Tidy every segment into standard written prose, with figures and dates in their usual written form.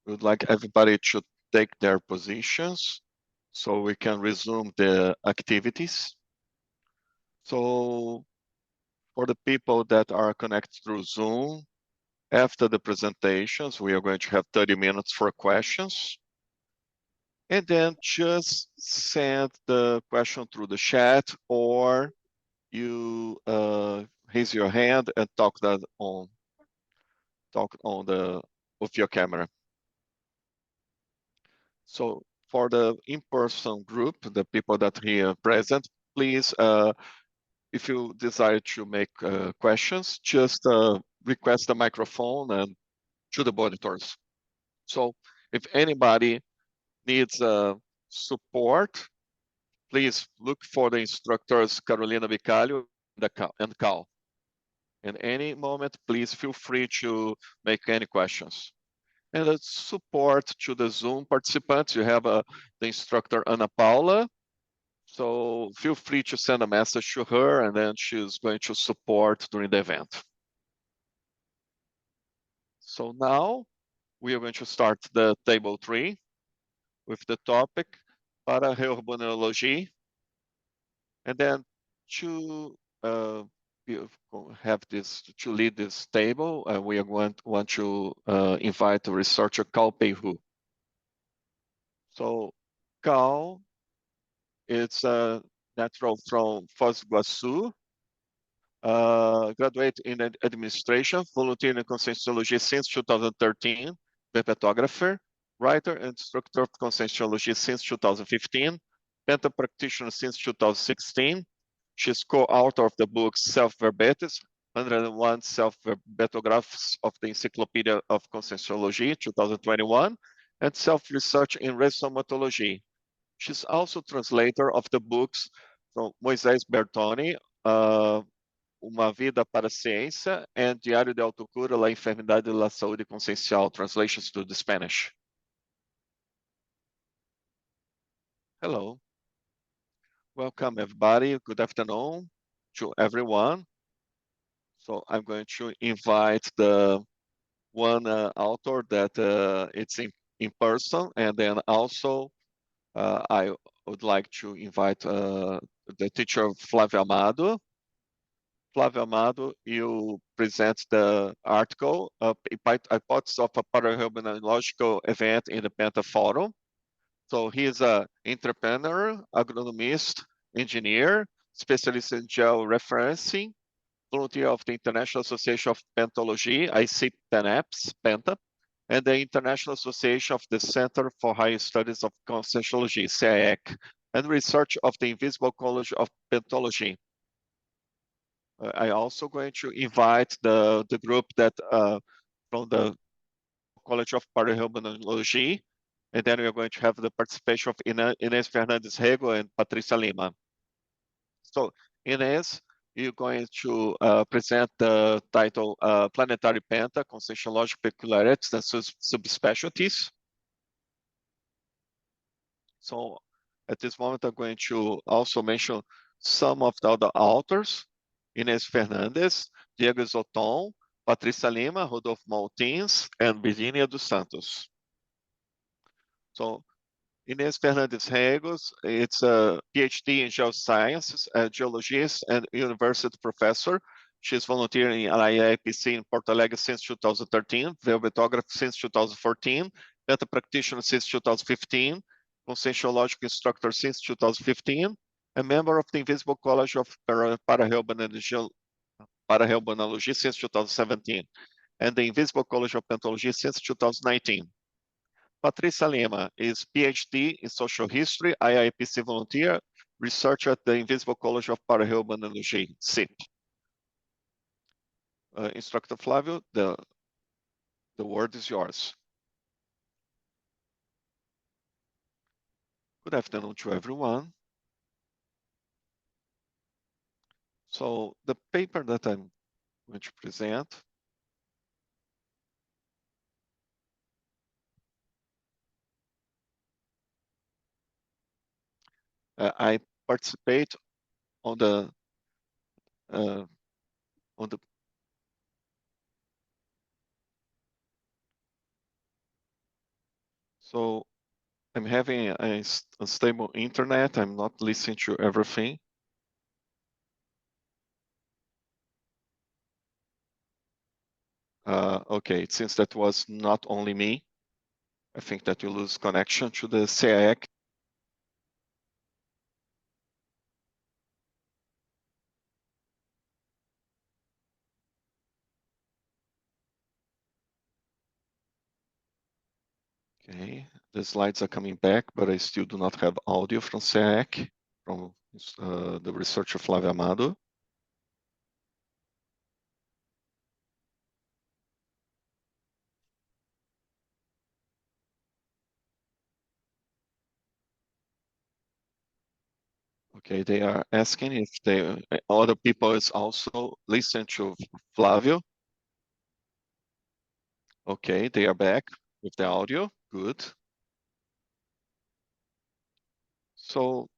We would like everybody to take their positions so we can resume the activities. So for the people that are connected through Zoom, after the presentations, we are going to have 30 minutes for questions. And then just send the question through the chat, or you raise your hand and talk with your camera. So for the in-person group, the people that are here present, please, if you desire to make questions, just request the microphone and to the monitors. So if anybody needs support, please look for the instructors Carolina Bicalho and Cal. In any moment, please feel free to make any questions. And the support to the Zoom participants, you have the instructor Ana Paula. So feel free to send a message to her, and then she's going to support during the event. So now we are going to start the table 3 with the topic para reurbanology. And then to have this, to lead this table, we are want to invite the researcher Cal Peihu. So Cal is a natural from Foz do Iguaçu, graduate in administration, volunteer in conscienciology since 2013, herpetographer, writer and instructor of conscienciology since 2015, penta practitioner since 2016. She's co-author of the book Self-Verbetes, 101 Self-Verbetographs of the Encyclopedia of Conscienciology, 2021, and Self-Research in Rhesomatology. She's also translator of the books from Moisés Bertoni, Uma Vida para a Ciência, and Diário de Autocura, La Enfermidade de la Saúde Consciencial, translations to the Spanish. Hello. Welcome, everybody. Good afternoon to everyone. So I'm going to invite the one author that it's in person, and then also I would like to invite the teacher Flávio Amado. Flávio Amado, you present the article, Hypothesis of a Parahermeneutical Event in the Penta Fórum. So he is an entrepreneur, agronomist, engineer, specialist in georeferencing, volunteer of the International Association of Pentology, IC Tenepes, Penta, and the International Association of the Center for Higher Studies of Conscienciology, CEAEC, and research of the Invisible College of Pentology. I also going to invite the group that from the College of Parahermenology, and then we are going to have the participation of Inés Fernandes Rego and Patricia Lima. So Inés, you're going to present the title Planetary Penta, Conscienciological Peculiarities and Subspecialties. So at this moment, I'm going to also mention some of the other authors: Inés Fernandes, Diego Zoton, Patricia Lima, Rodolfo Maltins, and Virginia dos Santos. So Inés Fernandes Regos, it's a PhD in geosciences, a geologist and university professor. She's volunteering in IIPC in Porto Alegre since 2013, verbetographer since 2014, meta practitioner since 2015, conscienciological instructor since 2015, a member of the Invisible College of Parahermenology since 2017, and the Invisible College of Pentology since 2019. Patricia Lima is PhD in Social History, IIPC volunteer, researcher at the Invisible College of Parahermenology, CIP. Instructor Flávio, the word is yours. Good afternoon to everyone. So the paper that I'm going to present I participate on the So I'm having a unstable internet. I'm not listening to everything. Okay, it seems that was not only me. I think that you lose connection to the CEAEC. Okay, the slides are coming back, but I still do not have audio from CEAEC, from the researcher Flávio Amado. Okay, they are asking if other people is also listening to Flávio. Okay, they are back with the audio. Good. So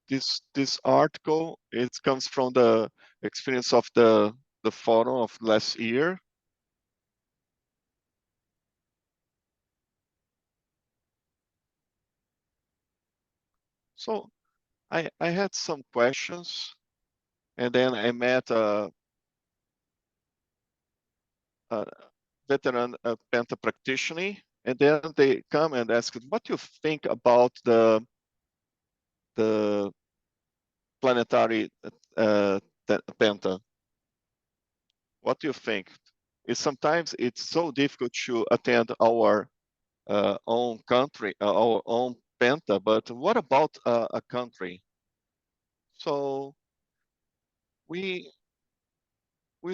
this article, it comes from the experience of the Fórum of last year. So I had some questions, and then I met a veteran penta practitioner, and then they come and ask, what do you think about the planetary penta? What do you think? Sometimes it's so difficult to attend our own country, our own penta, but what about a country? So we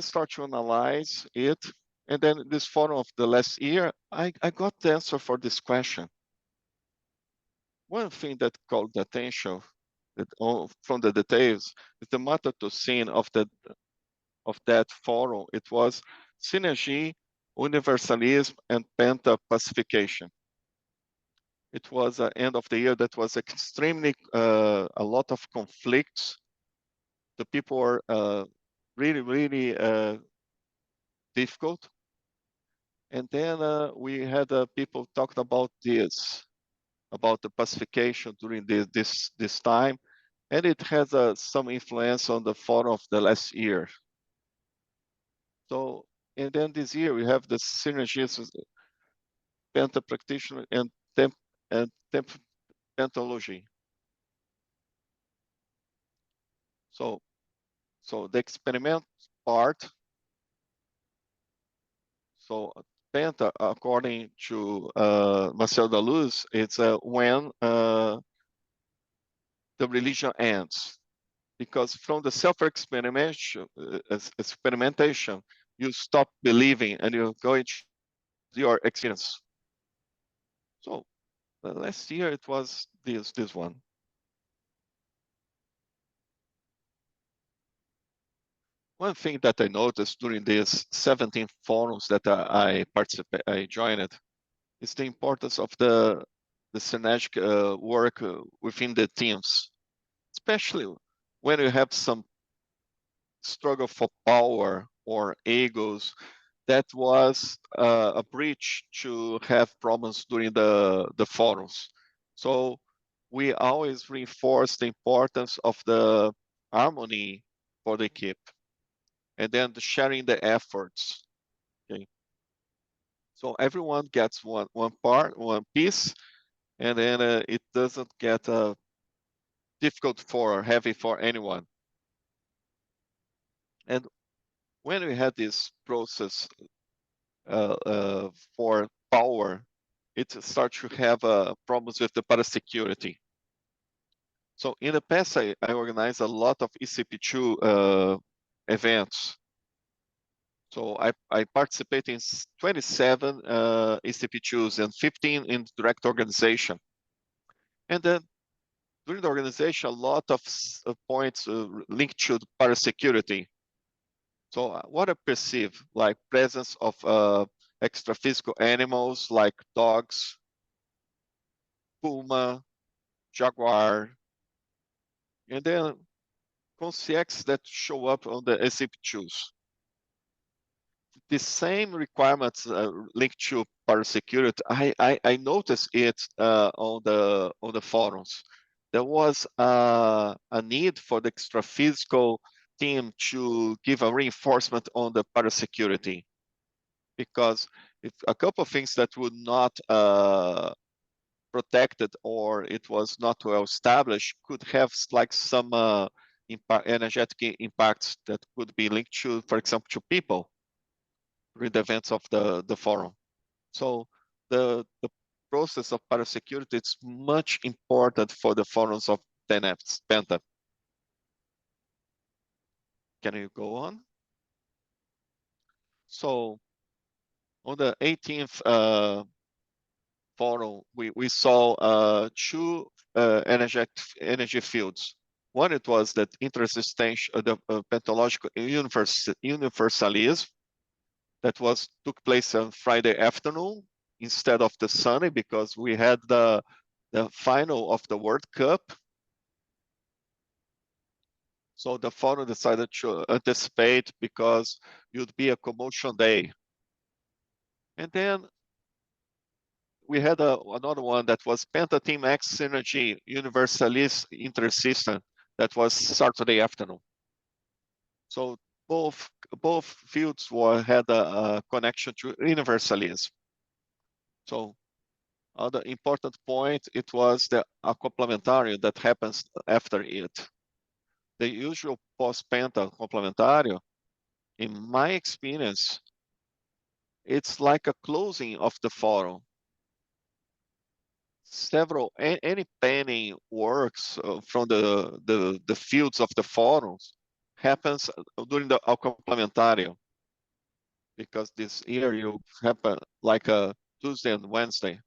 start to analyze it, and then this Fórum of the last year, I got the answer for this question. One thing that called the attention from the details is the motto to scene of that forum. It was synergy, universalism, and penta pacification. It was an end of the year that was extremely a lot of conflicts. The people were really, really difficult. And then we had people talking about this, about the pacification during this time, and it has some influence on the fall of the last year. So, and then this year we have the synergies with penta practitioner and temp pentology. So, the experiment part. So penta, according to Marcel da Luz, it's when the religion ends. Because from the experimentation, you stop believing and you go into your experience. So last year it was this one. One thing that I noticed during these 17 forums that I joined is the importance of the synergic work within the teams, especially when you have some struggle for power or egos. That was a breach to have problems during the forums. So we always reinforce the importance of the harmony for the keep, and then sharing the efforts. Okay, so everyone gets one piece, and then it doesn't get difficult or heavy for anyone. And when we had this process for power, it starts to have problems with the parasecurity. So in the past, I organized a lot of ECP2 events. So I participate in 27 ECP2s and 15 in direct organization. And then during the organization, a lot of points linked to parasecurity. So what I perceive, like presence of extra physical animals like dogs, puma, jaguar, and then concierges that show up on the SCP2s. the same requirements linked to parasecurity, I noticed it on the forums. There was a need for the extra-physical team to give a reinforcement on the parasecurity, because if a couple of things that would not protected or it was not well established could have like some energetic impacts that could be linked to, for example, to people during the events of the forum. So the process of parasecurity is much important for the forums of Tenepes, Penta. Can you go on? So on the 18th forum, we saw two energy fields. One, it was that interexistential, the pentalogical universalism that took place on Friday afternoon instead of the Sunday, because we had the final of the World Cup. So the forum decided to anticipate because it would be a commotion day. And then we had another one that was Pentateam X Synergy Universalis Intersystem that was Saturday afternoon. So both fields had a connection to universalism. So other important point, it was the complementário that happens after it. The usual post-penta complementário, in my experience, it's like a closing of the forum. Any penning works from the fields of the forums happens during the complementário, because this year you happen like a Tuesday and Wednesday,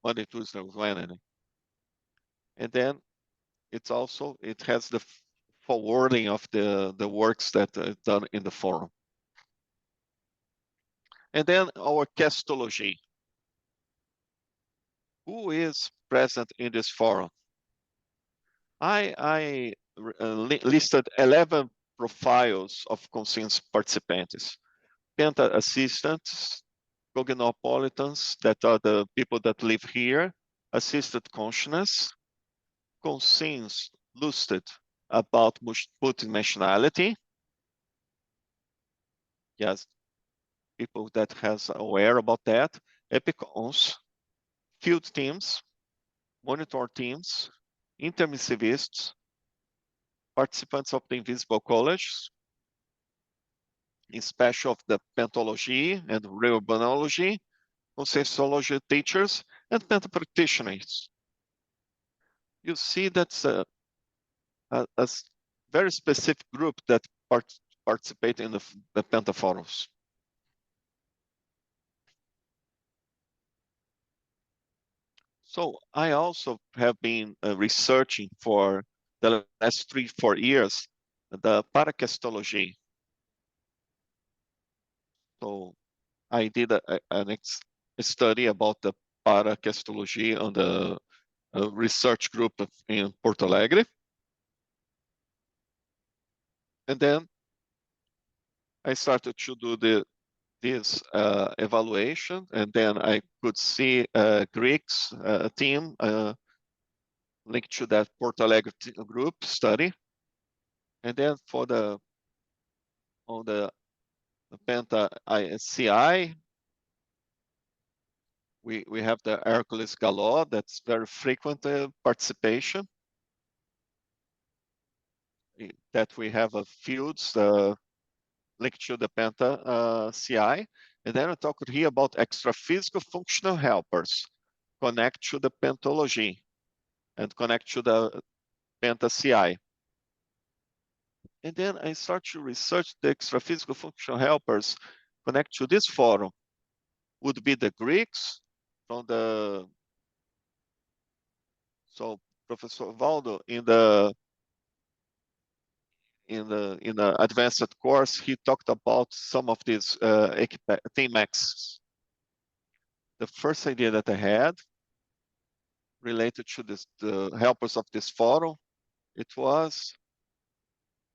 Monday, Tuesday, Wednesday, and then it has the forwarding of the works that are done in the forum. And then our castology. Who is present in this forum? I listed 11 profiles of conscience participants. Penta assistants, cognopolitans, that are the people that live here, assisted consciousness, conscience lucid about multinationality. Yes, people that has aware about that, epicons, field teams, monitor teams, intermissivists, participants of the Invisible College, in special of the pentology and reurbanology, conscienciology teachers, and penta practitioners. You see that's a very specific group that participate in the penta forums. So I also have been researching for the last 3-4 years the paracastology. So I did a study about the paracastology on the research group in Porto Alegre. And then I started to do this evaluation, and then I could see Greek's team linked to that Porto Alegre group study. And then on the Penta CI, we have the Hercules Gallo, that's very frequent participation. That we have fields linked to the Penta CI. And then I talked here about extra-physical functional helpers, connect to the pentology and connect to the Penta CI. And then I start to research the extra-physical functional helpers connect to this forum. Would be the Greeks from so Professor Valdo in the advanced course, he talked about some of these TMAX. The first idea that I had related to the helpers of this forum, it was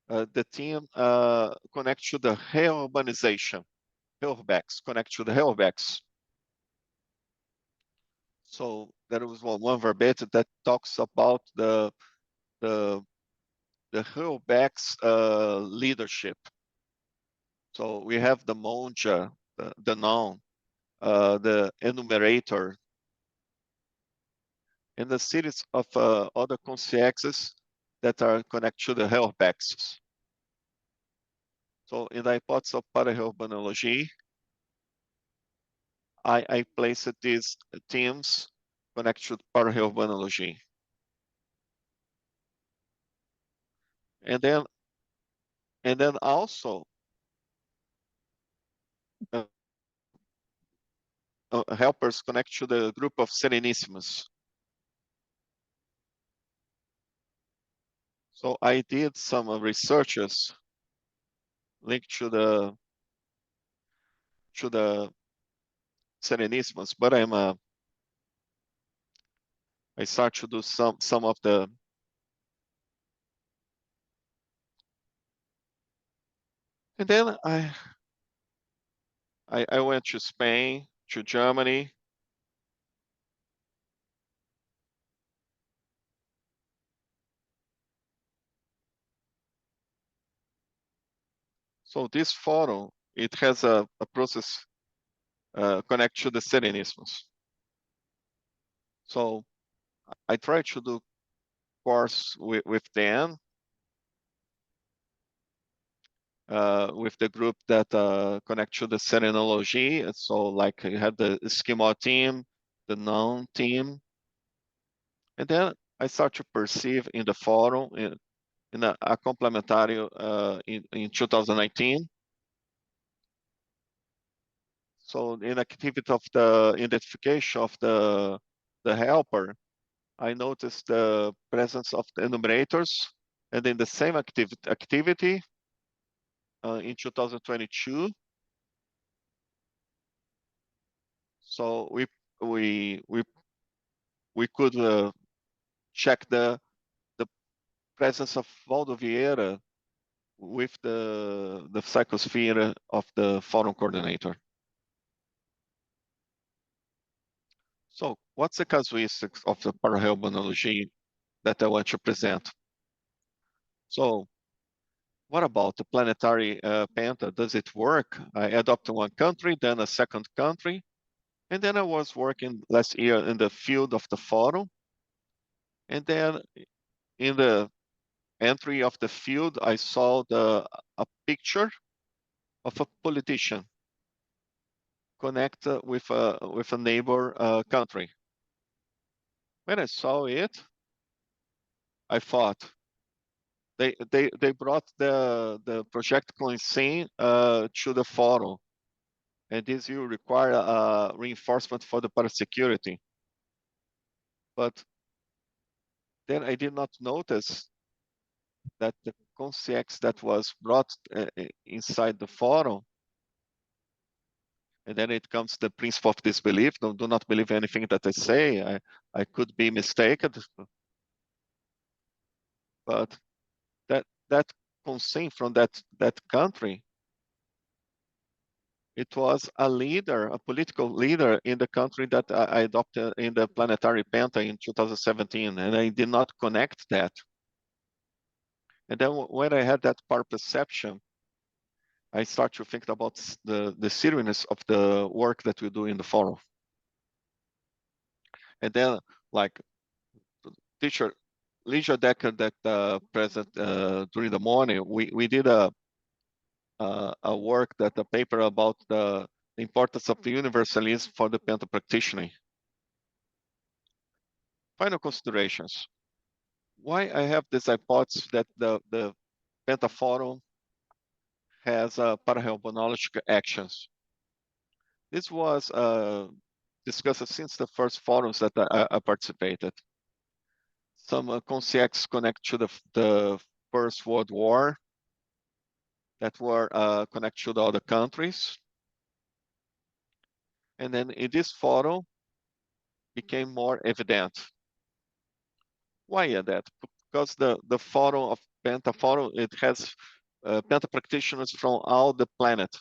the team connect to the reurbanization. Helbecks, connect to the Helbecks. So there was one verbatim that talks about the Helbecks leadership. So we have the Monja, the noun, the enumerator, and the series of other consciexes that are connected to the Helbecks. So in the hypothesis of para-Helbanology, I placed these themes connected to para-Helbanology. And then also helpers connect to the group of Serenissimus. So I did some researches linked to the Serenissimus, but I start to do some of the. And then I went to Spain, to Germany. So this forum, it has a process connected to the Serenissimus. So I try to do course with them, with the group that connect to the Serenology. So like you have the schema team, the noun team. And then I start to perceive in the forum, in a complementary in 2019. So in activity of the identification of the helper, I noticed the presence of the enumerators. And in the same activity in 2022, so we could check the presence of Valdo Vieira with the psychosphere of the forum coordinator. So what's the casuistics of the para-Helbanology that I want to present? So what about the planetary penta? Does it work? I adopted one country, then a second country, and then I was working last year in the field of the forum. And then in the entry of the field, I saw a picture of a politician connect with a neighbor country. When I saw it, I thought they brought the project Cleansing to the forum, and this will require a reinforcement for the parasecurity. But then I did not notice that the conscience that was brought inside the forum, and then it comes the principle of disbelief. Do not believe anything that I say. I could be mistaken, but that consent from that country, it was a leader, a political leader in the country that I adopted in the planetary penta in 2017, and I did not connect that. And then when I had that par perception, I start to think about the seriousness of the work that we do in the forum. And then, like teacher Ligia Decker that present during the morning, we did a work, that a paper about the importance of the universalism for the Penta practitioner. Final considerations. Why I have this hypothesis that the Penta Forum has para-Helbanological actions. This was discussed since the first forums that I participated. Some conscience connect to the First World War that were connected to the other countries. And then in this forum became more evident. Why is that? Because the forum of Penta Forum, it has Penta practitioners from all the planet.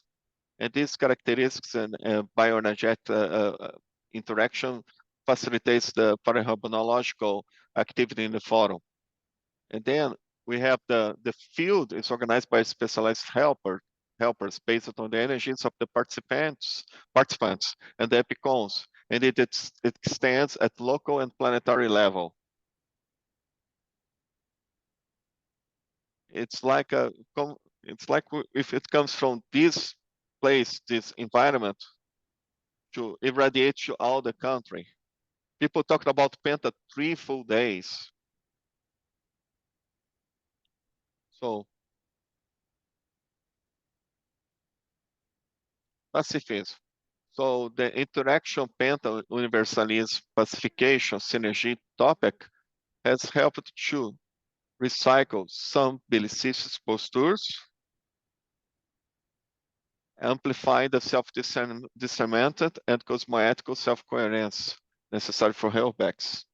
And these characteristics and bioenergetic interaction facilitates the paraharmonological activity in the forum. And then we have the field is organized by specialized helpers based on the energies of the participants and the epicons, and it extends at local and planetary level. It's like if it comes from this place, this environment, to irradiate to all the country. People talked about Penta 3 full days. So pacifism. So the interaction Penta Universalism pacification synergy topic has helped to recycle some bellicist postures, amplify the self-discernment and cosmoethical self-coherence necessary for Hellbacks.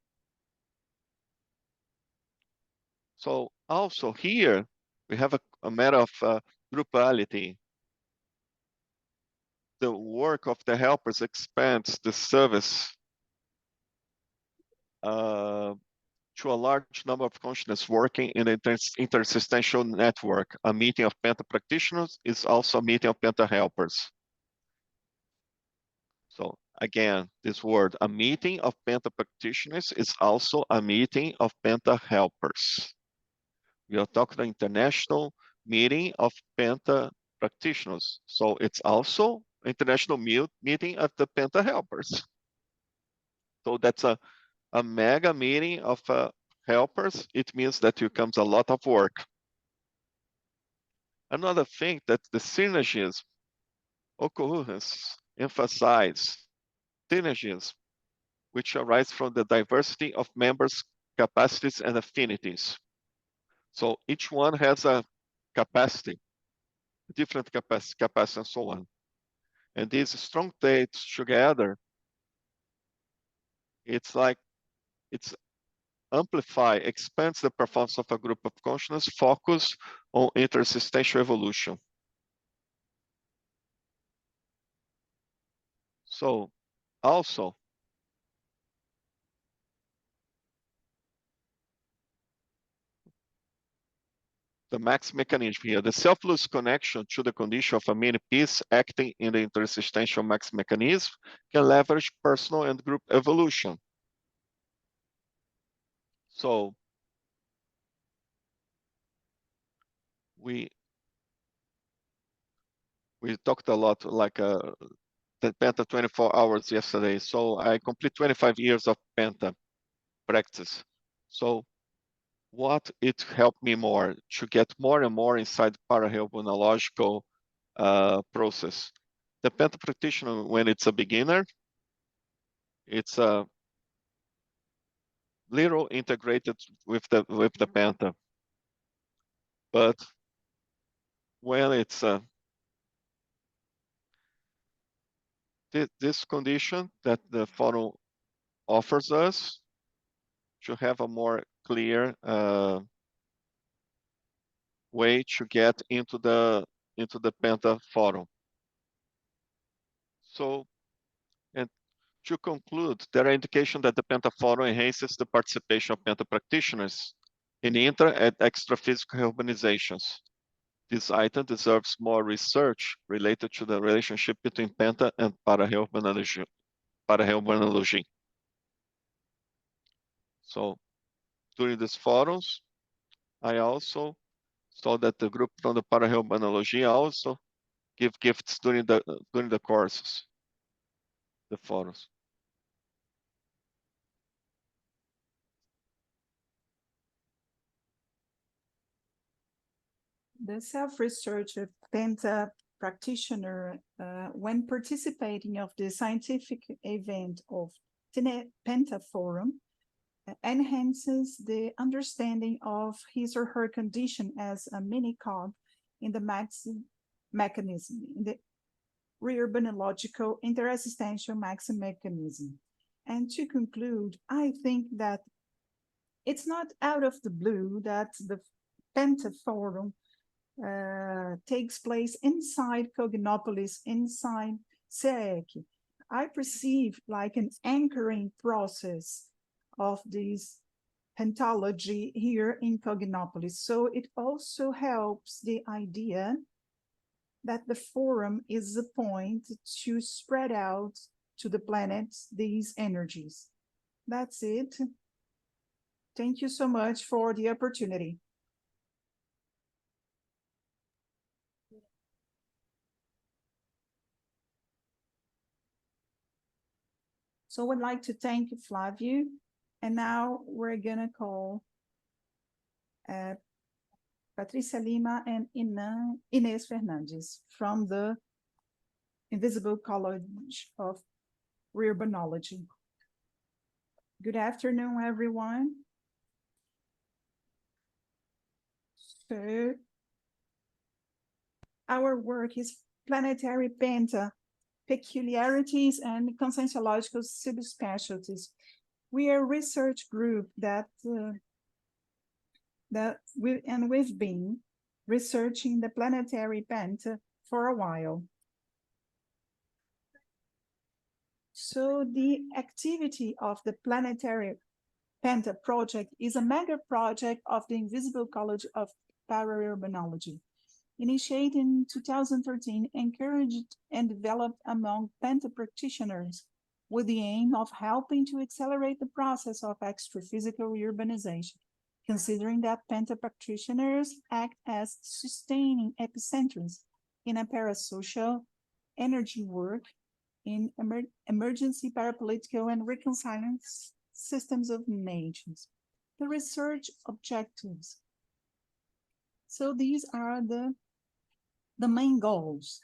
So also here, we have a matter of groupality. The work of the helpers expands the service to a large number of consciousness working in an intersistential network. A meeting of Penta practitioners is also a meeting of Penta helpers. So again, this word, a meeting of Penta practitioners is also a meeting of Penta helpers. We are talking an international meeting of Penta practitioners. So it's also international meeting of the Penta helpers. So that's a mega meeting of helpers. It means that here comes a lot of work. Another thing that the synergies occurrence emphasize synergies which arise from the diversity of members' capacities and affinities. So each one has a capacity, different capacity and so on. And these strong traits together, it's expands the performance of a group of consciousness focused on intersistential evolution. So also, the max mechanism here, the selfless connection to the condition of a mini piece acting in the intersistential max mechanism can leverage personal and group evolution. So we talked a lot like the Penta 24 hours yesterday. So I complete 25 years of Penta practice. So what it helped me more to get more and more inside paraharmonological process. The Penta practitioner, when it's a beginner, it's a little integrated with the Penta. But when it's this condition that the Fórum offers us to have a more clear way to get into the Penta Fórum. So, and to conclude, there are indications that the Penta Fórum enhances the participation of Penta practitioners in inter and extra-physical urbanizations. This item deserves more research related to the relationship between Penta and paraharmonology. So, during these forums, I also saw that the group from the paraharmonology also give gifts during the courses, the forums. The self-research of Penta practitioner, when participating of the scientific event of Penta Forum, enhances the understanding of his or her condition as a mini-cog in the mechanism, in the reurbanological interexistential maxim mechanism. And to conclude, I think that it's not out of the blue that the Penta Forum takes place inside Cognopolis, inside CEAEC. I perceive like an anchoring process of this pentology here in Cognopolis. So it also helps the idea that the forum is the point to spread out to the planet these energies. That's it. Thank you so much for the opportunity. So I'd like to thank Flavio. And now we're gonna call Patricia Lima and Inês Fernandes from the Invisible College of Urbanology. Good afternoon, everyone. So our work is planetary penta, peculiarities and conscientiological subspecialties. We are a research group we've been researching the planetary penta for a while. So the activity of the planetary penta project is a mega project of the Invisible College of Paraurbanology, initiated in 2013, encouraged and developed among penta practitioners with the aim of helping to accelerate the process of extraphysical urbanization, considering that penta practitioners act as sustaining epicenters in a parasocial energy work in emergency parapolitical and reconciling systems of nations. The research objectives. So these are the main goals: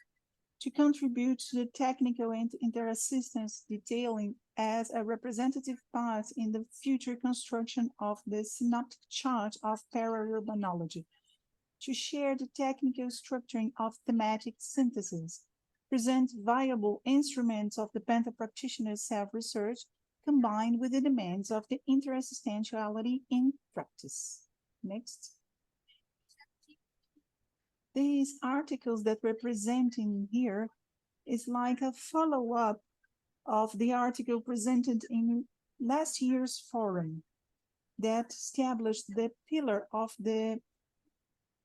to contribute to the technical and interassistance detailing as a representative part in the future construction of the synoptic chart of paraurbanology, to share the technical structuring of thematic synthesis, present viable instruments of the penta practitioner's self-research combined with the demands of the interassistentiality in practice. Next. These articles that we're presenting here is like a follow-up of the article presented in last year's forum that established the pillar of the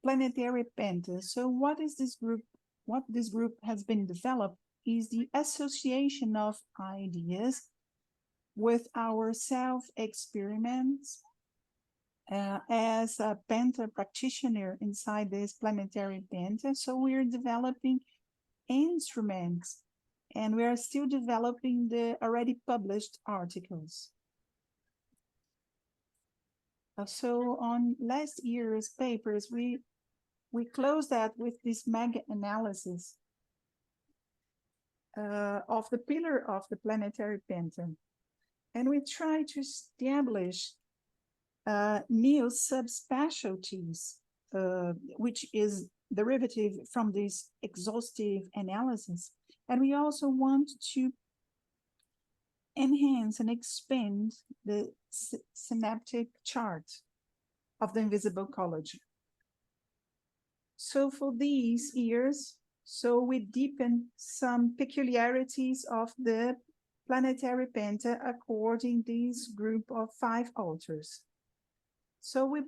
planetary penta. So what is this group? What this group has been developed is the association of ideas with our self-experiments as a penta practitioner inside this planetary penta. So we're developing instruments and we are still developing the already published articles. So on last year's papers, we closed that with this mega analysis of the pillar of the planetary penta. And we try to establish new subspecialties, which is derivative from this exhaustive analysis. And we also want to enhance and expand the synaptic chart of the Invisible College. So for these years, so we deepen some peculiarities of the planetary penta according to this group of 5 authors. So we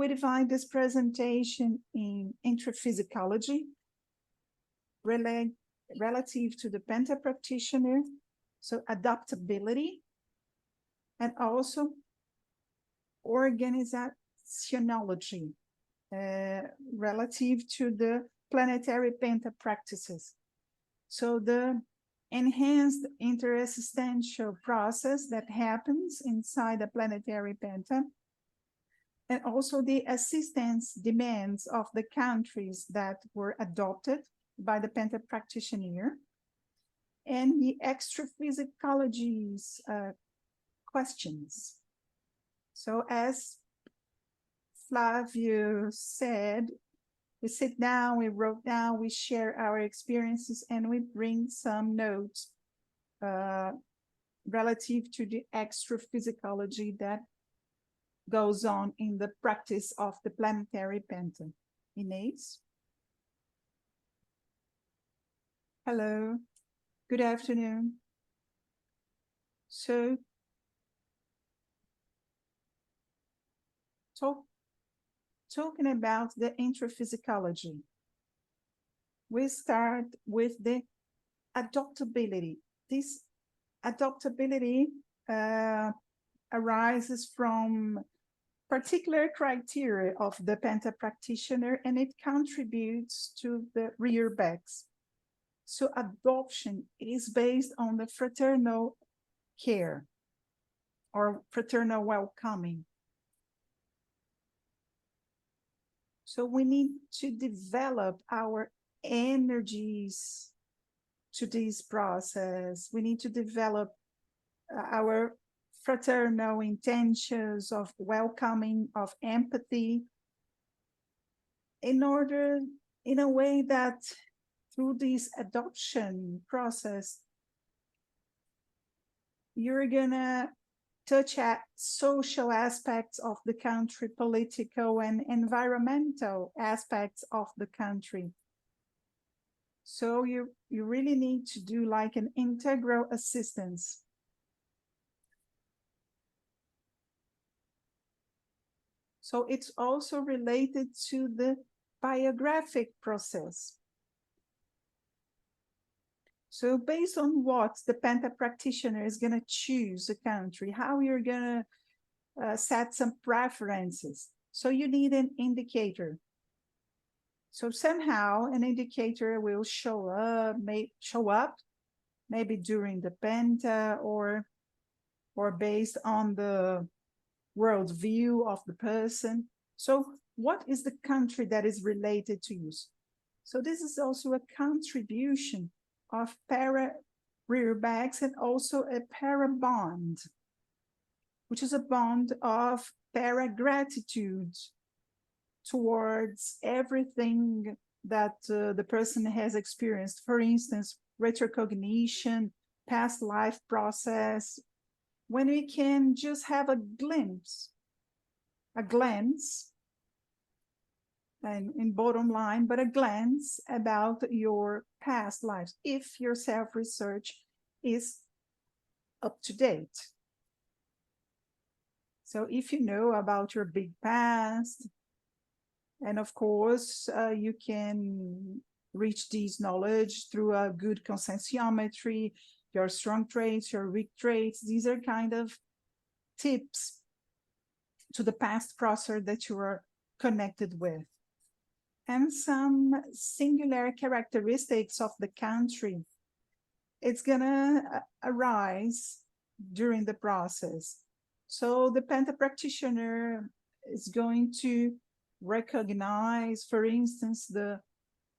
divide this presentation in intraphysicology, relative to the penta practitioner, so adaptability, and also organizationology, relative to the planetary penta practices. So the enhanced interassistential process that happens inside the planetary penta, and also the assistance demands of the countries that were adopted by the penta practitioner, and the extraphysicology's questions. So as Flavio said, we sit down, we wrote down, we share our experiences, and we bring some notes relative to the extraphysicology that goes on in the practice of the planetary penta Inês. Hello, good afternoon. So, talking about the intraphysicology, we start with the adaptability. This adaptability arises from particular criteria of the Penta practitioner, and it contributes to the rearbacks. So adoption is based on the fraternal care or fraternal welcoming. So we need to develop our energies to this process. We need to develop our fraternal intentions of welcoming, of empathy, in a way that through this adoption process, you're gonna touch at social aspects of the country, political and environmental aspects of the country. So you really need to do like an integral assistance. So it's also related to the biographic process. So based on what the Penta practitioner is going to choose a country, how you're going to set some preferences. So you need an indicator. So somehow an indicator will show up maybe during the Penta or based on the worldview of the person. So what is the country that is related to you? So this is also a contribution of para rearbacks and also a para bond, which is a bond of para gratitude towards everything that the person has experienced. For instance, retrocognition, past life process, when we can just have a glance, and in bottom line, but a glance about your past lives, if your self-research is up to date. So if you know about your big past, and of course, you can reach this knowledge through a good conscienciometry, your strong traits, your weak traits. These are kind of tips to the past process that you are connected with. And some singular characteristics of the country, it's gonna arise during the process. So the Penta practitioner is going to recognize, for instance, the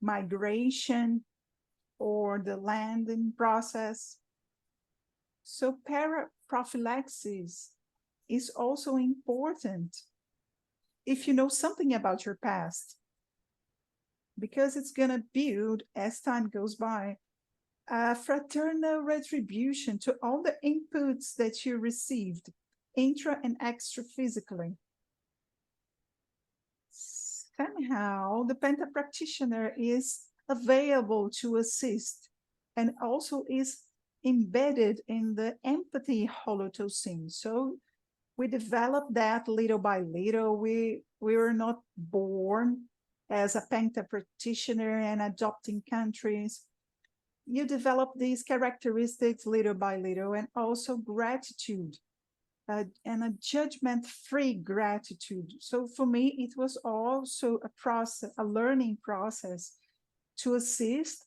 migration or the landing process. So paraprophylaxis is also important if you know something about your past, because it's going to build, as time goes by, a fraternal retribution to all the inputs that you received, intra and extra physically. Somehow, the Penta practitioner is available to assist and also is embedded in the empathy holotocene. So we developed that little by little. We were not born as a Penta practitioner and adopting countries. You develop these characteristics little by little, and also gratitude and a judgment-free gratitude. So for me, it was also a process, a learning process to assist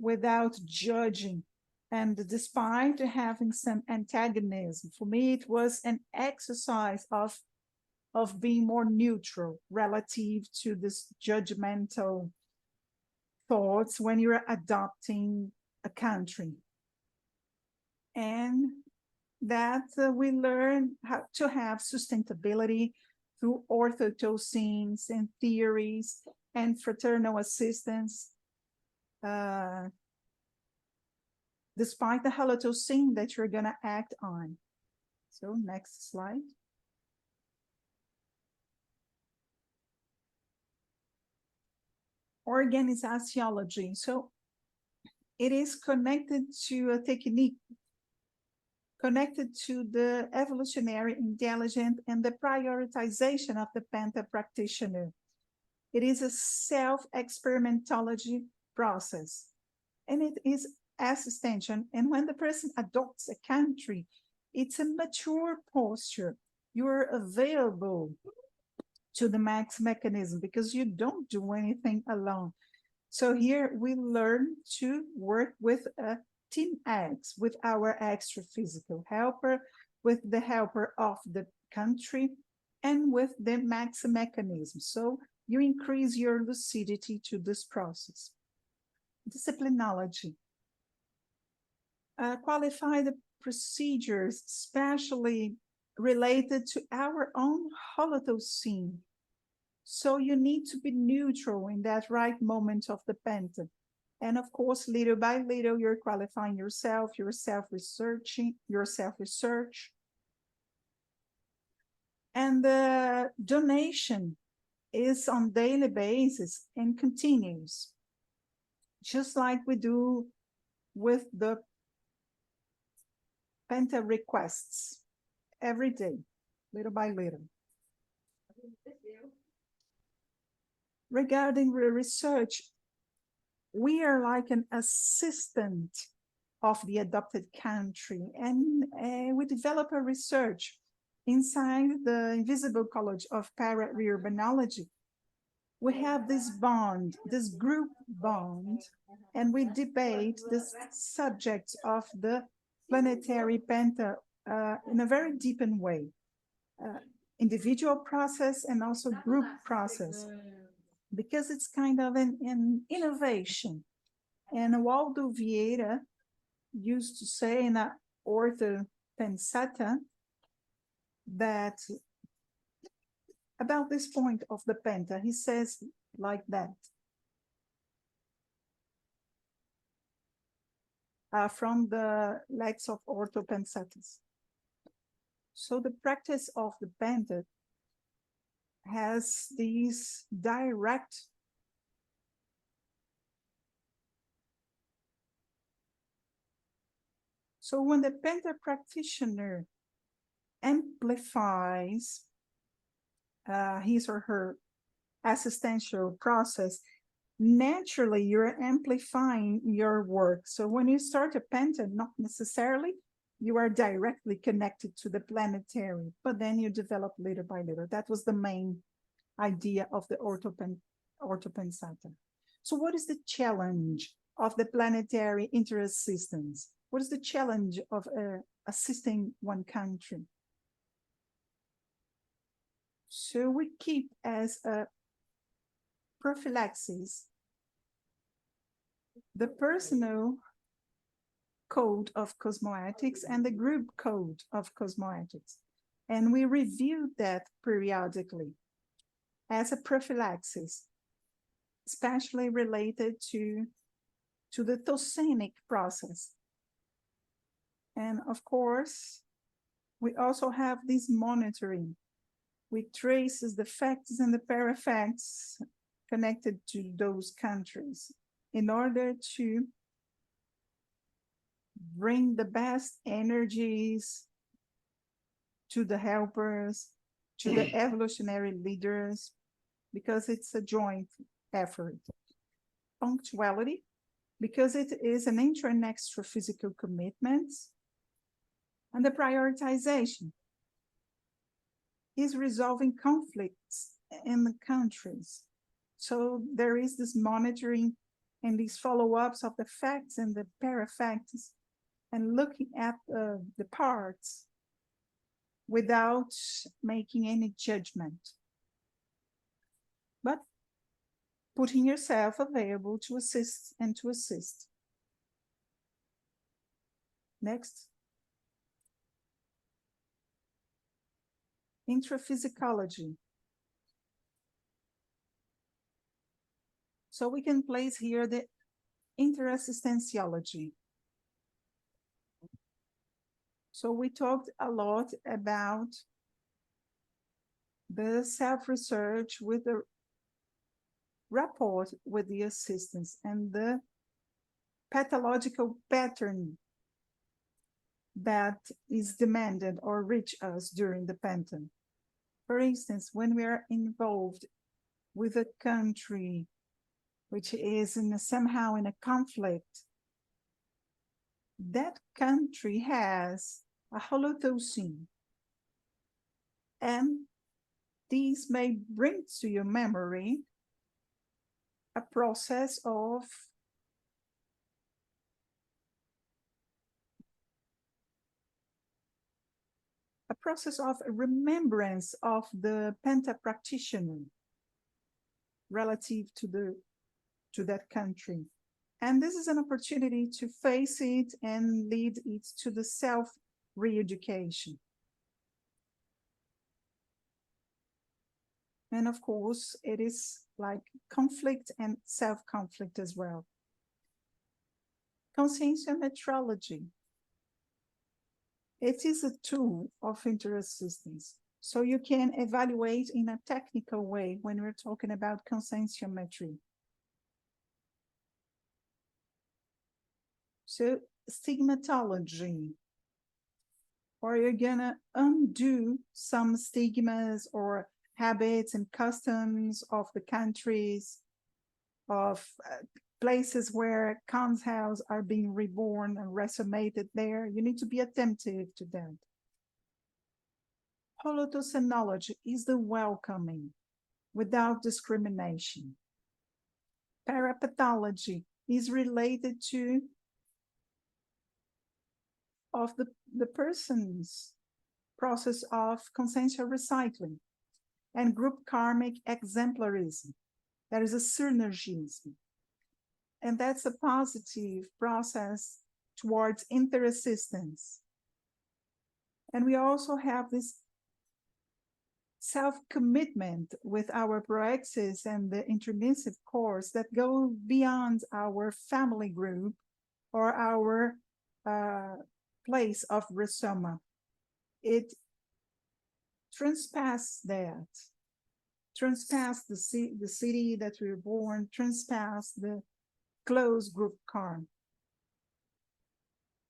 without judging. And despite having some antagonism, for me, it was an exercise of being more neutral relative to this judgmental thoughts when you're adopting a country. And that we learn how to have sustainability through orthotocenes and theories and fraternal assistance, despite the halotocene that you're going to act on. So next slide. organizationology. So it is connected to a technique, connected to the evolutionary intelligence and the prioritization of the Penta practitioner. It is a self-experimentology process, and it is assistential. And when the person adopts a country, it's a mature posture. You're available to the max mechanism because you don't do anything alone. So here we learn to work with a team X, with our extra physical helper, with the helper of the country, and with the max mechanism. So you increase your lucidity to this process. Disciplinology. Qualify the procedures, especially related to our own Holocene. So you need to be neutral in that right moment of the Penta. And of course, little by little, you're qualifying yourself, your self-research. And the donation is on daily basis and continues, just like we do with the Penta requests every day, little by little. Regarding the research, we are like an assistant of the adopted country, and we develop a research inside the Invisible College of Para-Urbanology. We have this bond, this group bond, and we debate the subjects of the planetary Penta in a very deepened way. Individual process and also group process, because it's kind of an innovation. And Waldo Vieira used to say in a Ortho Pensata that about this point of the Penta, he says like that. From the Lex of Ortho Pensatus. So the practice of the Penta has these direct so when the Penta practitioner amplifies his or her assistential process, naturally you're amplifying your work. So when you start a Penta, not necessarily you are directly connected to the planetary, but then you develop little by little. That was the main idea of the Orthopensata. So what is the challenge of the planetary interassistance? What is the challenge of assisting one country? So we keep as a prophylaxis the personal code of cosmoetics and the group code of cosmoetics. And we review that periodically as a prophylaxis, especially related to the Thocenic process. And of course, we also have this monitoring, which traces the facts and the parafacts connected to those countries in order to bring the best energies to the helpers, to the evolutionary leaders, because it's a joint effort. Punctuality, because it is an intra and extra physical commitment. And the prioritization is resolving conflicts in the countries. So there is this monitoring and these follow-ups of the facts and the parafacts, and looking at the parts without making any judgment, but putting yourself available to assist and to assist. Next. Intraphysicology. So we can place here the interassistenciology. So we talked a lot about the self-research with the rapport with the assistance and the pathological pattern that is demanded or reach us during the penta. For instance, when we are involved with a country which is somehow in a conflict, that country has a holothucine, and these may bring to your memory a process of remembrance of the penta practitioner relative to that country. And this is an opportunity to face it and lead it to the self-re-education. And of course, it is like conflict and self-conflict as well. Conscientiometrology. It is a tool of interassistance. So you can evaluate in a technical way when we're talking about conscientiometry. So stigmatology, or you're gonna undo some stigmas or habits and customs of the countries, of places where councils are being reborn and resumated there. You need to be attentive to that. Holothucenology is the welcoming without discrimination. Parapathology is related to the person's process of consensual recycling and group karmic exemplarism. There is a synergism. And that's a positive process towards interassistance. And we also have this self-commitment with our proexis and the intermissive course that go beyond our family group or our place of resoma. It transpass that, transpass the city that we were born, transpass the closed group karma.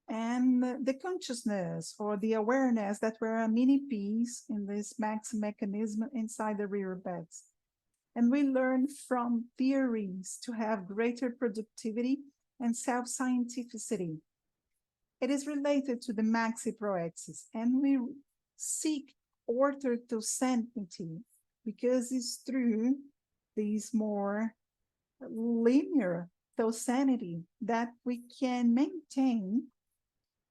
And the consciousness or the awareness that we're a mini piece in this max mechanism inside the rear beds. And we learn from theories to have greater productivity and self-scientificity. It is related to the maxi proexis, and we seek orthodoxity because it's through these more linear docenity that we can maintain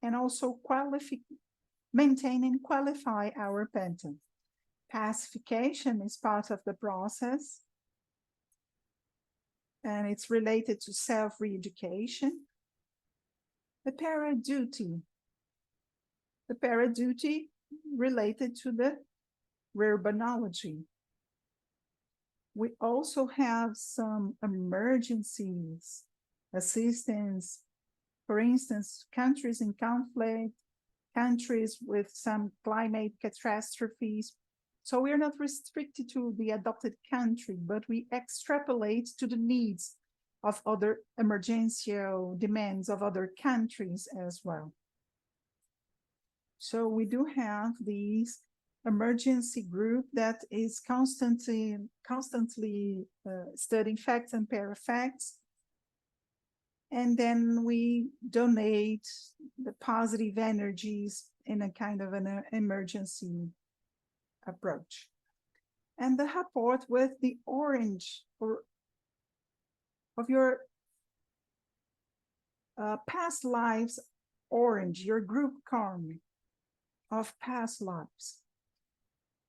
and also maintain and qualify our penta. Pacification is part of the process, and it's related to self-re-education. The para-duty related to the verbanology. We also have some emergencies, assistance, for instance, countries in conflict, countries with some climate catastrophes. So we're not restricted to the adopted country, but we extrapolate to the needs of other emergential demands of other countries as well. So we do have these emergency group that is constantly studying facts and parafacts. And then we donate the positive energies in a kind of an emergency approach. And the rapport with the orange of your past lives orange, your group karma of past lives.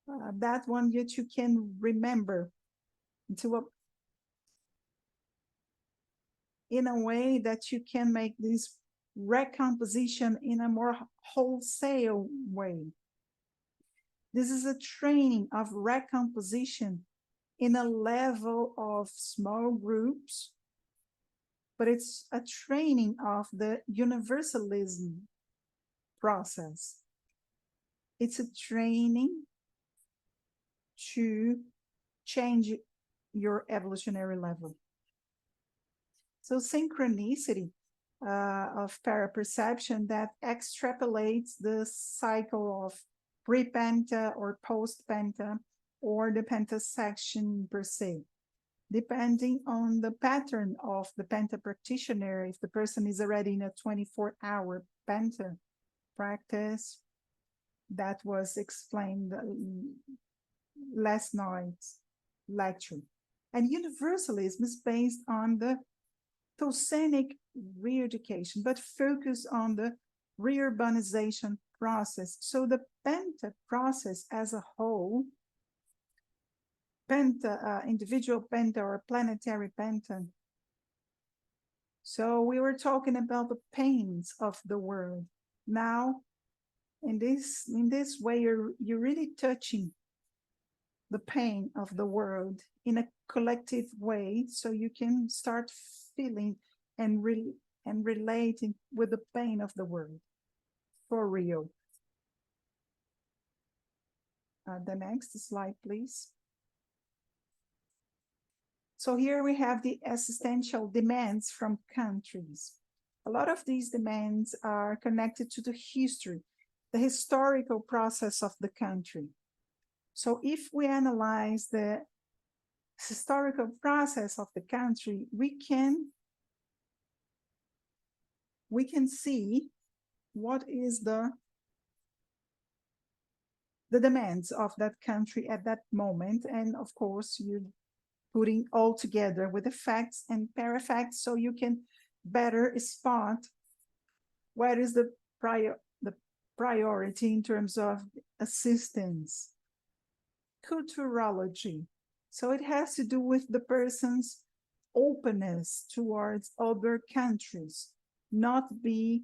That one that you can remember in a way that you can make this recomposition in a more wholesale way. This is a training of recomposition in a level of small groups, but it's a training of the universalism process. It's a training to change your evolutionary level. So synchronicity of paraperception that extrapolates the cycle of pre-penta or post-penta or the pentasection per se, depending on the pattern of the penta practitioner. If the person is already in a 24-hour penta practice, that was explained last night's lecture. And universalism is based on the Tosenic re-education, but focus on the reurbanization process. So the penta process as a whole, penta, individual penta or planetary penta. So we were talking about the pains of the world. Now, in this way, you're really touching the pain of the world in a collective way, so you can start feeling and relating with the pain of the world for real. The next slide, please. So here we have the existential demands from countries. A lot of these demands are connected to the history, the historical process of the country. So if we analyze the historical process of the country, we can see what is the demands of that country at that moment. And of course, you're putting all together with the facts and parafacts, so you can better spot what is the priority in terms of assistance. Culturology. So it has to do with the person's openness towards other countries, not be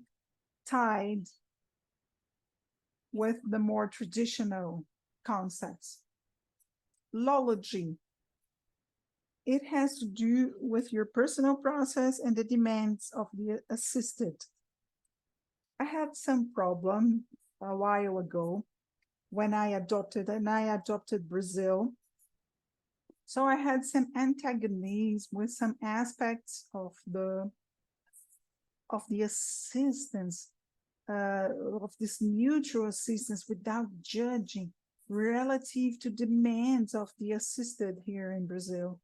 tied with the more traditional concepts. Lology. It has to do with your personal process and the demands of the assisted. I had some problem a while ago when I adopted Brazil. So I had some antagonism with some aspects of the assistance, of this mutual assistance without judging relative to demands of the assisted here in Brazil.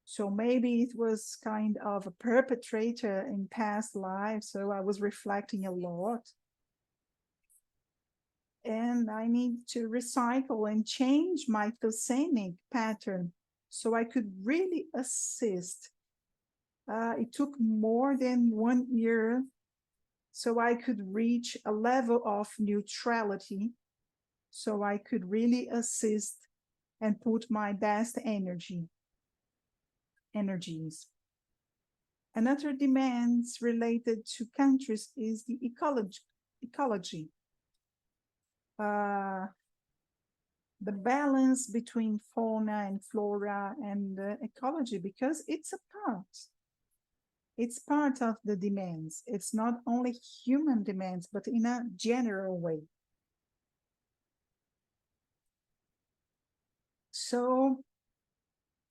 So maybe it was kind of a perpetrator in past lives, so I was reflecting a lot. And I need to recycle and change my Tosenic pattern so I could really assist. It took more than 1 year so I could reach a level of neutrality, so I could really assist and put my best energies. Another demands related to countries is the ecology. The balance between fauna and flora and ecology, because it's part of the demands. It's not only human demands, but in a general way. So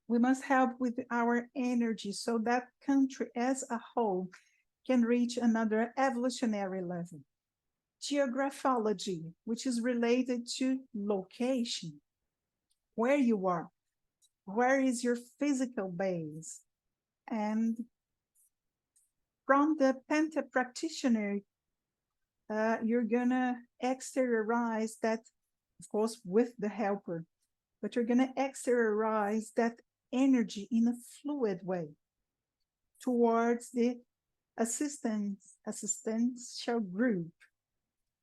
we must help with our energy so that country as a whole can reach another evolutionary level. Geographology, which is related to location, where you are, where is your physical base. And from the penta practitioner, you're gonna exteriorize that, of course, with the helper, but you're gonna exteriorize that energy in a fluid way towards the assistential group.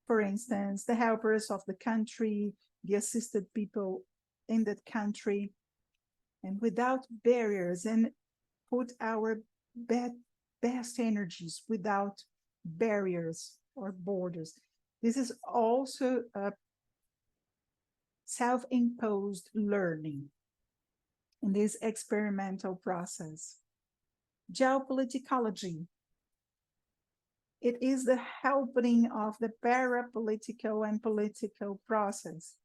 For instance, the helpers of the country, the assisted people in that country, and without barriers, and put our best energies without barriers or borders. This is also a self-imposed learning in this experimental process. Geopoliticology. It is the helping of the parapolitical and political process.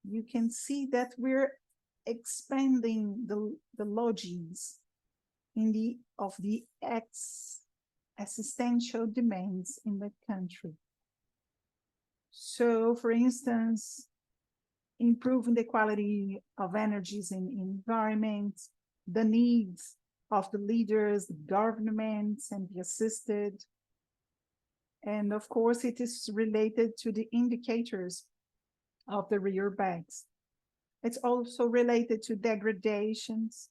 You can see that we're expanding the logies of the existential demands in the country. So, for instance, improving the quality of energies in environment, the needs of the leaders, the governments, and the assisted. And of course, it is related to the indicators of the rear banks. It's also related to degradations.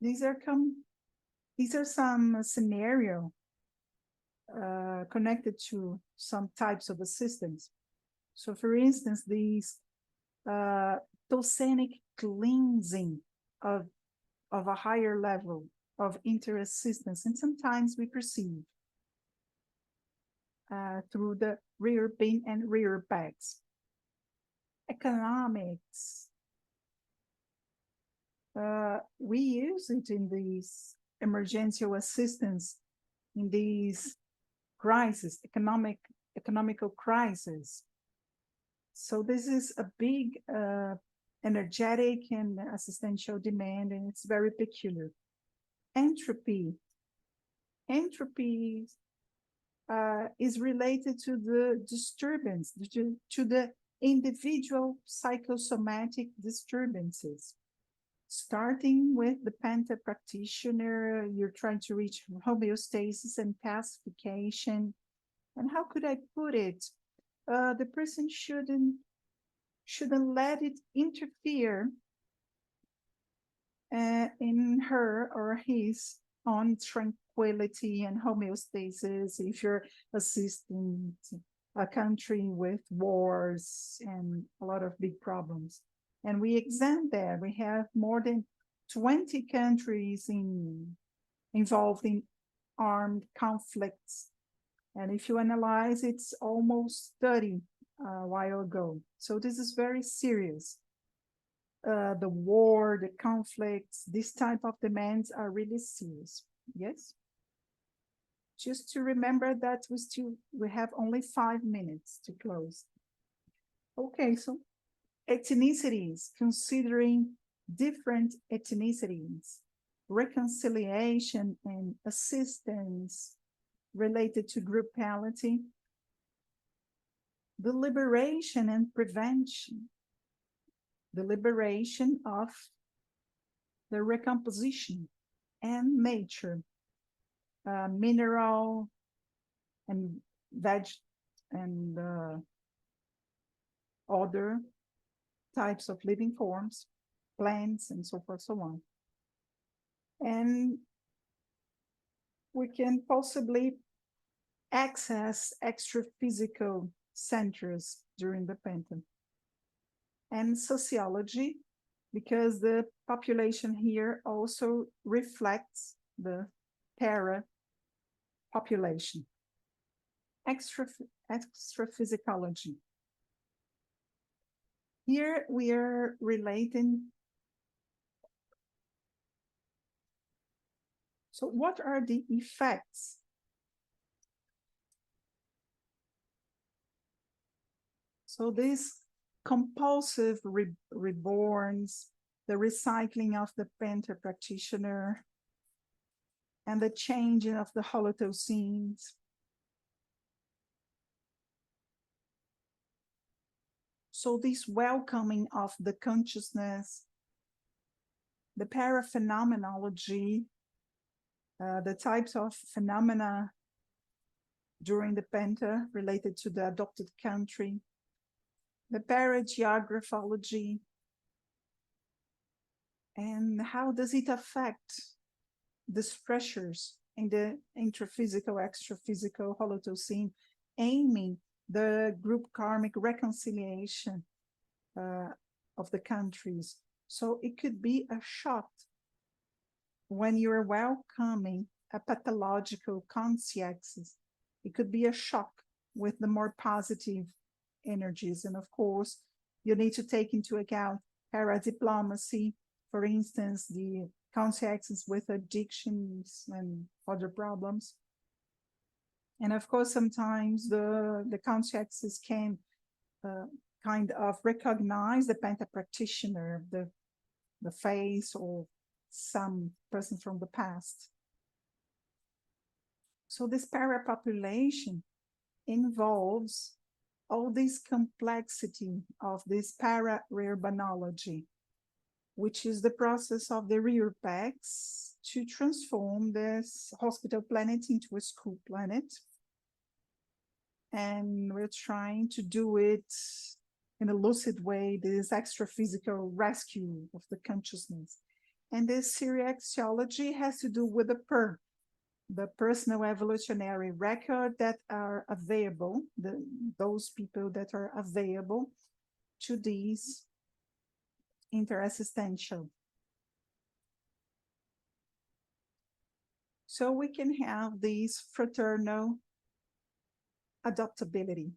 These are some scenario connected to some types of assistance. So for instance, these toxinic cleansing of a higher level of inter-assistance, and sometimes we perceive through the rear bin and rear backs. Economics, we use it in these emergency assistance, in these crises, economical crisis. So this is a big energetic and assistential demand, and it's very peculiar. Entropy is related to the disturbance, to the individual psychosomatic disturbances. Starting with the Penta practitioner, you're trying to reach homeostasis and pacification. And how could I put it? The person shouldn't let it interfere in her or his own tranquility and homeostasis if you're assisting a country with wars and a lot of big problems. And we examined that. We have more than 20 countries involved in armed conflicts. And if you analyze, it's almost 30 a while ago. So this is very serious. The war, the conflicts, this type of demands are really serious. Yes? Just to remember that we have only 5 minutes to close. Okay, so ethnicities, considering different ethnicities, reconciliation and assistance related to groupality, the liberation and prevention, the liberation of the recomposition and nature, mineral and veg and other types of living forms, plants, and so forth, so on. And we can possibly access extra-physical centers during the Penta. And sociology, because the population here also reflects the para-population. Extra-physicology. Here we are relating. So what are the effects? So this compulsive reborns, the recycling of the Penta practitioner, and the changing of the holotoscenes. So this welcoming of the consciousness, the paraphenomenology, the types of phenomena during the Penta related to the adopted country, the parageographology, and how does it affect these pressures in the intraphysical, extraphysical holotoscene, aiming the group karmic reconciliation of the countries. So it could be a shock when you're welcoming a pathological conscience. It could be a shock with the more positive energies. And of course, you need to take into account paradiplomacy, for instance, the consciences with addictions and other problems. And of course, sometimes the consciences can kind of recognize the Penta practitioner, the the face or some person from the past. So this parapopulation involves all this complexity of this para-urbanology, which is the process of the reurbex to transform this hospital planet into a school planet. And we're trying to do it in a lucid way, this extra-physical rescue of the consciousness. And this CEAEC has to do with the personal evolutionary record that are available, those people that are available to these interexistential. So we can have this fraternal adaptability.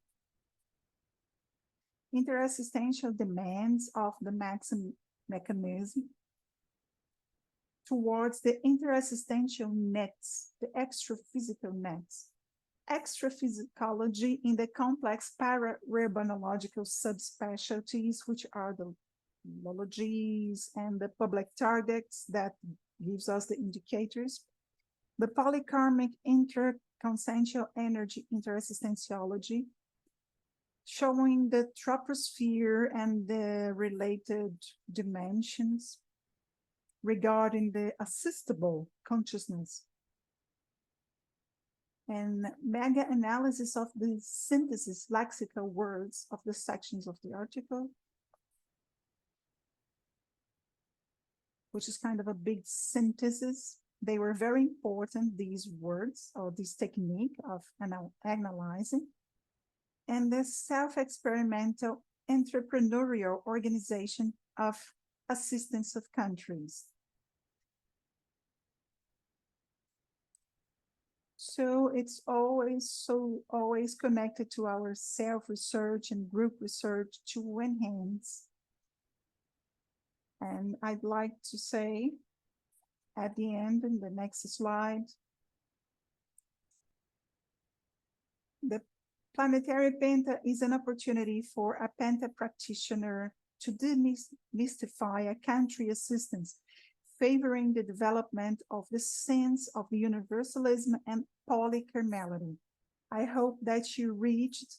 Interexistential demands of the maximum mechanism towards the interexistential nets, the extra-physical nets. Extra-physicology in the complex para-urbanological subspecialties, which are the lologies and the public targets that gives us the indicators. The polykarmic interconsensual energy interexistentiology, showing the troposphere and the related dimensions regarding the assistible consciousness, and mega-analysis of the synthesis lexical words of the sections of the article, which is kind of a big synthesis. They were very important, these words, or this technique of analyzing, and the self-experimental entrepreneurial organization of assistance of countries. So it's always connected to our self-research and group research to enhance. And I'd like to say at the end, in the next slide, the planetary penta is an opportunity for a penta practitioner to demystify a country assistance, favoring the development of the sense of universalism and polycarmality. I hope that you reached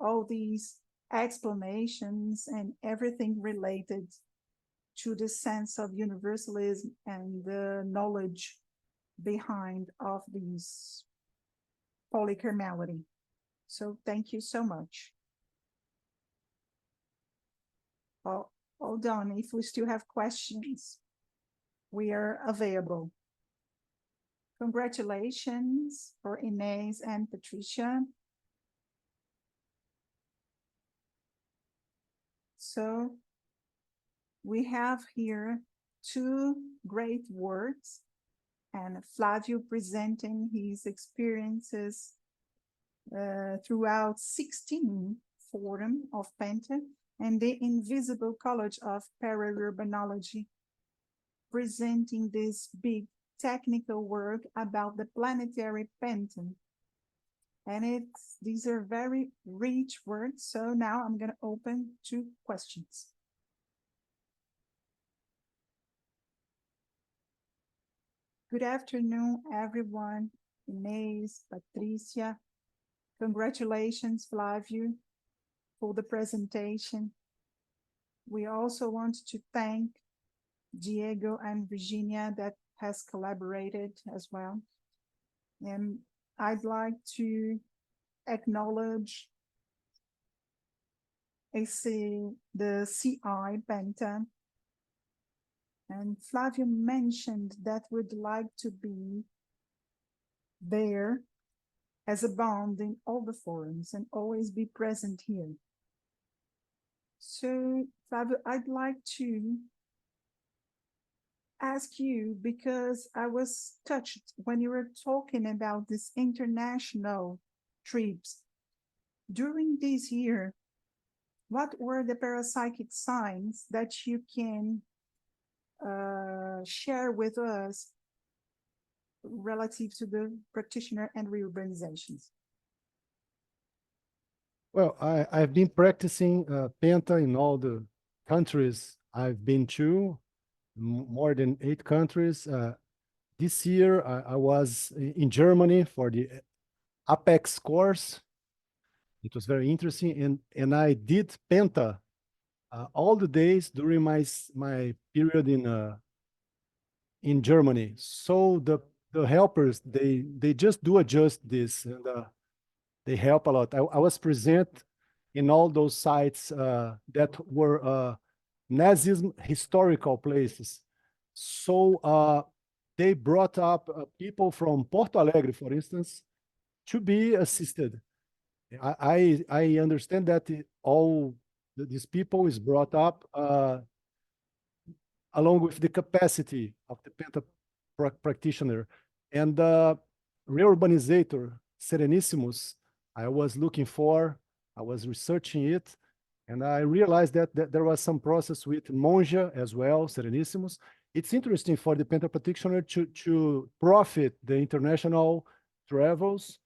all these explanations and everything related to the sense of universalism and the knowledge behind of these polycarmality. So thank you so much. Oh, hold on, if we still have questions, we are available. Congratulations for Inês and Patricia. So we have here two great works, and Flavio presenting his experiences throughout 16 Fórum of Penta, and the Invisible College of Para-Urbanology presenting this big technical work about the planetary penta. And these are very rich words. So now I'm going to open to questions. Good afternoon, everyone. Inês, Patricia. Congratulations, Flavio, for the presentation. We also want to thank Diego and Virginia that has collaborated as well. And I'd like to acknowledge the CI Penta. And Flavio mentioned that we'd like to be there as a bond in all the forums and always be present here. So, Flavio, I'd like to ask you, because I was touched when you were talking about this international trips. During this year, what were the parapsychic signs that you can share with us relative to the practitioner and reurbanizations? Well, I've been practicing Penta in all the countries I've been to, more than 8 countries. This year, I was in Germany for the Apex course. It was very interesting, and I did Penta all the days during my period in Germany. So the helpers, they just do adjust this, and they help a lot. I was present in all those sites that were Nazism historical places. So they brought up people from Porto Alegre, for instance, to be assisted. I understand that all these people is brought up along with the capacity of the Penta practitioner. And Reurbanizator, Serenissimus, I was looking for, I was researching it, and I realized that there was some process with Monja as well, Serenissimus. It's interesting for the Penta practitioner to profit the international travels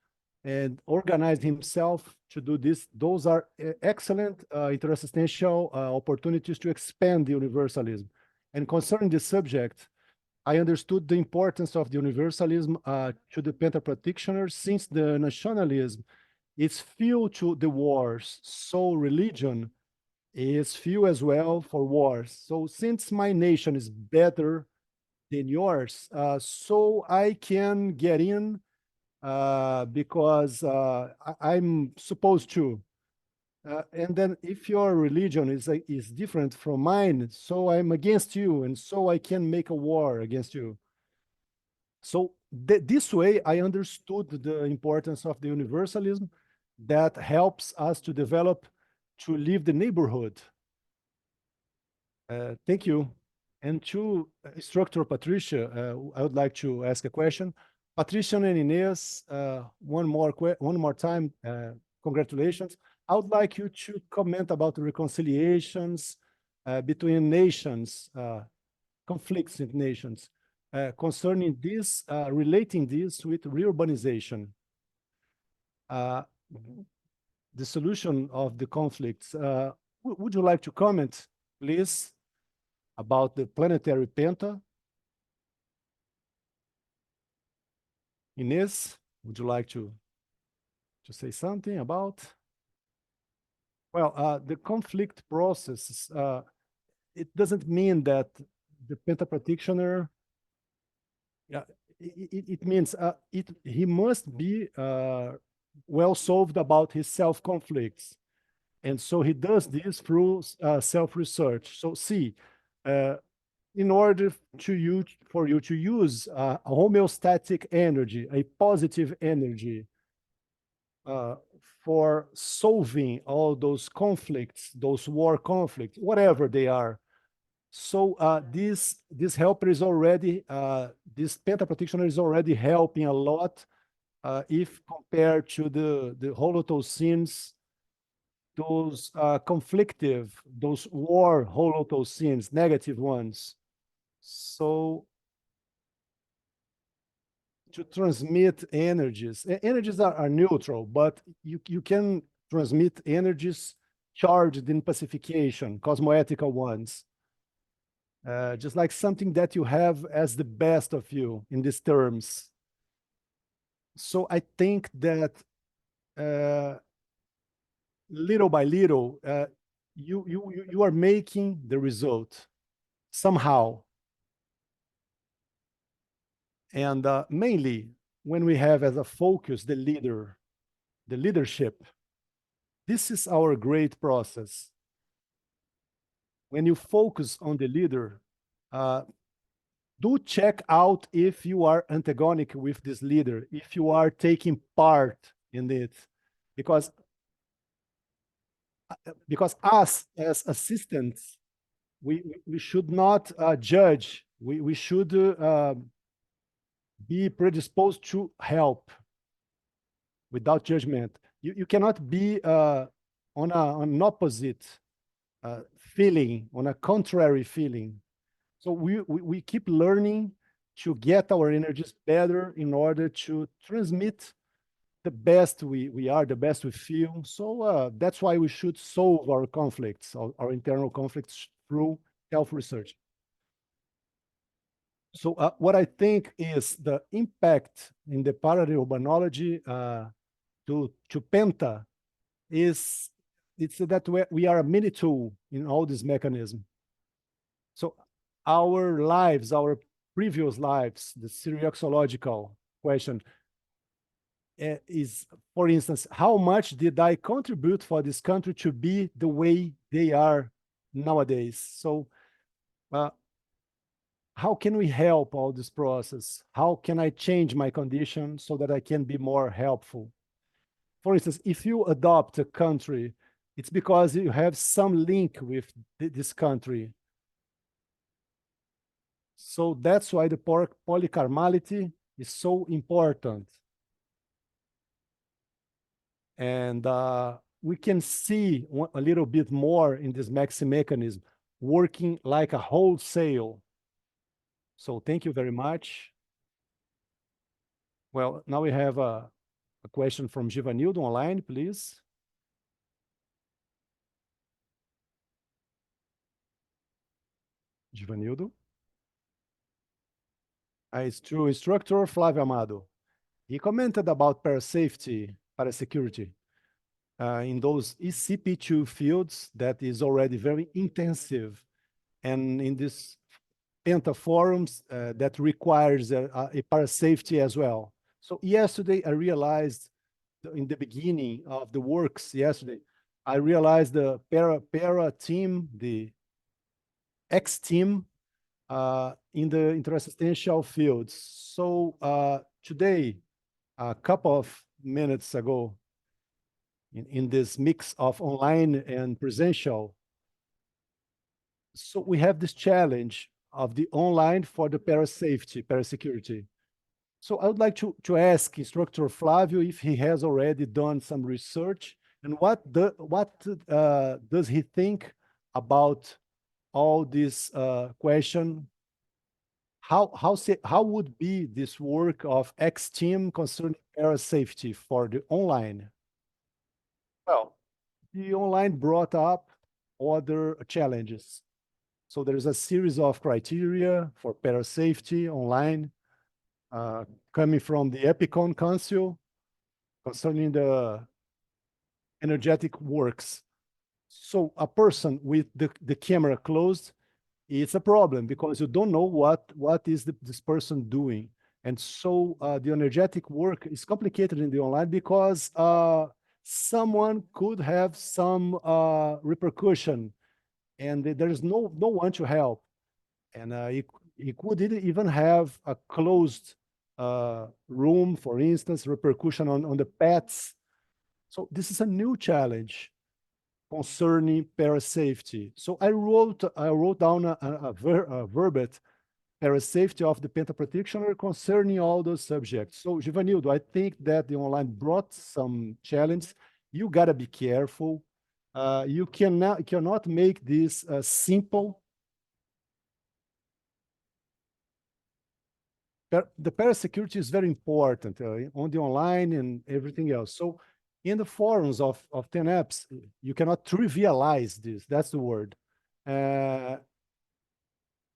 and organize himself to do this. Those are excellent interexistential opportunities to expand the universalism. And concerning the subject, I understood the importance of the universalism to the Penta practitioners, since the nationalism is fuel to the wars, so religion is fuel as well for wars. So since my nation is better than yours, so I can get in because I'm supposed to. And then if your religion is different from mine, so I'm against you, and so I can make a war against you. So this way, I understood the importance of the universalism that helps us to develop, to leave the neighborhood. Thank you. And to instructor Patricia, I would like to ask a question. Patricia and Inês, one more time, congratulations. I would like you to comment about the reconciliations between nations, conflicts in nations, concerning this, relating this with reurbanization. The solution of the conflicts. Would you like to comment, please, about the planetary penta? Inês, would you like to say something about? Well, the conflict process, it doesn't mean that the Penta practitioner, it means he must be well solved about his self-conflicts. And so he does this through self-research. So see, in order for you to use a homeostatic energy, a positive energy, for solving all those conflicts, those war conflicts, whatever they are. So this helper is already, this Penta practitioner is already helping a lot if compared to the Holotocines, those conflictive, those war Holotocines, negative ones. So to transmit energies. Energies are neutral, but you can transmit energies charged in pacification, cosmoethical ones. Just like something that you have as the best of you in these terms. So I think that little by little, you are making the result somehow. And mainly when we have as a focus the leadership, this is our great process. When you focus on the leader, do check out if you are antagonic with this leader, if you are taking part in it, because us as assistants, we should not judge. We should be predisposed to help without judgment. You cannot be on an opposite feeling, on a contrary feeling. So we keep learning to get our energies better in order to transmit the best we are, the best we feel. So that's why we should solve our conflicts, our internal conflicts through self-research. So what I think is the impact in the parallel urbanology to Penta it's that we are a mini tool in all this mechanism. So our lives, our previous lives, the serioxological question is, for instance, how much did I contribute for this country to be the way they are nowadays? So how can we help all this process? How can I change my condition so that I can be more helpful? For instance, if you adopt a country, it's because you have some link with this country. So that's why the polycarmality is so important. And we can see a little bit more in this Maxi mechanism, working like a wholesale. So thank you very much. Well, now we have a question from Givanildo online, please. Givanildo. It's true. Instructor Flávio Amado. He commented about parasafety, parasecurity, in those ECP2 fields that is already very intensive. And in this Penta forums that requires a parasafety as well. So yesterday I realized in the beginning of the works yesterday, I realized the para team, the X team in the intersubstantial fields. So today, a couple of minutes ago, in this mix of online and presential, so we have this challenge of the online for the parasafety, parasecurity. So I would like to ask Instructor Flavio if he has already done some research and what does he think about all this question? How would be this work of X team concerning parasafety for the online? Well, the online brought up other challenges. So there's a series of criteria for parasafety online coming from the Epicon Council concerning the energetic works. So a person with the camera closed, it's a problem because you don't know what is this person doing. And so the energetic work is complicated in the online because someone could have some repercussion and there's no one to help. And he could even have a closed room, for instance, repercussion on the pets. So this is a new challenge concerning parasafety. So I wrote down a verbate parasafety of the Penta practitioner concerning all those subjects. So Givanildo, I think that the online brought some challenge. You gotta be careful. You cannot make this simple. The parasecurity is very important on the online and everything else. So in the forums of Tenepes, you cannot trivialize this. That's the word.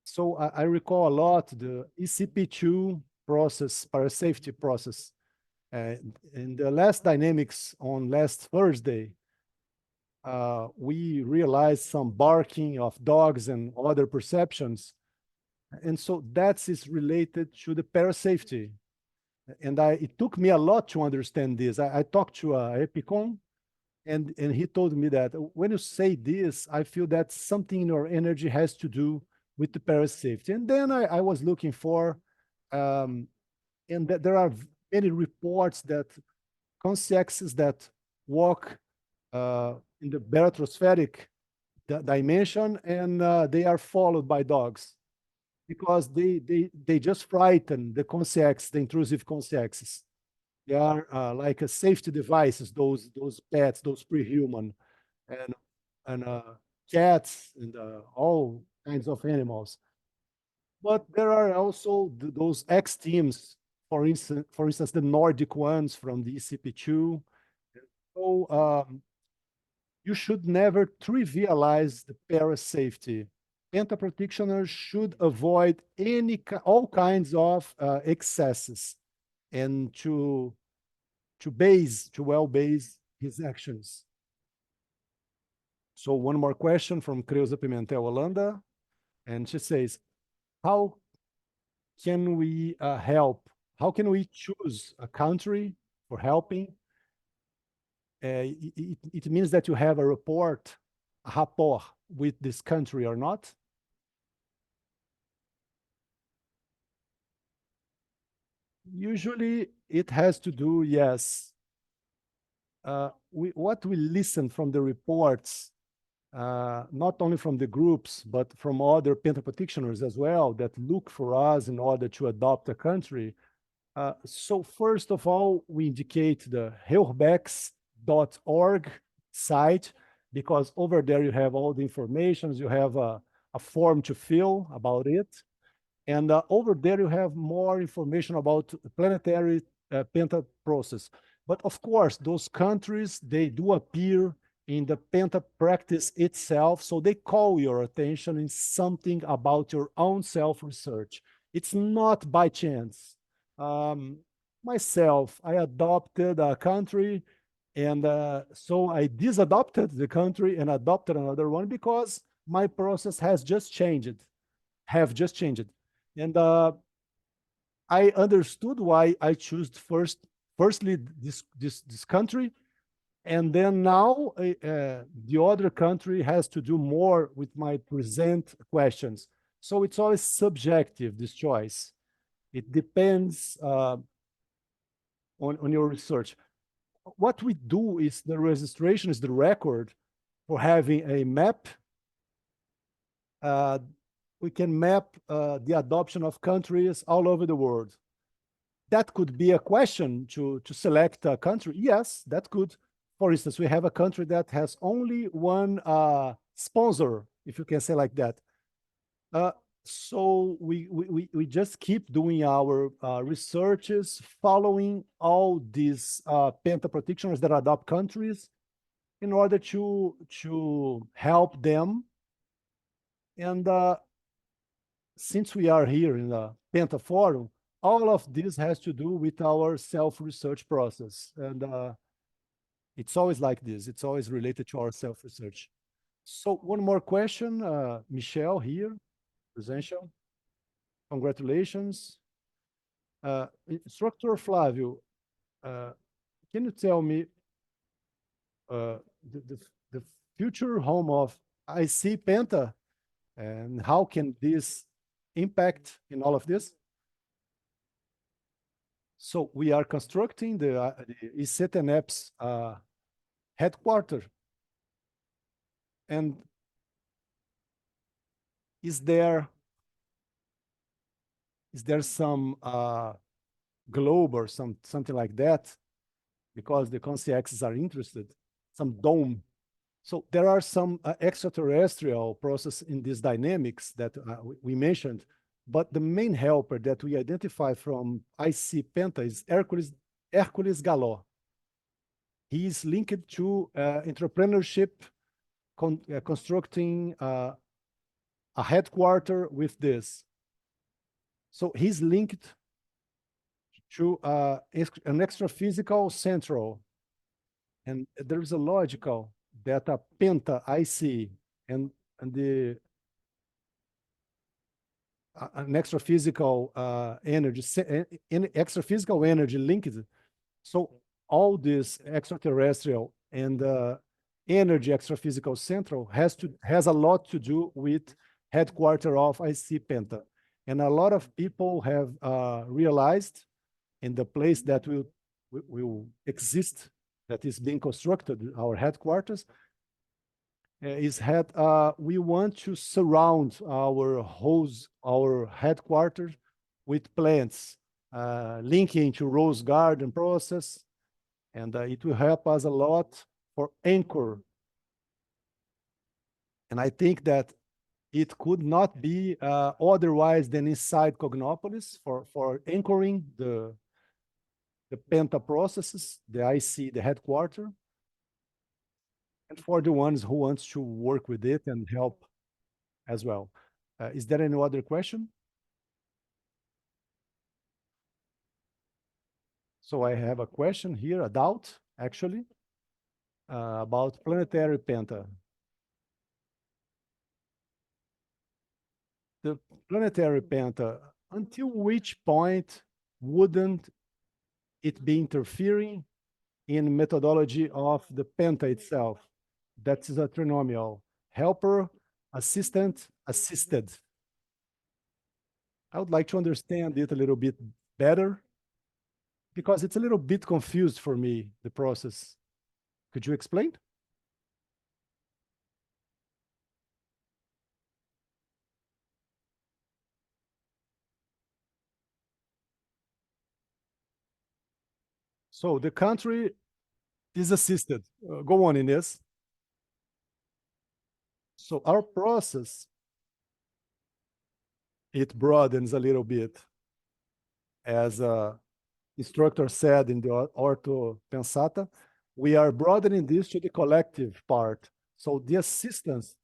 So I recall a lot the ECP2 process, parasafety process. In the last dynamics on last Thursday, we realized some barking of dogs and other perceptions. And so that is related to the parasafety. And it took me a lot to understand this. I talked to Epicon, and he told me that when you say this, I feel that something in your energy has to do with the parasafety. And then I was looking for, and that there are many reports that consciences that walk in the barotropheric dimension, and they are followed by dogs because they just frighten the consciences, the intrusive consciences. They are like a safety devices, those pets, those pre-human, and cats and all kinds of animals. But there are also those X teams for instance, the Nordic ones from the ECP2. So you should never trivialize the parasafety. Penta practitioners should avoid all kinds of excesses, and to well base his actions. So one more question from Creuza Pimentel Holanda, and she says, how can we help? How can we choose a country for helping? It means that you have a rapport with this country or not? Usually it has to do, yes. What we listen from the reports, not only from the groups, but from other Penta practitioners as well, that look for us in order to adopt a country. So first of all, we indicate the heurbex.org site, because over there you have all the information, you have a form to fill about it. And over there you have more information about the planetary Penta process. But of course, those countries, they do appear in the Penta practice itself, so they call your attention in something about your own self-research. It's not by chance. Myself, I adopted a country, and so I disadopted the country and adopted another one because my process has just changed. And I understood why I chose firstly this country, and then now the other country has to do more with my present questions. So it's always subjective, this choice. It depends on your research. What we do is the registration is the record for having a map. We can map the adoption of countries all over the world. That could be a question to select a country. Yes, that could. For instance, we have a country that has only one sponsor, if you can say like that. So we just keep doing our researches, following all these Penta practitioners that adopt countries in order to help them. And since we are here in the Penta Fórum, all of this has to do with our self-research process. And it's always like this. It's always related to our self-research. So one more question, Michelle here, presential. Congratulations. Instructor Flávio, can you tell me the future home of IC Penta, and how can this impact in all of this? So we are constructing the IC Tenepes headquarters. And is there some globe or something like that, because the CEAECs are interested, some dome? So there are some extraterrestrial process in these dynamics that we mentioned, but the main helper that we identify from IC Penta is Hercules Galó. He is linked to entrepreneurship, constructing a headquarter with this. So he's linked to an extra-physical central. And there is a logical that a Penta IC and the an extra-physical extra-physical energy linked. So all this extraterrestrial and energy extra-physical central has a lot to do with headquarter of IC Penta. And a lot of people have realized in the place that will exist, that is being constructed, our headquarters, is that we want to surround our headquarters with plants, linking to rose garden process, and it will help us a lot for anchor. And I think that it could not be otherwise than inside Cognopolis for anchoring the the penta processes, the IC, the headquarter, and for the ones who want to work with it and help as well. Is there any other question? So I have a question here, a doubt, actually, about planetary penta. The planetary penta, until which point wouldn't it be interfering in methodology of the penta itself? That is a trinomial. Helper, assistant, assisted. I would like to understand it a little bit better because it's a little bit confused for me, the process. Could you explain? So the country is assisted. Go on, Inês. So our process, it broadens a little bit. As instructor said in the Orto Pensata, we are broadening this to the collective part. So the assistant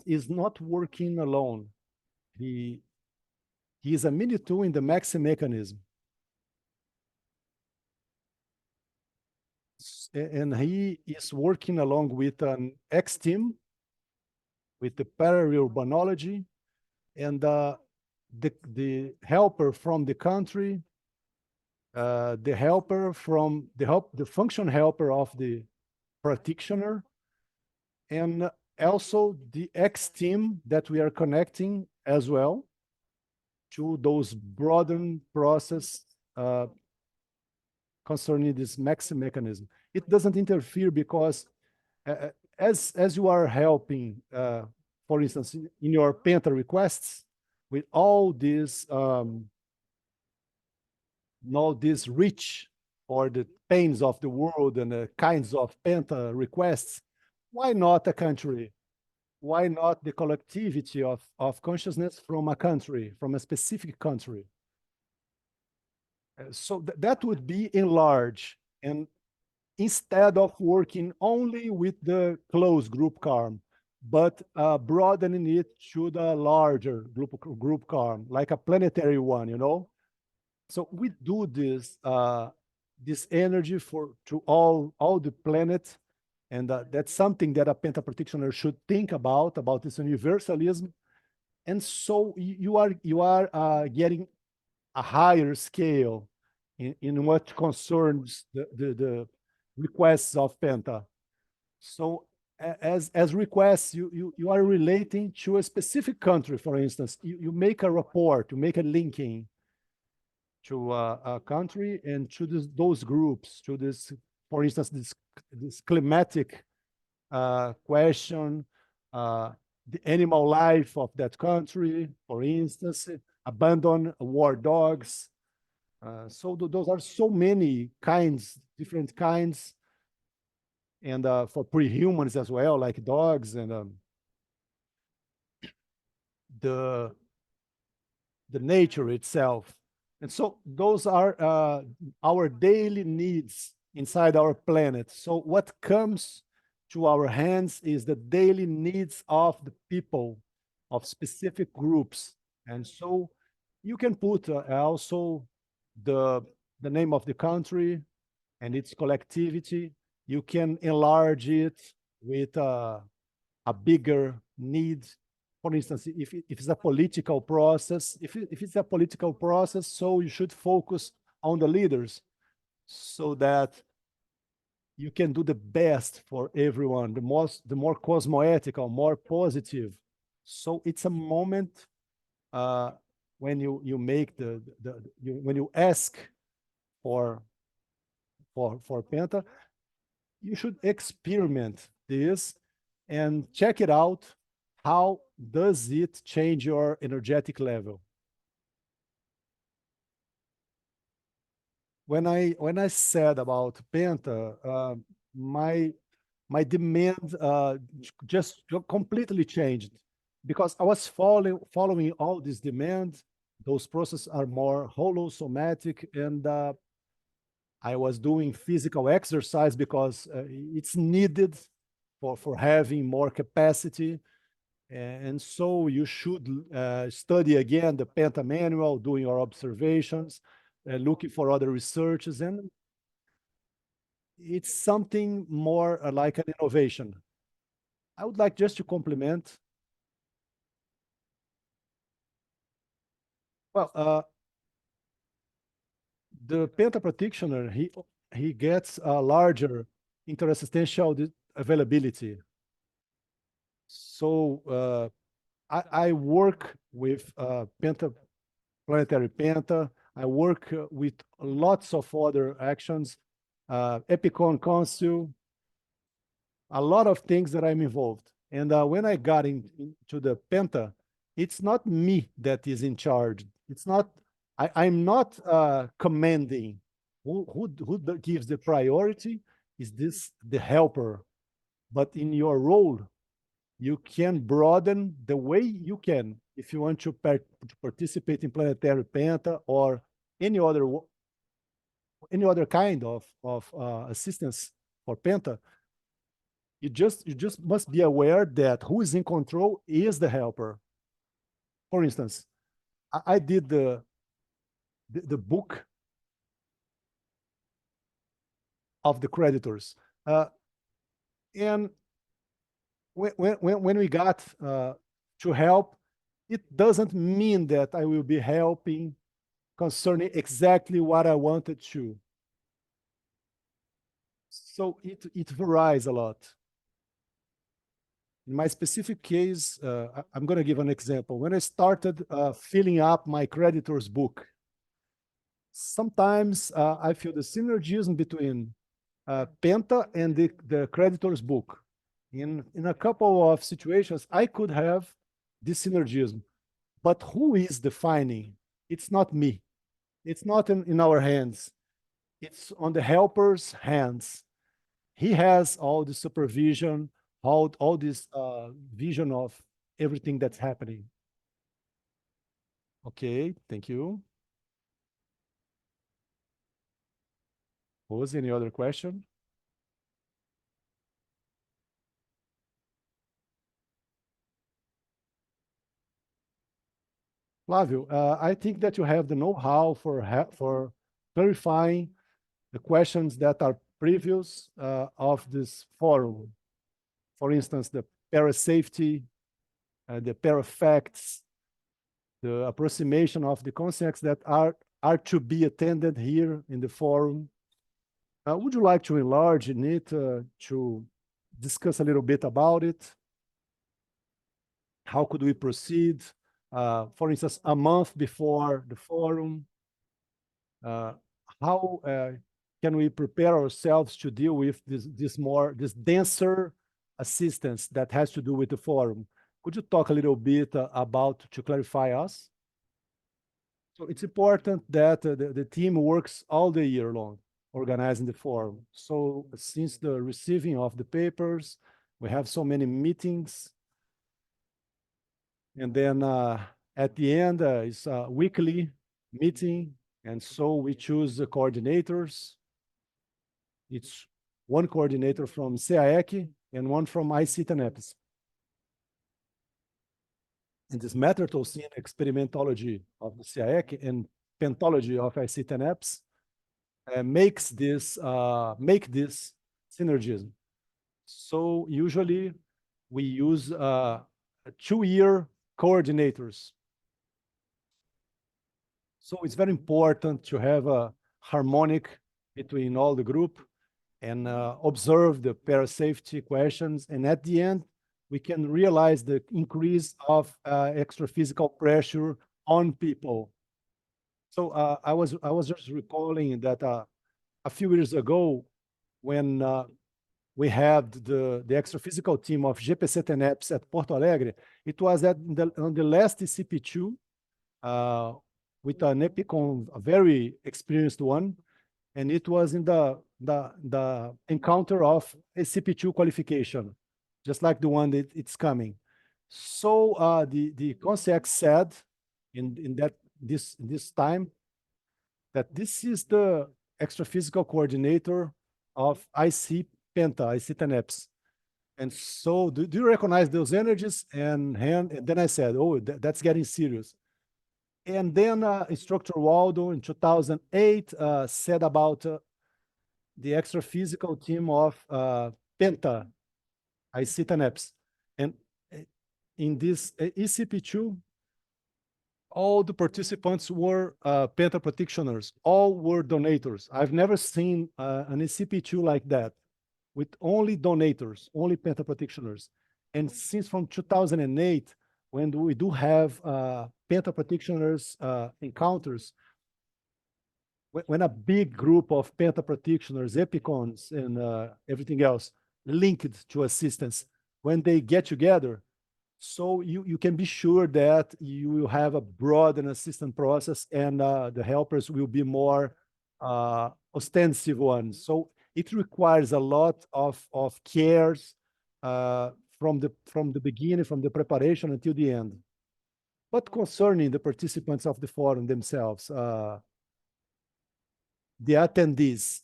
is not working alone. He is a mini tool in the maxi mechanism. And he is working along with an X team, with the para-urbanology, and the helper from the country, the helper from the function helper of the practitioner, and also the X team that we are connecting as well to those broadened process concerning this maxi mechanism. It doesn't interfere because as you are helping, for instance, in your penta requests, with all this reach for the pains of the world and the kinds of penta requests, why not a country? Why not the collectivity of consciousness from a country, from a specific country? So that would be enlarged, and instead of working only with the closed group karm, but broadening it to the larger group karm, like a planetary one, you know? So we do this this energy to all the planets, and that's something that a penta practitioner should think about this universalism. And so you are getting a higher scale in what concerns the requests of penta. So as requests, you are relating to a specific country, for instance. You make a report, you make a linking to a country and to those groups, to this, for instance, this climatic question, the animal life of that country, for instance, abandoned war dogs. So those are so many kinds, different kinds, and for pre-humans as well, like dogs, and the nature itself. And so those are our daily needs inside our planet. So what comes to our hands is the daily needs of the people, of specific groups. And so you can put also the name of the country and its collectivity. You can enlarge it with a bigger need. For instance, if it's a political process, if it's a political process, so you should focus on the leaders so that you can do the best for everyone, the more cosmoethical, more positive. So it's a moment when you make when you ask for penta, you should experiment this and check it out. How does it change your energetic level? When I said about penta, my demand just completely changed, because I was following all these demands. Those processes are more holosomatic, and I was doing physical exercise because it's needed for having more capacity. And so you should study again the Penta manual, doing your observations, looking for other researches, and it's something more like an innovation. I would like just to compliment. Well, the Penta practitioner, he gets a larger interstitial availability. So I work with planetary Penta. I work with lots of other actions, Epicon Council, a lot of things that I'm involved. And when I got into the Penta, it's not me that is in charge. It's not, I'm not commanding. Who gives the priority is this the helper. But in your role, you can broaden the way you can. If you want to participate in planetary Penta or any other kind of assistance for Penta, you just must be aware that who is in control is the helper. For instance, I did the book of the creditors, and when we got to help, it doesn't mean that I will be helping concerning exactly what I wanted to. So it varies a lot. In my specific case, I'm going to give an example. When I started filling up my creditors book, sometimes I feel the synergism between Penta and the creditors book. In a couple of situations, I could have this synergism, but who is defining? It's not me. It's not in our hands. It's on the helper's hands. He has all the supervision, all this vision of everything that's happening. Okay, thank you. Was any other question? Flavio, I think that you have the know-how for clarifying the questions that are previous of this forum. For instance, the para-safety, the para-facts, the approximation of the concepts that are to be attended here in the forum. Would you like to enlarge in it to discuss a little bit about it? How could we proceed? For instance, a month before the forum, how can we prepare ourselves to deal with this denser assistance that has to do with the forum? Could you talk a little bit about to clarify us? So it's important that the team works all the year long, organizing the forum. So since the receiving of the papers, we have so many meetings. And then at the end, it's a weekly meeting. And so we choose the coordinators. It's one coordinator from CEAEC and one from IC Tenepes. And this methodology and experimentology of the CEAEC and pentology of IC Tenepes make this synergism. So usually we use 2-year coordinators. So it's very important to have a harmonic between all the group and observe the para-safety questions. And at the end, we can realize the increase of extra physical pressure on people. So I was just recalling that a few years ago, when we had the extra physical team of GPC Tenepes at Porto Alegre, it was on the last CP2 with an Epicon, a very experienced one, and it was in the encounter of a CP2 qualification, just like the one that it's coming. So the CONSEC said in this time that this is the extraphysical coordinator of IC Penta, IC Tenepes. And so do you recognize those energies? And then I said, oh, that's getting serious. And then Instructor Waldo in 2008 said about the extraphysical team of Penta, IC Tenepes. And in this ECP2, all the participants were Penta practitioners. All were donators. I've never seen an ECP2 like that, with only donators, only Penta practitioners. And since from 2008, when we do have Penta practitioners encounters, when a big group of Penta practitioners, epicons, and everything else linked to assistance, when they get together, so you can be sure that you will have a broad and assistant process, and the helpers will be more ostensive ones. So it requires a lot of cares from the beginning, from the preparation until the end. But concerning the participants of the forum themselves, the attendees,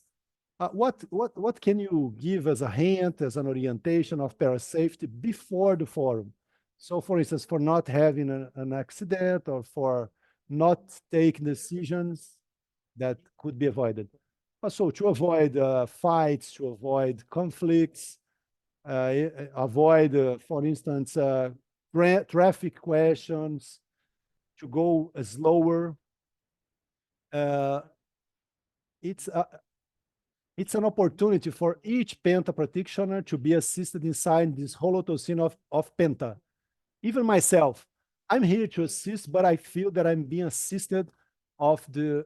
what can you give as a hint, as an orientation of parasafety before the forum? So, for instance, for not having an accident, or for not taking decisions that could be avoided. So to avoid fights, to avoid conflicts, avoid, for instance, traffic questions, to go slower. It's an opportunity for each Penta practitioner to be assisted inside this holotocene of Penta. Even myself, I'm here to assist, but I feel that I'm being assisted of the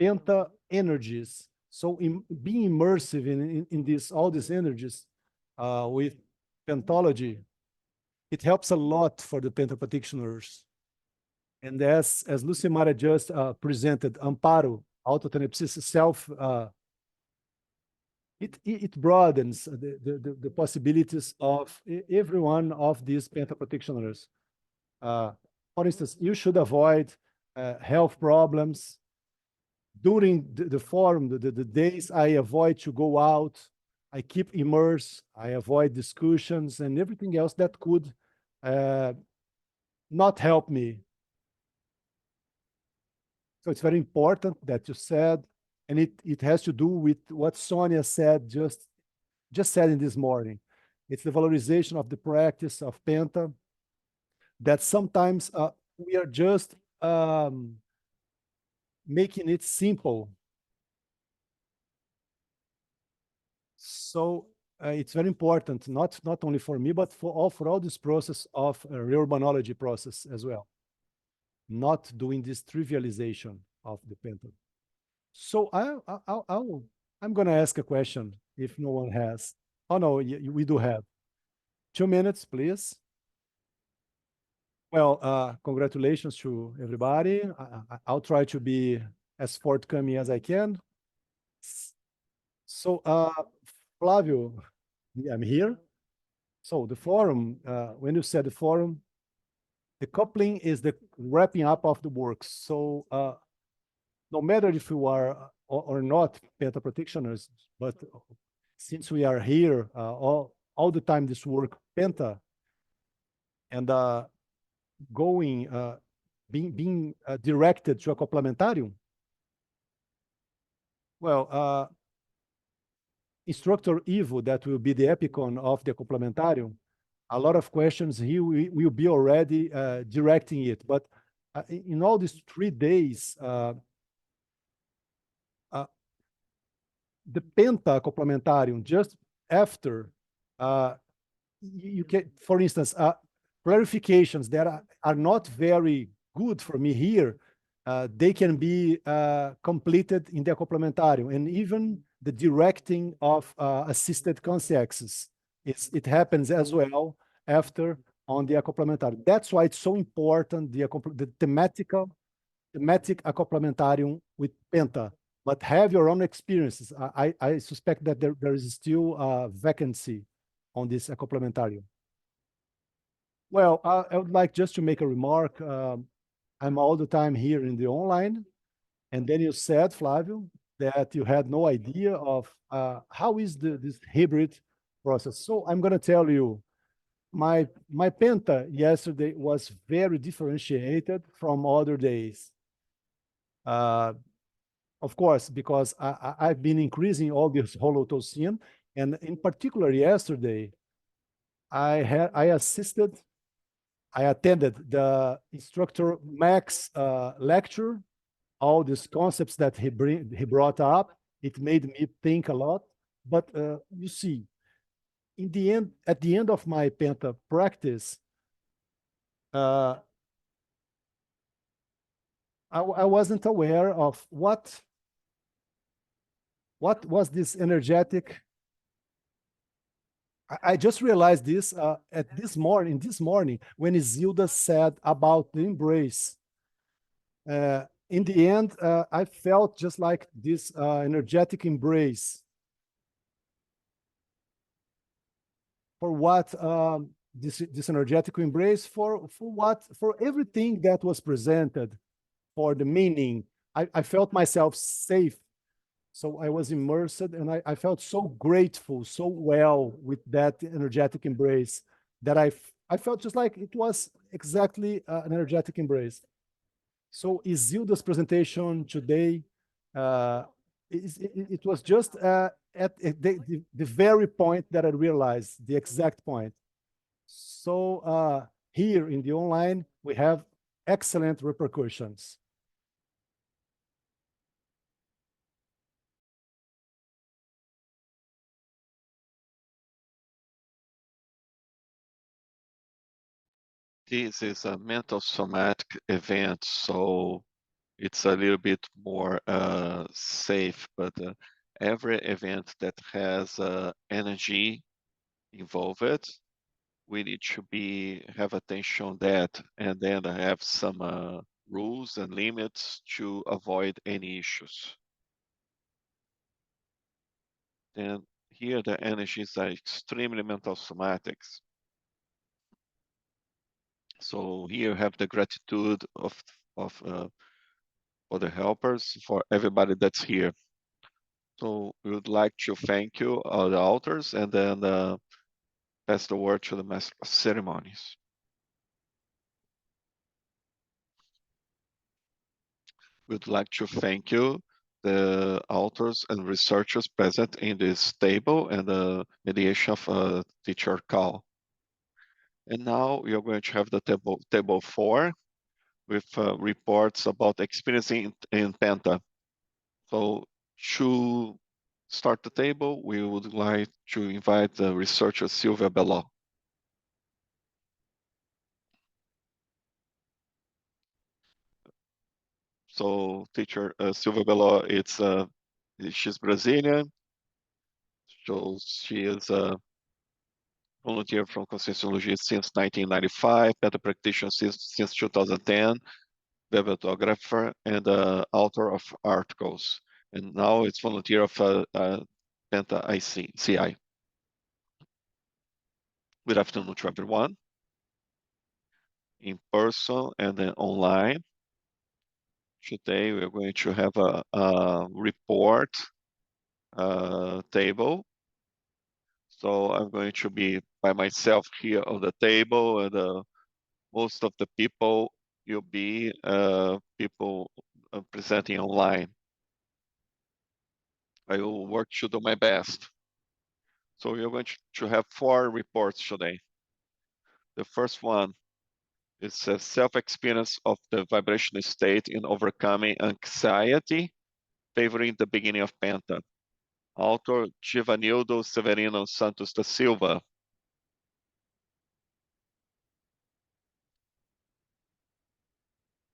Penta energies. So being immersive in all these energies with Pentology, it helps a lot for the Penta practitioners. And as Lucimara just presented, Amparo, autotenepsis self, it broadens the possibilities of every one of these Penta practitioners. For instance, you should avoid health problems. During the forum, the days I avoid to go out, I keep immersed, I avoid discussions and everything else that could not help me. So it's very important that you said, and it has to do with what Sonia said, just said in this morning. It's the valorization of the practice of Penta, that sometimes we are just making it simple. So it's very important, not only for me, but for all this process of reurbanology process as well. Not doing this trivialization of the Penta. So I'm going to ask a question if no one has. Oh, no, we do have. 2 minutes, please. Well, congratulations to everybody. I'll try to be as forthcoming as I can. So, Flavio, I'm here. So the forum, when you said the forum, the coupling is the wrapping up of the work. So no matter if you are or not Penta practitioners, but since we are here all the time, this work Penta, and being directed to a complementarium, well, Instructor Ivo, that will be the epicon of the complementarium, a lot of questions he will be already directing it. But in all these 3 days, the Penta complementarium, just after, you can, for instance, clarifications that are not very good for me here, they can be completed in the complementarium, and even the directing of assisted consciexes. It happens as well after on the complementarium. That's why it's so important, the thematic complementarium with Penta. But have your own experiences. I suspect that there is still a vacancy on this complementarium. Well, I would like just to make a remark. I'm all the time here in the online. And then you said, Flavio, that you had no idea of how is this hybrid process. So I'm going to tell you, my penta yesterday was very differentiated from other days. Of course, because I've been increasing all this holotocene, and in particular yesterday, I attended the instructor Max lecture. All these concepts that he brought up, it made me think a lot. But you see, in the end, at the end of my penta practice, I wasn't aware of what was this energetic. I just realized this this morning, when Isilda said about the embrace. In the end, I felt just like this energetic embrace. For what this energetic embrace, for what, for everything that was presented, for the meaning. I felt myself safe. So I was immersed, and I felt so grateful, so well with that energetic embrace, that I felt just like it was exactly an energetic embrace. So Isilda's presentation today, it was just at the very point that I realized, the exact point. So here in the online, we have excellent repercussions. This is a mental somatic event, so it's a little bit more safe, but every event that has energy involved, we need to have attention on that, and then have some rules and limits to avoid any issues. And here the energies are extremely mental somatics. So here you have the gratitude for the helpers, for everybody that's here. So we would like to thank you, the authors, and then pass the word to the master of ceremonies. We'd like to thank you, the authors and researchers present in this table, and the mediation of teacher Carl. And now we are going to have the table 4 with reports about experiencing in Penta. So to start the table, we would like to invite the researcher Silvia Bellot. So teacher Silvia Bellot, she's Brazilian. So she is a volunteer from Conscienciology since 1995, Penta practitioner since 2010, bibliographer, and author of articles. And now it's volunteer of Penta CI. Good afternoon to everyone, in person and then online. Today we're going to have a report table. So I'm going to be by myself here on the table, and most of the people will be people presenting online. I will work to do my best. So we're going to have 4 reports today. The first one is a self-experience of the vibrational state in overcoming anxiety, favoring the beginning of Penta. Author Givanildo Severino Santos da Silva.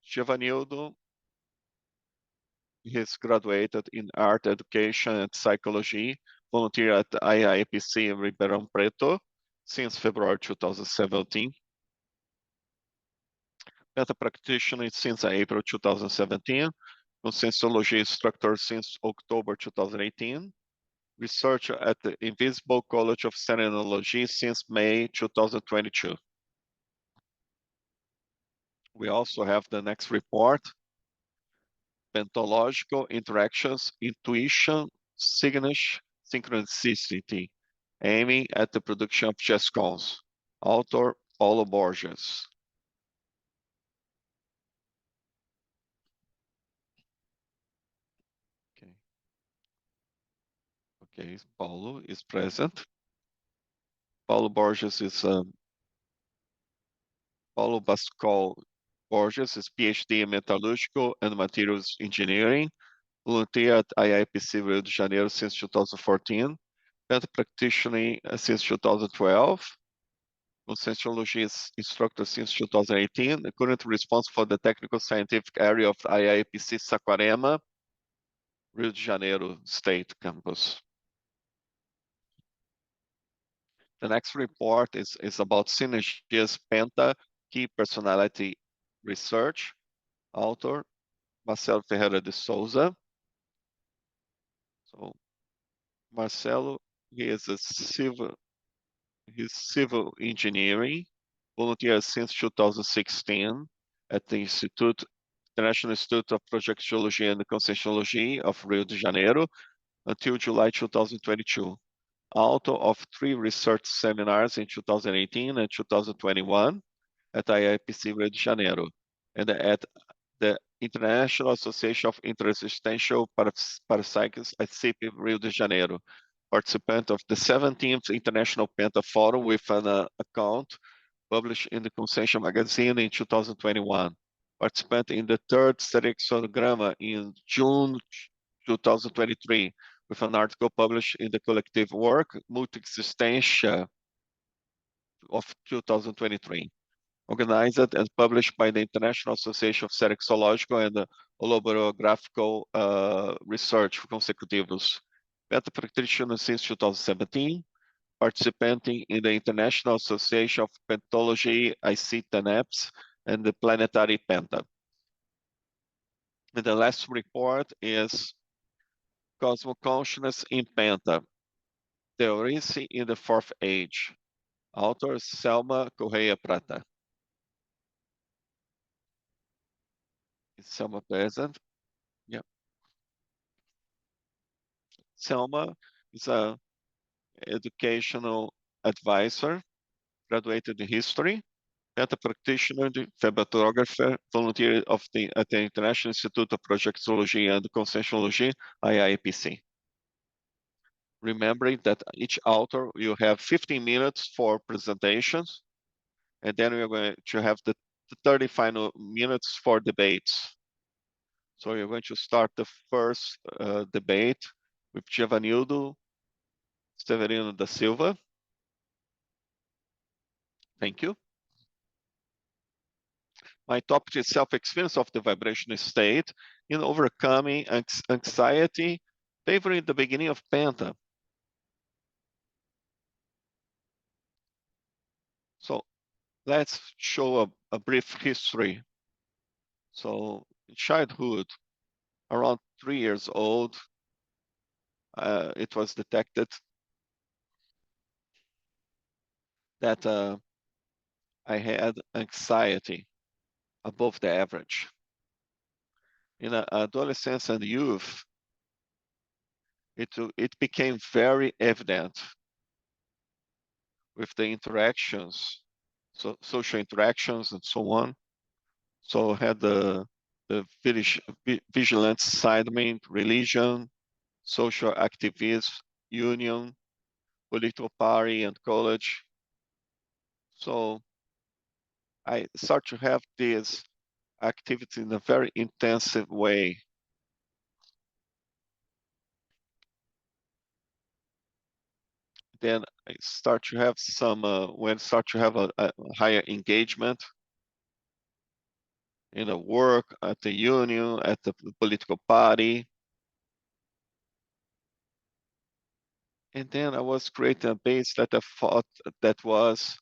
Givanildo is graduated in art education and psychology, volunteer at the IIPC in Ribeirão Preto since February 2017. Penta practitioner since April 2017, Conscienciology instructor since October 2018, researcher at the Invisible College of Serenology since May 2022. We also have the next report. pentological interactions, intuition, synchronicity, aiming at the production of just cons. Author Paulo Borges. Okay. Okay, Paulo is present. Paulo Borges is Paulo Bascal Borges is PhD in Metallurgical and Materials Engineering, volunteer at IIPC Rio de Janeiro since 2014, pet practitioner since 2012, Conscienciology instructor since 2018, currently responsible for the technical scientific area of IIPC Saquarema, Rio de Janeiro State Campus. The next report is about Synergias Penta Key Personality Research, author Marcelo Ferreira de Souza. So Marcelo, he's civil engineering, volunteer since 2016 at the International Institute of Projectology and Conscienciology of Rio de Janeiro until July 2022. Author of 3 research seminars in 2018 and 2021 at IIPC Rio de Janeiro and at the International Association of Interexistential Parapsychics at CIP Rio de Janeiro. Participant of the 17th International Penta Fórum with an account published in the Consciência magazine in 2021. Participant in the 3rd Serexograma in June 2023 with an article published in the collective work Multi-Existência of 2023. Organized and published by the International Association of Serexological and Holographical Research Consecutivos. Penta practitioner since 2017, participating in the International Association of Pentology, IC Tenepes, and the Planetary Penta. And the last report is Cosmoconsciousness in Penta, Theoricy in the 4th Age. Author Selma Correia Prata. Is Selma present? Yeah. Selma is an educational advisor, graduated in history, Penta practitioner, photographer, volunteer at the International Institute of Projectology and Conscienciology, IIPC. Remembering that each author will have 15 minutes for presentations, and then we're going to have the 30 final minutes for debates. So we're going to start the first debate with Giovanildo Severino da Silva. Thank you. My topic is self-experience of the vibrational state in overcoming anxiety, favoring the beginning of Penta. So let's show a brief history. So in childhood, around 3 years old, it was detected that I had anxiety above the average. In adolescence and youth, it became very evident with the interactions, so social interactions and so on. So I had the vigilance side, religion, social activism, union, political party, and college. So I start to have this activity in a very intensive way. Then I start to have some, when I start to have a higher engagement in the work, at the union, at the political party. And then I was creating a base that I thought that was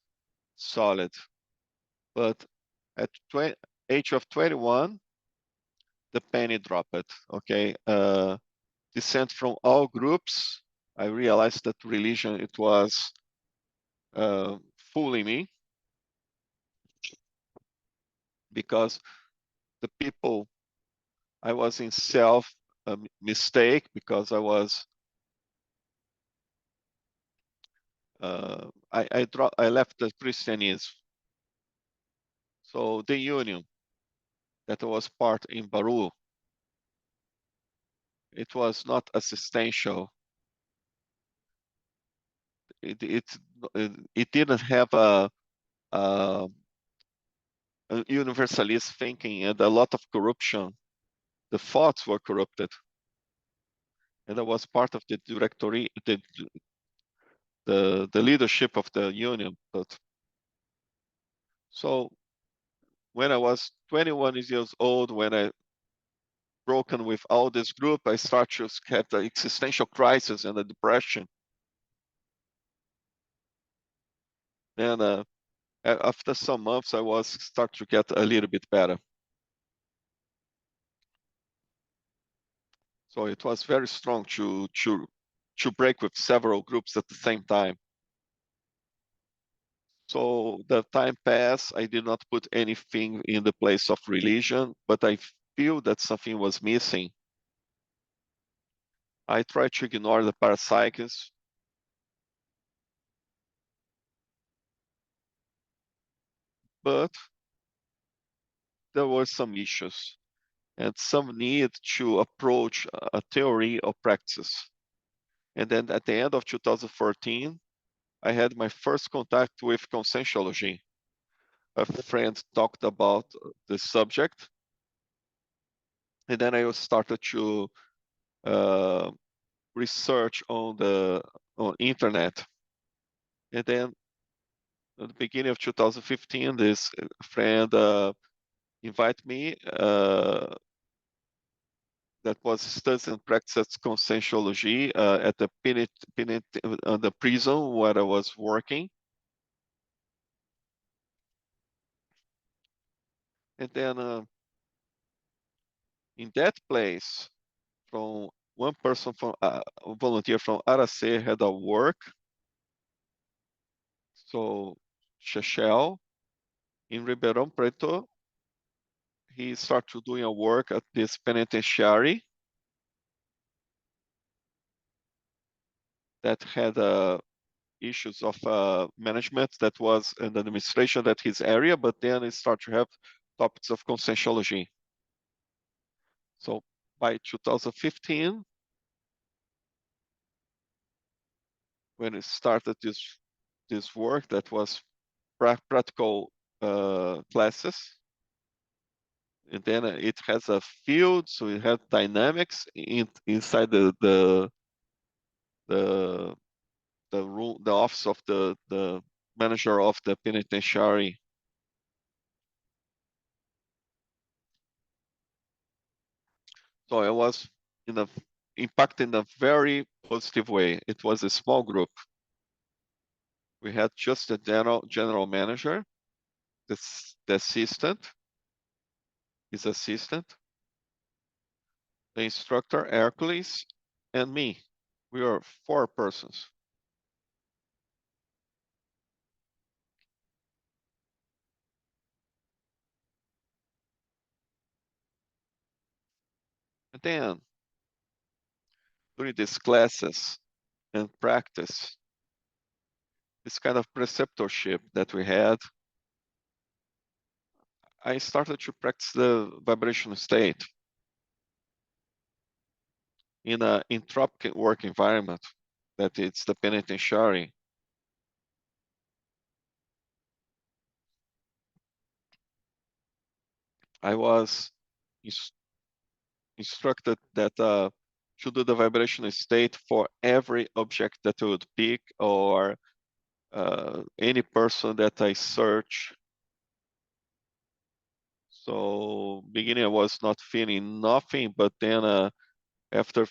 solid. But at age of 21, the penny dropped, okay? Dissent from all groups. I realized that religion, it was fooling me because the people I was in self mistake because I was I left the Christianism. So the union that was part in Baru, it was not assistential. It didn't have a universalist thinking and a lot of corruption. The thoughts were corrupted. And I was part of the directory, the leadership of the union. But so when I was 21 years old, when I broken with all this group, I start to have the existential crisis and the depression. And after some months, I was start to get a little bit better. So it was very strong to break with several groups at the same time. So the time passed, I did not put anything in the place of religion, but I feel that something was missing. I tried to ignore the parapsychics, but there were some issues and some need to approach a theory or practice. And then at the end of 2014, I had my first contact with conscientiology. A friend talked about the subject, and then I started to research on the internet. And then at the beginning of 2015, this friend invited me that was studying and practice conscientiology at the the prison where I was working. And then in that place, from one person from a volunteer from Aracê had a work. So Chechel in Ribeirão Preto, he started doing a work at this penitentiary that had issues of management that was in the administration that his area, but then it started to have topics of conscientiology. So by 2015, when it started this work that was practical classes, and then it has a field, so it has dynamics inside the room, the office of the manager of the penitentiary. So I was impacted in a very positive way. It was a small group. We had just the general manager, the assistant, his assistant, the instructor Hercules, and me. We were 4 persons. And then during these classes and practice, this kind of preceptorship that we had, I started to practice the vibration state in an entropic work environment that it's the penitentiary. I was instructed that to do the vibration state for every object that I would pick or any person that I search. So beginning I was not feeling nothing, but then after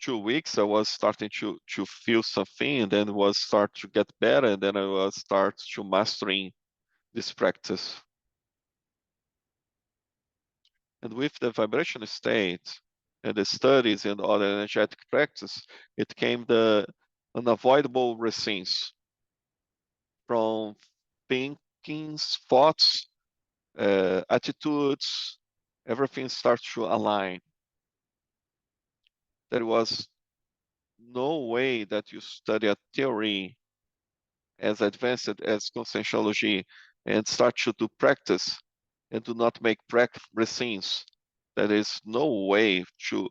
2 weeks I was starting to feel something, and then was start to get better, and then I was start to mastering this practice. And with the vibration state and the studies and other energetic practice, it came the unavoidable resistance from thinkings, thoughts, attitudes, everything starts to align. There was no way that you study a theory as advanced as conscientiology and start to do practice and do not make resins. There is no way to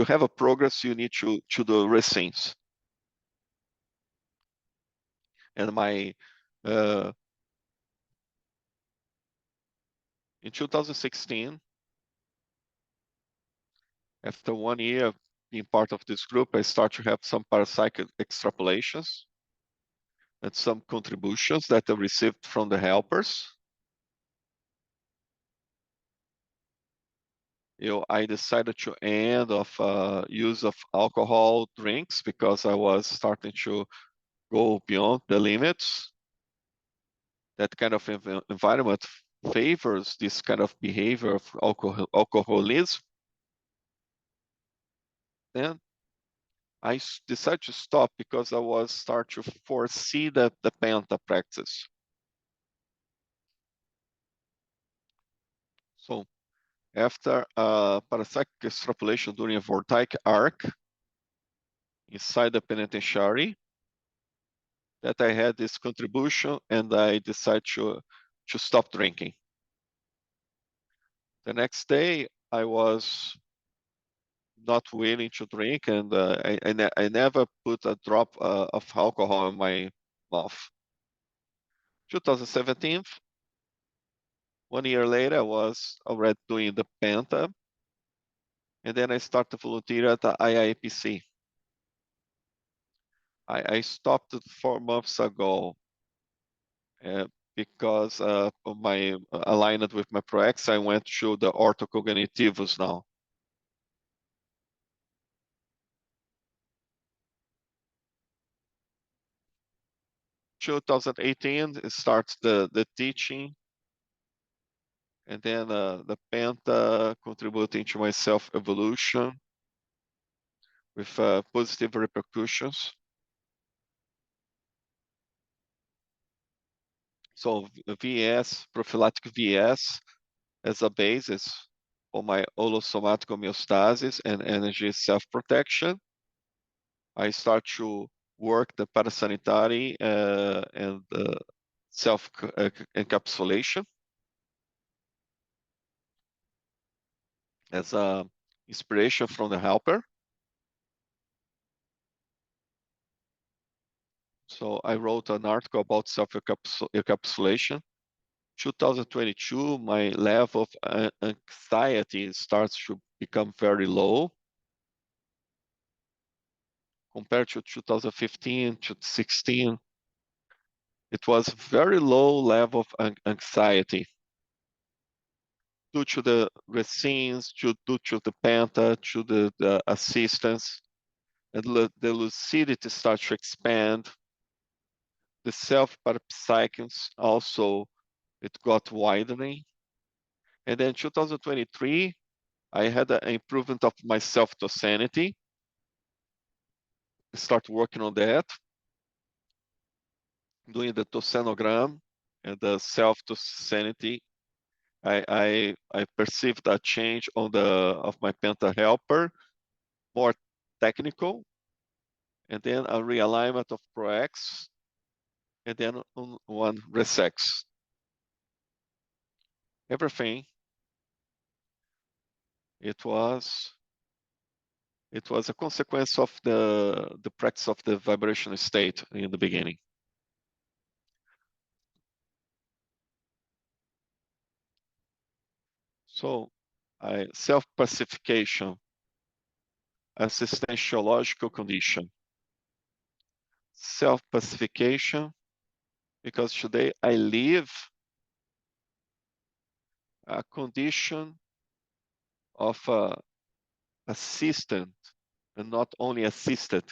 have a progress, you need to do resins. And in 2016, after 1 year being part of this group, I start to have some parapsychic extrapolations and some contributions that I received from the helpers. I decided to end of use of alcohol drinks because I was starting to go beyond the limits. That kind of environment favors this kind of behavior of alcoholism. Then I decided to stop because I was starting to foresee the Penta practice. So after parapsychic extrapolation during a voltaic arc inside the penitentiary, that I had this contribution and I decided to stop drinking. The next day, I was not willing to drink, and I never put a drop of alcohol in my mouth. 2017, 1 year later, I was already doing the Penta, and then I started to volunteer at the IIPC. I stopped it 4 months ago because of my alignment with my ProEx. I went to the orthocognitivos now. In 2018, it starts the teaching, and then the Penta contributing to my self-evolution with positive repercussions. So VS, prophylactic VS, as a basis for my holosomatic homeostasis and energy self-protection. I start to work the parasanitary and self-encapsulation as a inspiration from the helper. So I wrote an article about self-encapsulation. 2022, my level of anxiety starts to become very low compared to 2015 to 16. It was very low level of anxiety due to the resins, due to the Penta, to the assistance, and the lucidity starts to expand. The self-parapsychs also, it got widening. And then 2023, I had an improvement of my self-docenity. I start working on that, doing the docenogram and the self-docenity. I perceived a change on of my Penta helper, more technical, and then a realignment of ProX, and then one resex. Everything. It was a consequence of the practice of the vibration state in the beginning. So, self-pacification, assistentiological condition. Self-pacification, because today I live a condition of assistant and not only assisted.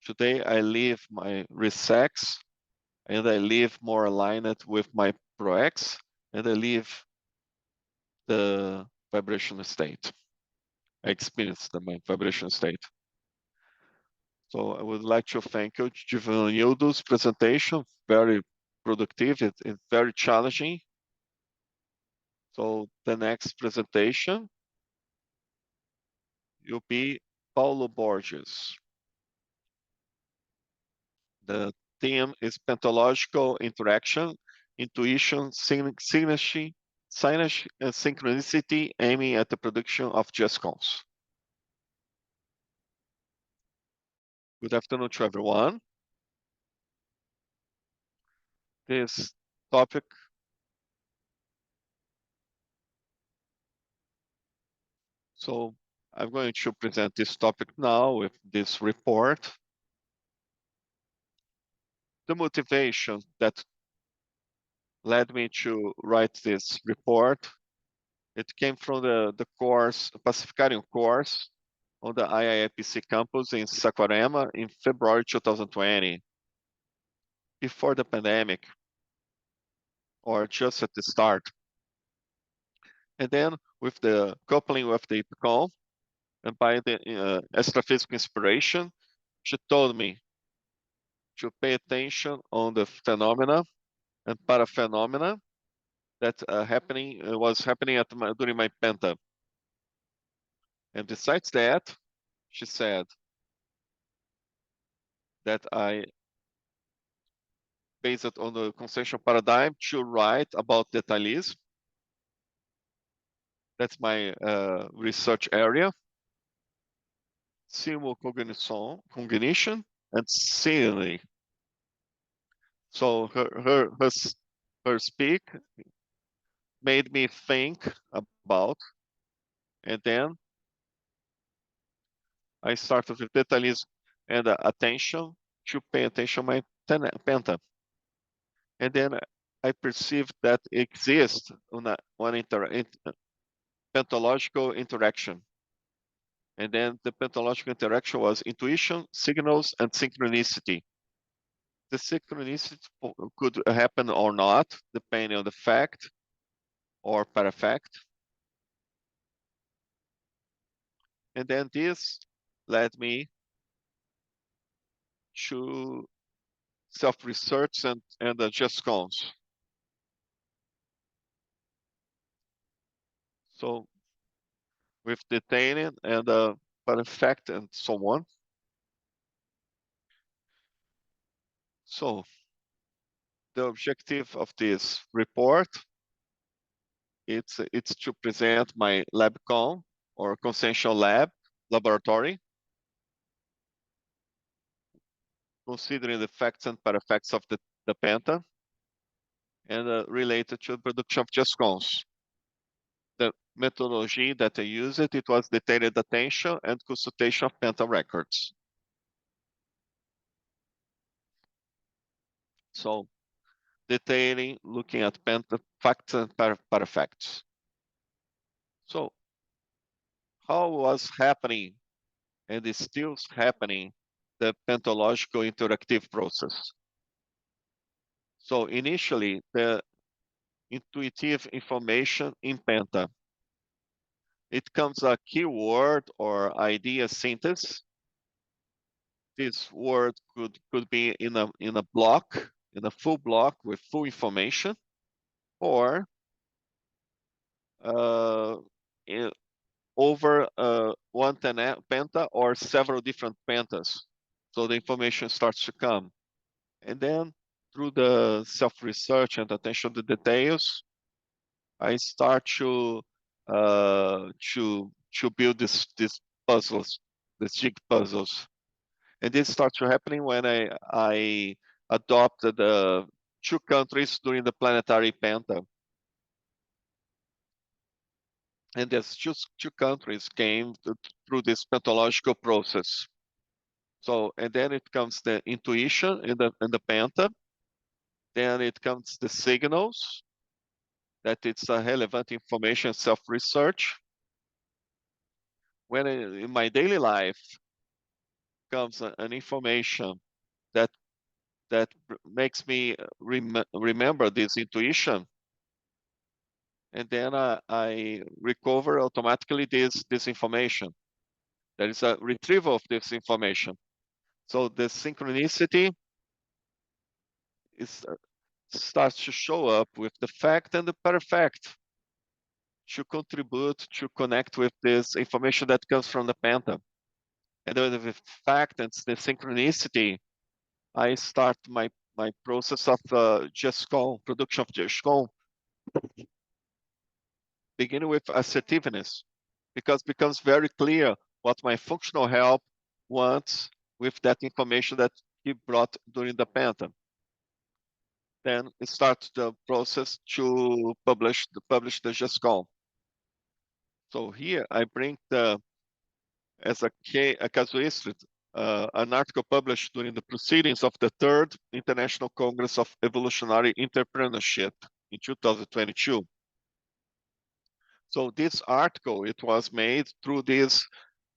Today I live my resex and I live more aligned with my ProX and I live the vibration state. I experience the vibration state. So I would like to thank you, Givanildo's presentation, very productive, it's very challenging. So the next presentation will be Paulo Borges. The theme is pentalogical interaction, intuition, synergy, and synchronicity, aiming at the production of just cons. Good afternoon to everyone. This topic So I'm going to present this topic now with this report. The motivation that led me to write this report, it came from the course, Pacificarium course on the IIPC campus in Saquarema in February 2020, before the pandemic, or just at the start. And then with the coupling with the IPCOM, and by the astrophysical inspiration, she told me to pay attention on the phenomena and paraphenomena that was happening during my penta. And besides that, she said that I, based on the conceptual paradigm, to write about detailism. That's my research area. Simulcognition and simile. So her speak made me think about, and then I started with detailism and attention to pay attention to my penta. And then I perceived that exists one pentalogical interaction. And then the pentalogical interaction was intuition, signals, and synchronicity. The synchronicity could happen or not, depending on the fact or parafact. And then this led me to self-research and just cons. So with detailing and parafact and so on. So the objective of this report, it's to present my LabCon or consensual laboratory, considering the facts and parafacts of the penta, and related to the production of just cons. The methodology that I used, it was detailed attention and consultation of penta records. So detailing, looking at penta facts and parafacts. So how was happening, and is still happening, the pentalogical interactive process? So initially, the intuitive information in penta, it comes a keyword or idea synthesis. This word could be in a block, in a full block with full information, or over one penta or several different pentas. So the information starts to come. And then through the self-research and attention to details, I start to build these puzzles, these jig puzzles. And this starts happening when I adopted two countries during the planetary penta. And these two countries came through this pentalogical process. So, and then it comes the intuition in the penta. Then it comes the signals, that it's a relevant information self-research. When in my daily life comes an information that makes me remember this intuition, and then I recover automatically this information. There is a retrieval of this information. So the synchronicity starts to show up with the fact and the parafact. to contribute to connect with this information that comes from the penta. And the fact and the synchronicity, I start my process of GESCOM, production of GESCOM, beginning with assertiveness, because it becomes very clear what my functional help wants with that information that he brought during the penta. Then it starts the process to publish the GESCOM. So here I bring as a casuistic, an article published during the proceedings of the Third International Congress of Evolutionary Entrepreneurship in 2022. So this article, it was made through this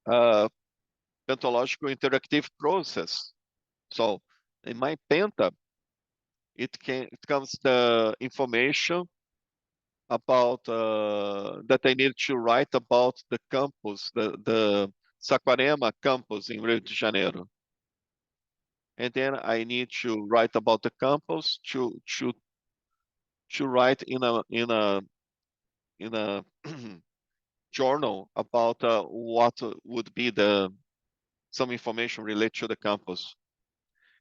pentological interactive process. So in my penta, it comes the information about that I need to write about the campus, the Saquarema campus in Rio de Janeiro. And then I need to write about the campus to write in a journal about what would be some information related to the campus.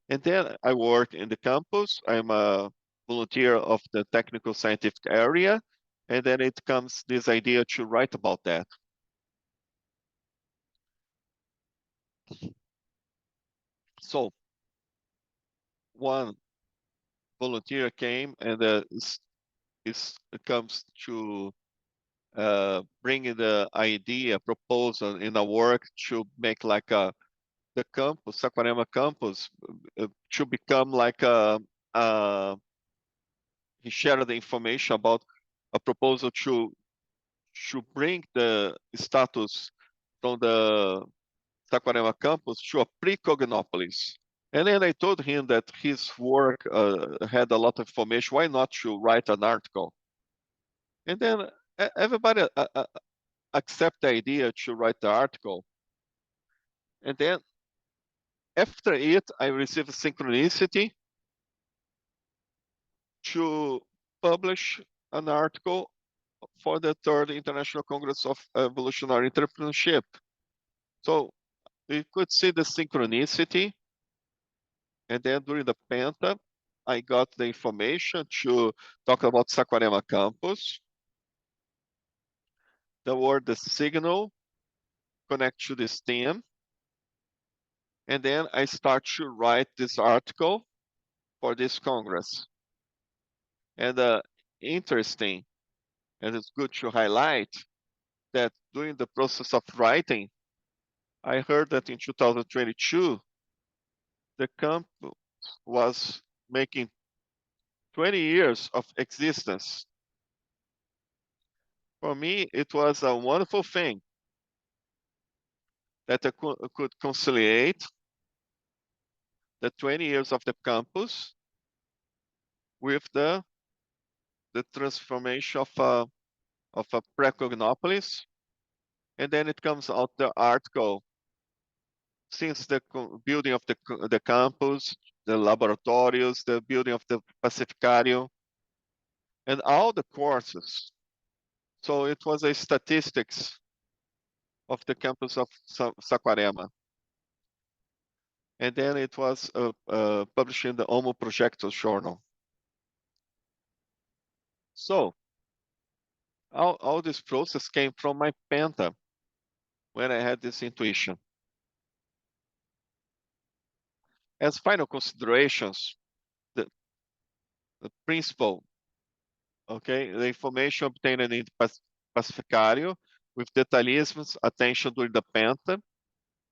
And then I work in the campus. I'm a volunteer of the technical scientific area. And then it comes this idea to write about that. So one volunteer came and it comes to bringing the idea, proposal in a work to make like the campus, Saquarema campus, to become like he shared the information about a proposal to bring the status from the Saquarema campus to a pre-Cognopolis. And then I told him that his work had a lot of information. Why not to write an article? And then everybody accept the idea to write the article. And then after it, I received synchronicity to publish an article for the Third International Congress of Evolutionary Entrepreneurship. So you could see the synchronicity. And then during the penta, I got the information to talk about Saquarema campus. The word, the signal, connect to the STEM. And then I start to write this article for this Congress. And interesting, and it's good to highlight that during the process of writing, I heard that in 2022, the campus was making 20 years of existence. For me, it was a wonderful thing that I could conciliate the 20 years of the campus with the transformation of a pre-Cognopolis. And then it comes out the article, since the building of the campus, the laboratorios, the building of the Pacificario, and all the courses. So it was a statistics of the campus of Saquarema. And then it was published in the Homo Projectus journal. So all this process came from my penta when I had this intuition. As final considerations, the principle, okay, the information obtained in Pacificario with detalhisms, attention during the penta.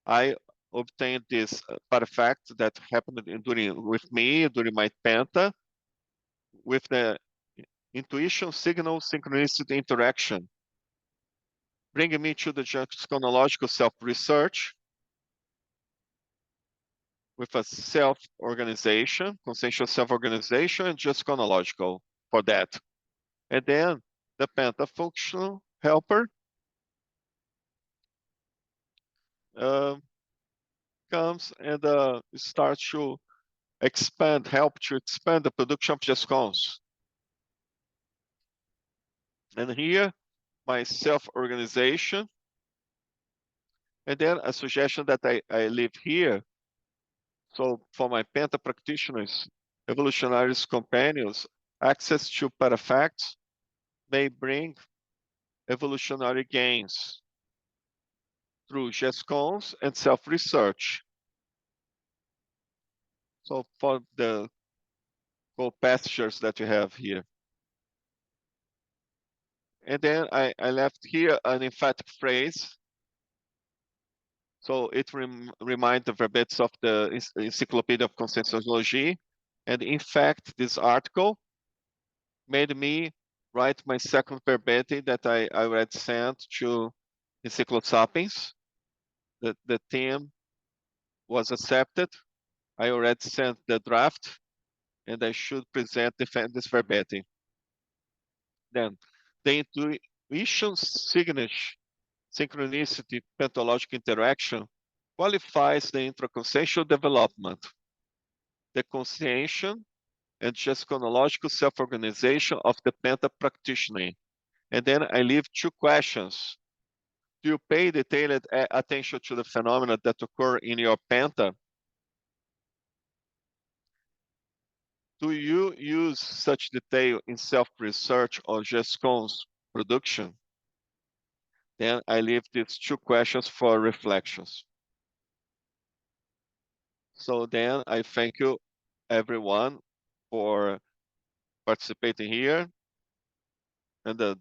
I obtained this artifact that happened with me during my penta, with the intuition, signal, synchronicity, interaction, bringing me to the chronological self-research with a self-organization, consensual self-organization, and just chronological for that. And then the penta-functional helper comes and starts to help to expand the production of GESCOMs. And here, my self-organization. And then a suggestion that I leave here. So for my penta practitioners, evolutionaries, companions, access to parafacts may bring evolutionary gains through GESCONs and self-research. So for the co-pastures that you have here. And then I left here an emphatic phrase. So it reminds the verbets of the Encyclopedia of Conscienciology. And in fact, this article made me write my second verbatim that I already sent to Encyclosapiens. The theme was accepted. I already sent the draft, and I should defend this verbatim. Then, the intuition signature synchronicity pentalogical interaction qualifies the intraconsciential development, the consciential and just chronological self-organization of the penta practitioner. And then I leave two questions. Do you pay detailed attention to the phenomena that occur in your penta? Do you use such detail in self-research or GESCON's production? Then I leave these two questions for reflections. So then I thank you everyone for participating here and the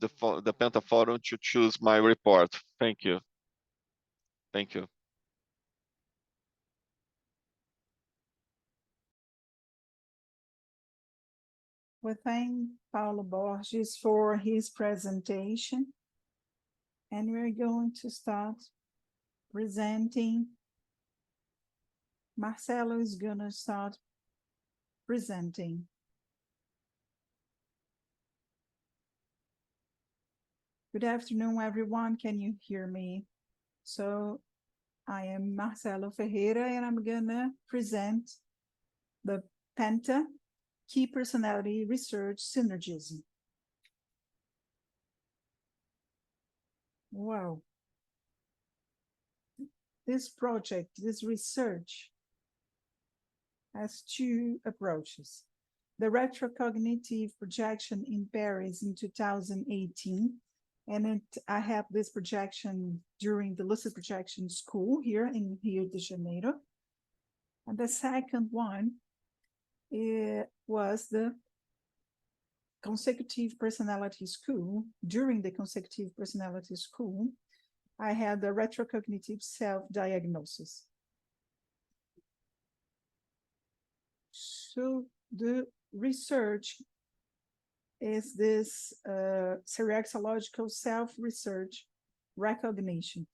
Penta Forum to choose my report. Thank you. Thank you. We thank Paulo Borges for his presentation. And we're going to start presenting. Marcelo is going to start presenting. Good afternoon, everyone. Can you hear me? So I am Marcelo Ferreira, and I'm going to present the Penta Key Personality Research Synergism. Wow. This project, this research, has two approaches. The retrocognitive projection in Paris in 2018, and I have this projection during the lucid projection school here in Rio de Janeiro. And the second one was the consecutive personality school. During the consecutive personality school, I had the retrocognitive self-diagnosis. So the research is this seriaxological self-research recognition,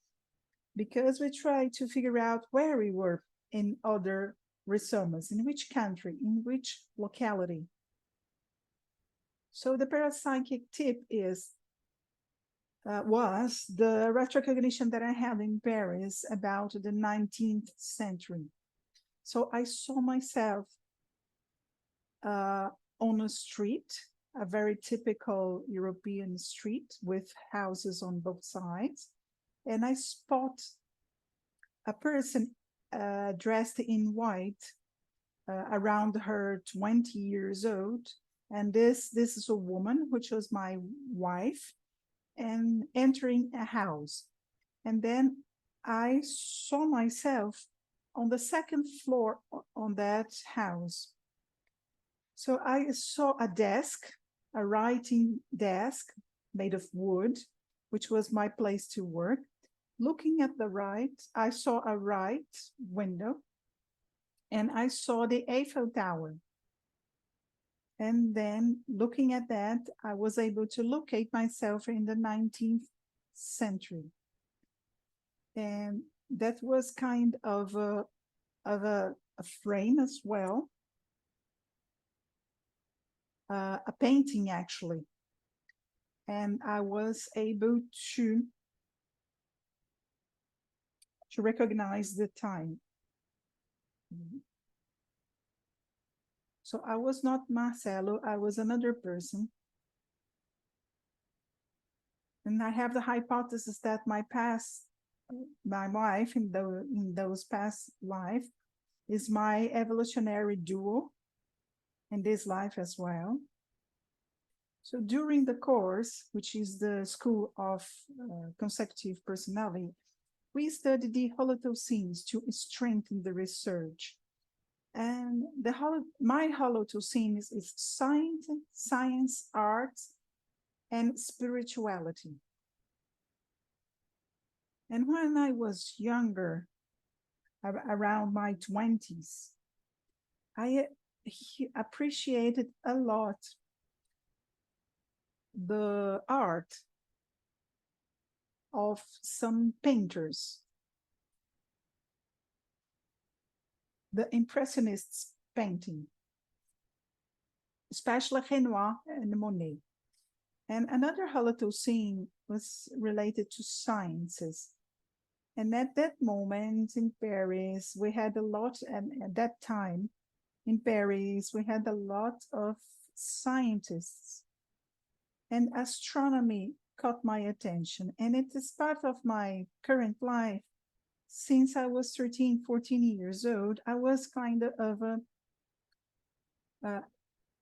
because we try to figure out where we were in other rhizomas, in which country, in which locality. So the parapsychic tip was the retrocognition that I had in Paris about the 19th century. So I saw myself on a street, a very typical European street with houses on both sides. And I spot a person dressed in white, around her 20 years old. And this is a woman, which was my wife, and entering a house. And then I saw myself on the second floor on that house. So I saw a desk, a writing desk made of wood, which was my place to work. Looking at the right, I saw a right window, and I saw the Eiffel Tower. And then looking at that, I was able to locate myself in the 19th century. And that was kind of a frame as well. A painting, actually. And I was able to recognize the time. So I was not Marcelo, I was another person. And I have the hypothesis that my wife in those past life is my evolutionary dual in this life as well. So during the course, which is the School of Consecutive Personality, we studied the Holothoscenes to strengthen the research. And my Holothoscene is science, art, and spirituality. And when I was younger, around my 20s, I appreciated a lot the art of some painters, the Impressionists painting, especially Renoir and Monet. And another Holothoscene was related to sciences. And at that moment in Paris, we had a lot, and at that time in Paris, we had a lot of scientists. And astronomy caught my attention. And it is part of my current life. Since I was 13, 14 years old, I was kind of a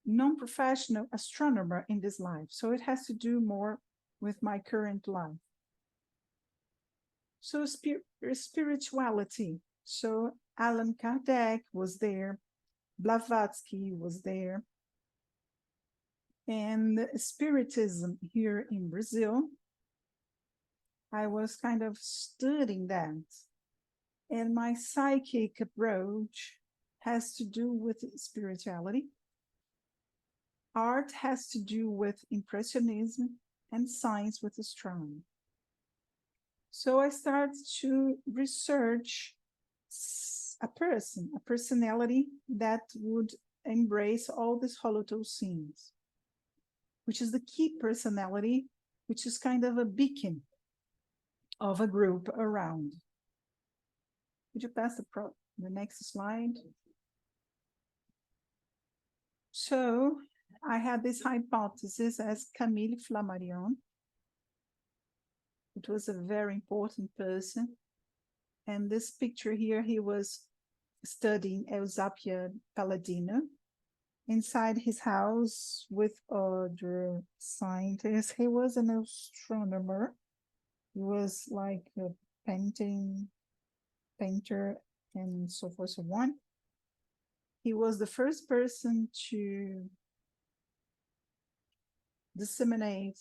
non-professional astronomer in this life. So it has to do more with my current life. So spirituality. So Allan Kardec was there. Blavatsky was there. And Spiritism here in Brazil, I was kind of studying that. And my psychic approach has to do with spirituality. Art has to do with Impressionism, and science with astronomy. So I started to research a personality that would embrace all these Holothoscenes, which is the key personality, which is kind of a beacon of a group around. Would you pass the next slide? So I had this hypothesis as Camille Flammarion. It was a very important person. And this picture here, he was studying Eusapia Palladino inside his house with other scientists. He was an astronomer. He was like a painter, and so forth, so on. He was the first person to disseminate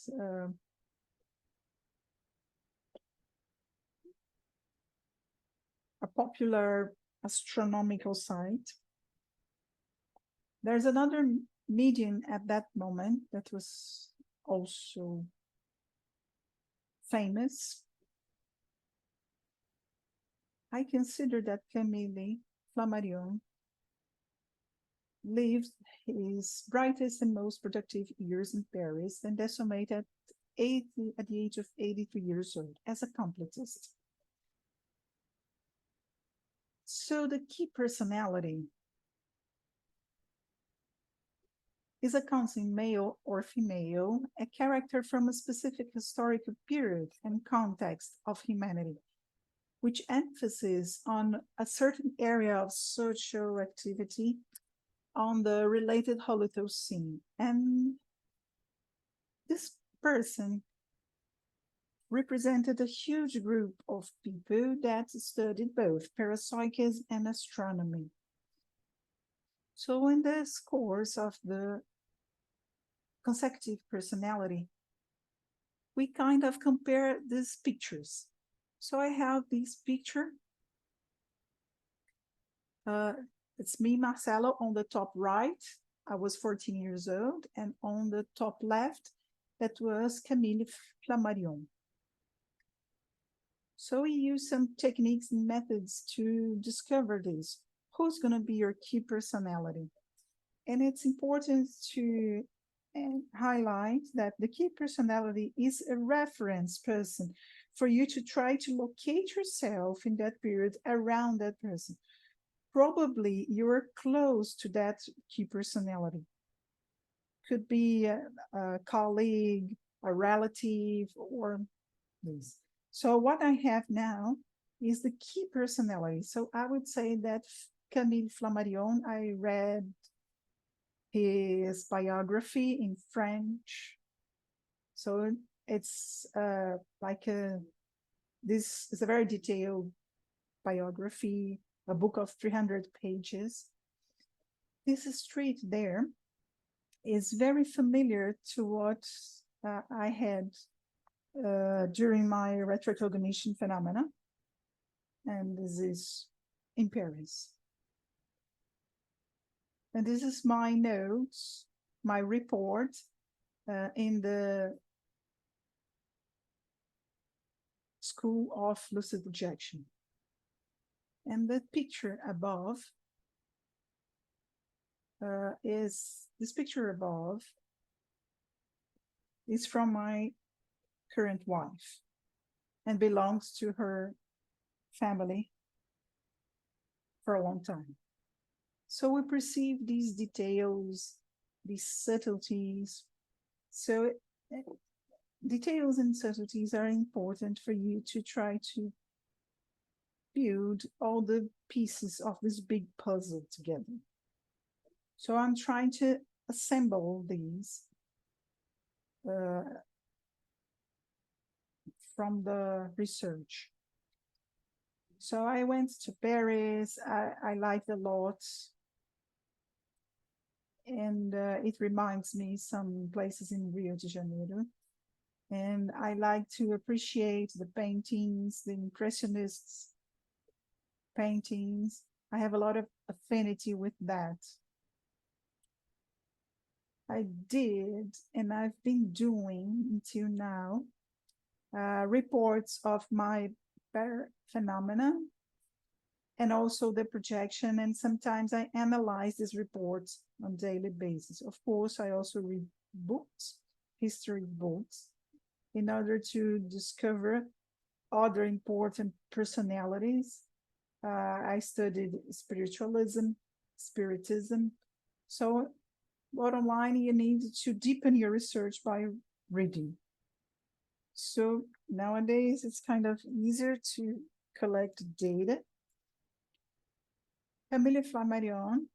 a popular astronomical site. There's another medium at that moment that was also famous. I consider that Camille Flammarion lived his brightest and most productive years in Paris and decimated at the age of 83 years old as a completist. So the key personality is a constant male or female, a character from a specific historical period and context of humanity, which emphasizes on a certain area of social activity on the related Holothoscene. And this person represented a huge group of people that studied both parapsychism and astronomy. So in this course of the consecutive personality, we kind of compare these pictures. So I have this picture. It's me, Marcelo, on the top right. I was 14 years old. And on the top left, that was Camille Flammarion. So we use some techniques and methods to discover this. Who's going to be your key personality? And it's important to highlight that the key personality is a reference person for you to try to locate yourself in that period around that person. Probably you're close to that key personality. Could be a colleague, a relative, or this. So what I have now is the key personality. So I would say that Camille Flammarion, I read his biography in French. So it's this is a very detailed biography, a book of 300 pages. This street there is very familiar to what I had during my retrocognition phenomena. And this is in Paris. And this is my notes, my report in the School of Lucid Projection. And the picture above is from my current wife and belongs to her family for a long time. So we perceive these details, these subtleties. So details and subtleties are important for you to try to build all the pieces of this big puzzle together. So I'm trying to assemble these from the research. So I went to Paris. I liked a lot. And it reminds me some places in Rio de Janeiro. And I like to appreciate the paintings, the Impressionists paintings. I have a lot of affinity with that. I did, and I've been doing until now, reports of my phenomena and also the projection. And sometimes I analyze these reports on a daily basis. Of course, I also read books, history books, in order to discover other important personalities. I studied spiritualism, spiritism. So bottom line, you need to deepen your research by reading. So nowadays, it's kind of easier to collect data. Camille Flammarion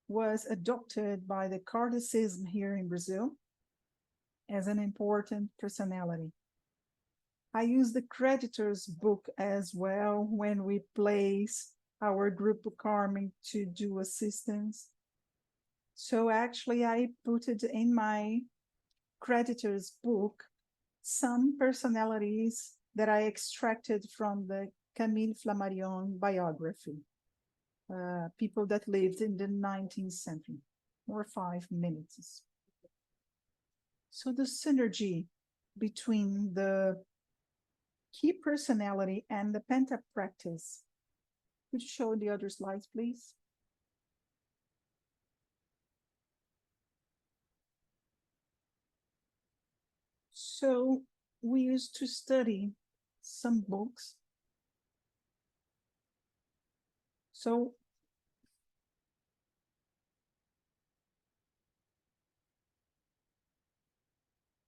was adopted by the Kardechism here in Brazil as an important personality. I use the creditor's book as well when we place our group karmic to do assistance. So actually I put it in my creditor's book, some personalities that I extracted from the Camille Flammarion biography. People that lived in the 19th century, or 5 minutes. So the synergy between the key personality and the penta practice. Could you show the other slides, please? So we used to study some books. So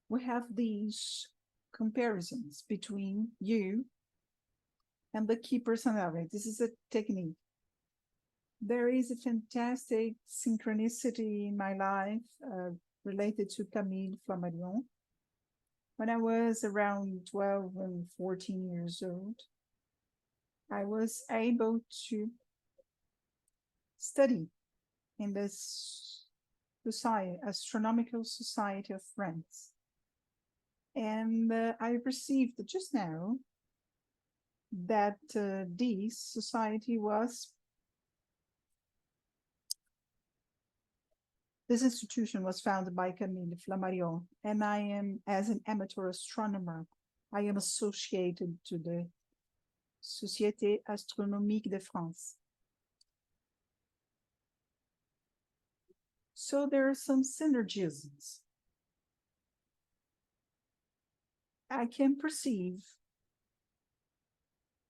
we have these comparisons between you and the key personality. This is a technique. There is a fantastic synchronicity in my life related to Camille Flammarion. When I was around 12 and 14 years old, I was able to study in this society, Astronomical Society of France. And I received just now that this society this institution was founded by Camille Flammarion, and I am, as an amateur astronomer, I am associated to the Société Astronomique de France. So there are some synergisms. I can perceive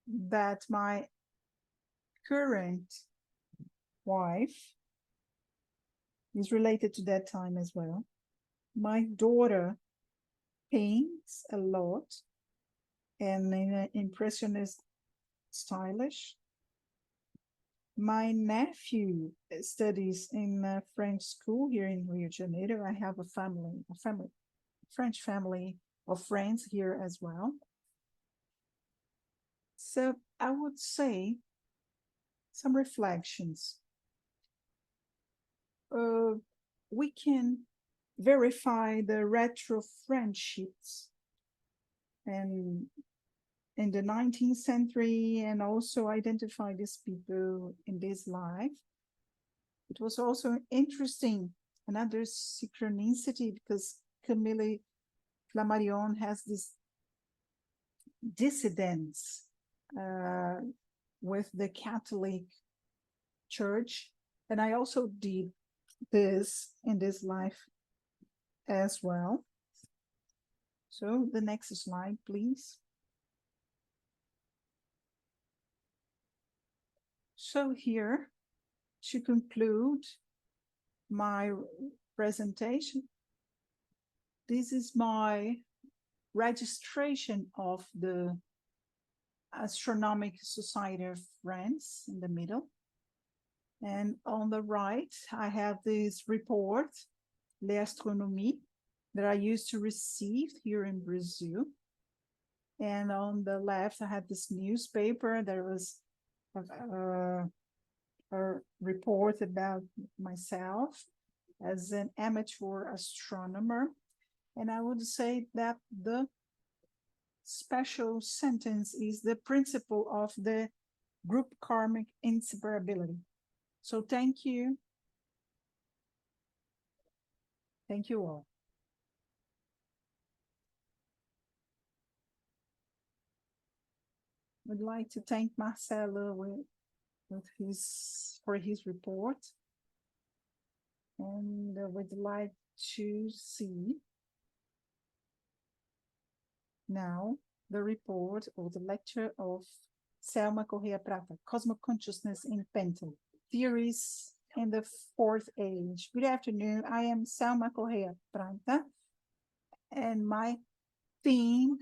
that my current wife is related to that time as well. My daughter paints a lot and in an impressionist stylish. My nephew studies in a French school here in Rio de Janeiro. I have a French family of friends here as well. So I would say some reflections. We can verify the retro friendships and in the 19th century and also identify these people in this life. It was also interesting, another synchronicity, because Camille Flammarion has this dissidence with the Catholic Church, and I also did this in this life as well. So the next slide, please. So here, to conclude my presentation, this is my registration of the Astronomical Society of France in the middle. And on the right, I have this report, L'Astronomie, that I used to receive here in Brazil. And on the left, I had this newspaper. There was a report about myself as an amateur astronomer. And I would say that the special sentence is the principle of the group karmic inseparability. So thank you. Thank you all. I'd like to thank Marcelo for his report. And I would like to see now the report or the lecture of Selma Correa Prata, Cosmoconsciousness in Penta, Theories in the Fourth Age. Good afternoon, I am Selma Correa Prata, and my theme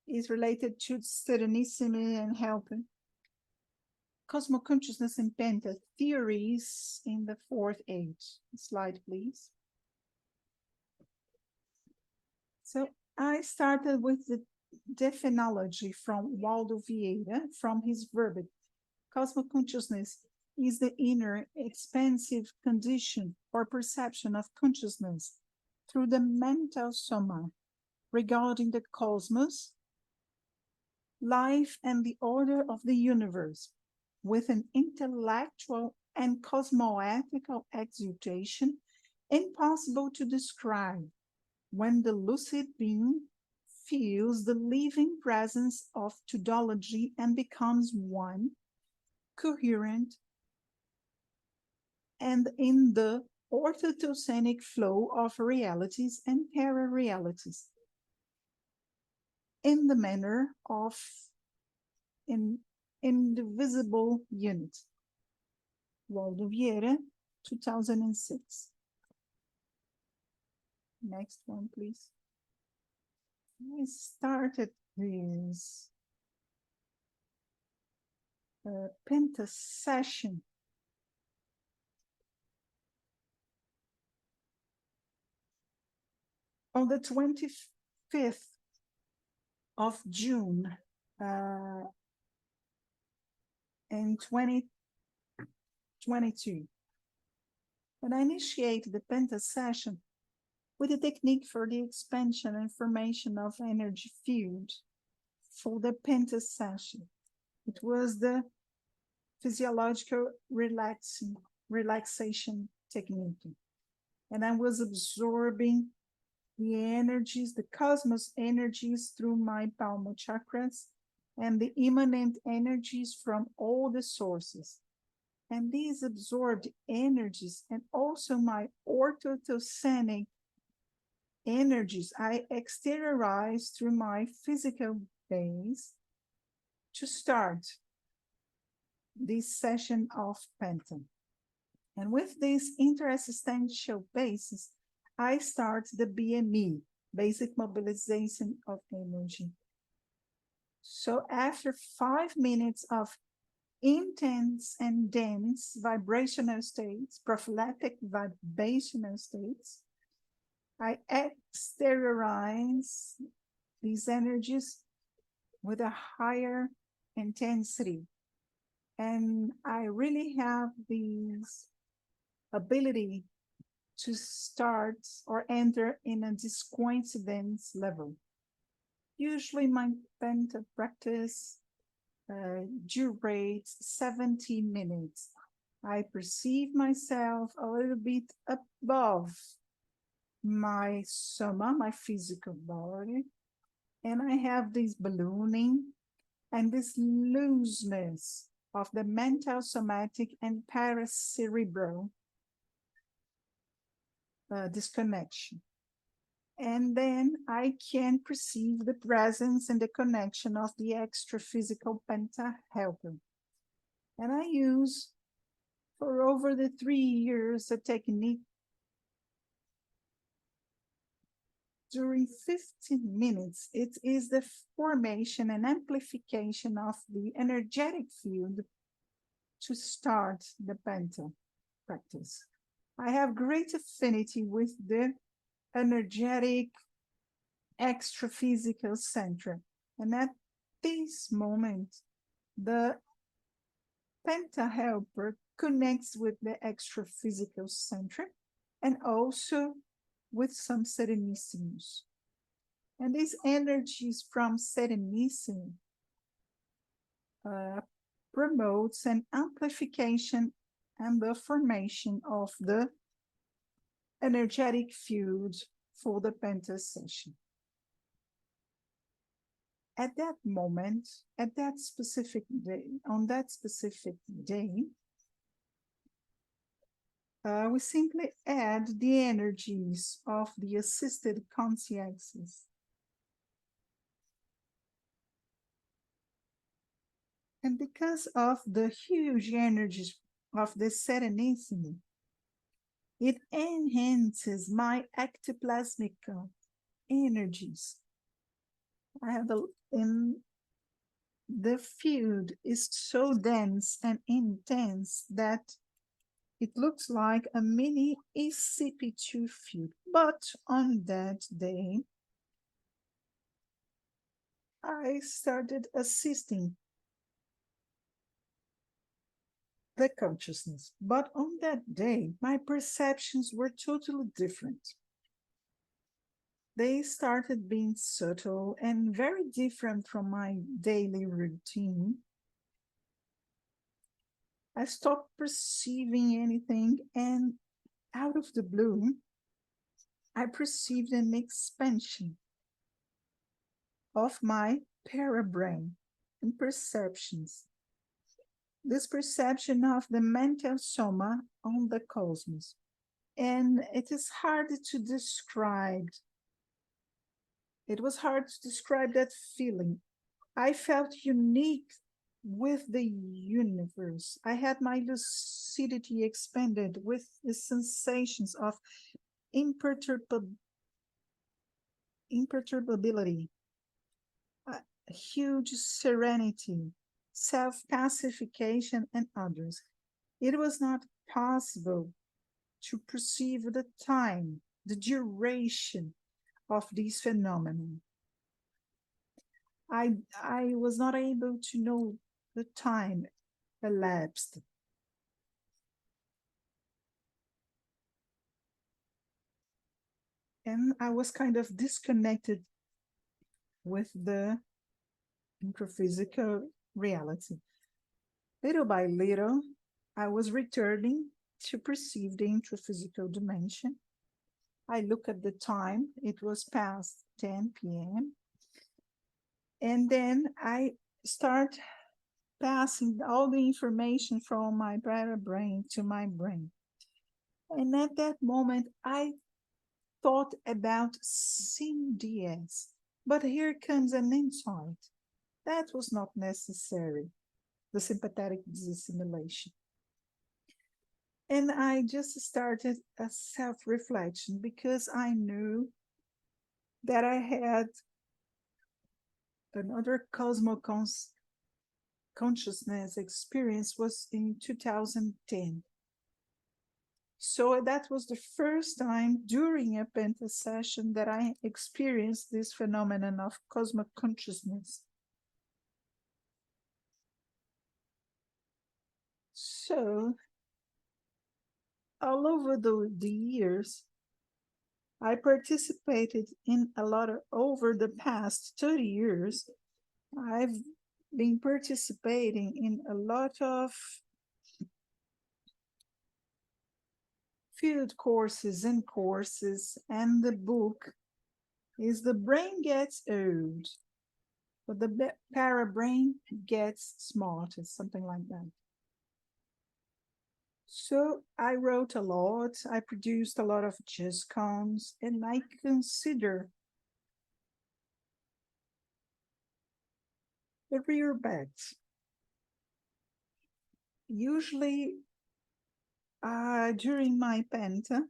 is related to Serenissimi and helping. Cosmoconsciousness in Penta, Theories in the Fourth Age. Slide, please. So I started with the definology from Waldo Vieira, from his verbiage. Cosmoconsciousness is the inner expansive condition or perception of consciousness through the mental soma regarding the cosmos, life, and the order of the universe, with an intellectual and cosmoethical exultation impossible to describe, when the lucid being feels the living presence of tautology and becomes one, coherent, and in the orthotosenic flow of realities and para-realities, in the manner of an indivisible unit. Waldo Vieira, 2006. Next one, please. I started this Penta session on the 25th of June in 2022. And I initiated the Penta session with a technique for the expansion and formation of energy field for the Penta session. It was the physiological relaxation technique. And I was absorbing the energies, the cosmos energies through my palmar chakras and the immanent energies from all the sources. And these absorbed energies and also my orthotosenic energies I exteriorized through my physical base to start this session of Penta. And with this interexistential basis, I start the BME, basic mobilization of energy. So after 5 minutes of intense and dense vibrational states, prophylactic vibrational states, I exteriorize these energies with a higher intensity. And I really have this ability to start or enter in a discoincidence level. Usually my penta practice durates 70 minutes. I perceive myself a little bit above my soma, my physical body, and I have this ballooning and this looseness of the mental, somatic, and paracerebral disconnection. And then I can perceive the presence and the connection of the extra-physical penta helper. And I use, for over the 3 years, a technique during 15 minutes. It is the formation and amplification of the energetic field to start the penta practice. I have great affinity with the energetic extra-physical center. And at this moment, the penta helper connects with the extra-physical center and also with some Serenissimus. And these energies from Serenissimo promotes an amplification and the formation of the energetic field for the penta session. At that moment, at that specific day, on that specific day, we simply add the energies of the assisted consciences. And because of the huge energies of the Serenissimo, it enhances my ectoplasmic energies. The field is so dense and intense that it looks like a mini ECP2 field. But on that day, I started assisting the consciousness. But on that day, my perceptions were totally different. They started being subtle and very different from my daily routine. I stopped perceiving anything, and out of the blue, I perceived an expansion of my parabrain and perceptions. This perception of the mental soma on the cosmos. And it is hard to describe. It was hard to describe that feeling. I felt unique with the universe. I had my lucidity expanded with the sensations of imperturbability, a huge serenity, self-pacification, and others. It was not possible to perceive the time, the duration of these phenomena. I was not able to know the time elapsed. And I was kind of disconnected with the intraphysical reality. Little by little, I was returning to perceive the intraphysical dimension. I look at the time, it was past 10 p.m. And then I start passing all the information from my parabrain to my brain. And at that moment, I thought about CDS, but here comes an insight. That was not necessary, the sympathetic disassimilation. And I just started a self-reflection because I knew that I had another consciousness experience was in 2010. So that was the first time during a Penta session that I experienced this phenomenon of cosmic consciousness. So all over the years, I participated in a lot of, over the past 30 years, I've been participating in a lot of field courses, and the book is The Brain Gets Old, but the para-brain gets smarter, something like that. So I wrote a lot, I produced a lot of GISCOMs, and I consider the rear backs. Usually during my Penta,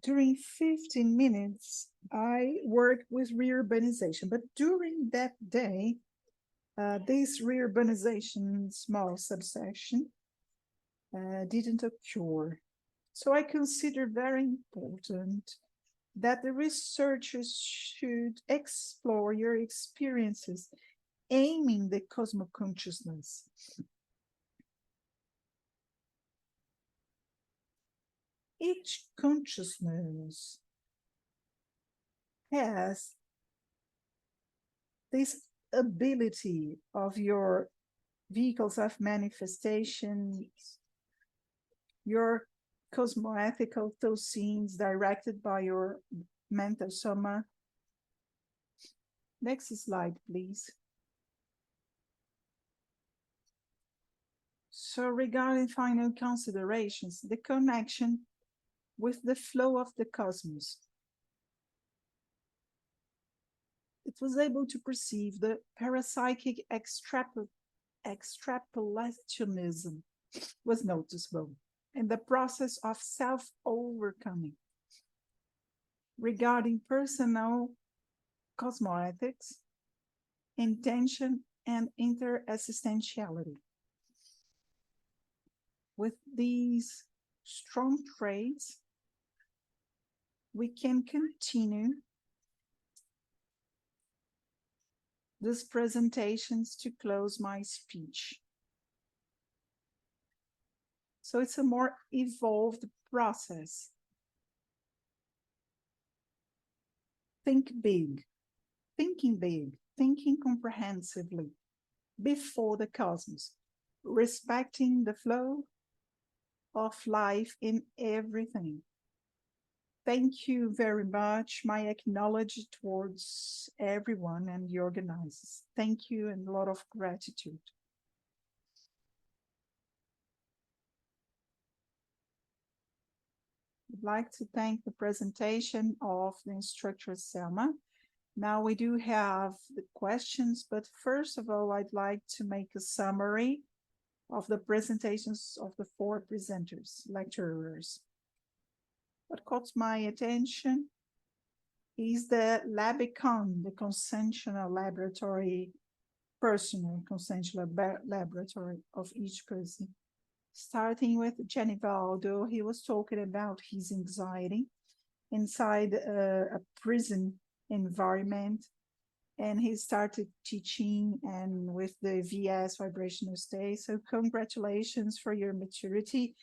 during 15 minutes, I worked with reurbanization, but during that day, this reurbanization small subsection didn't occur. So I consider very important that the researchers should explore your experiences aiming the cosmic consciousness. Each consciousness has this ability of your vehicles of manifestations, your cosmoethical scenes directed by your mental soma. Next slide, please. So regarding final considerations, the connection with the flow of the cosmos. It was able to perceive the parapsychic extrapolationism was noticeable in the process of self-overcoming. Regarding personal cosmoethics, intention, and interexistentiality. With these strong traits, we can continue these presentations to close my speech. So it's a more evolved process. Think big, thinking big, thinking comprehensively before the cosmos, respecting the flow of life in everything. Thank you very much. My acknowledgement towards everyone and the organizers. Thank you and a lot of gratitude. I'd like to thank the presentation of the instructor Selma. Now we do have the questions, but first of all, I'd like to make a summary of the presentations of the 4 presenters, lecturers. What caught my attention is the Labicon, the consensual laboratory, personal consensual laboratory of each person. Starting with Genivaldo, he was talking about his anxiety inside a prison environment, and he started teaching and with the VS vibrational state. So congratulations for your maturity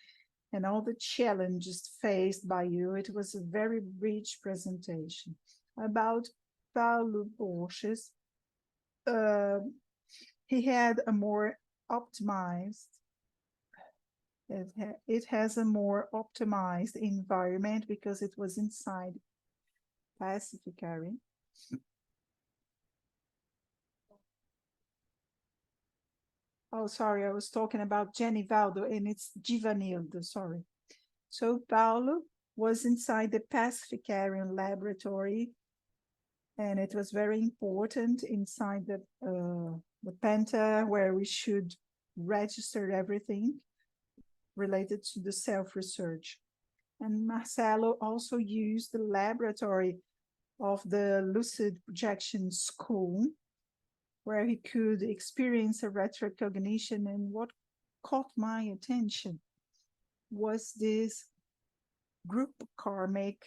and all the challenges faced by you. It was a very rich presentation. About Paulo Borges, he had a more optimized, it has a more optimized environment because it was inside Pacific area. Oh, sorry, I was talking about Genivaldo and it's Givanildo, sorry. So Paulo was inside the Pacific area laboratory, and it was very important inside the Penta, where we should register everything related to the self-research. And Marcelo also used the laboratory of the lucid projection school, where he could experience a retrocognition. And what caught my attention was this group karmic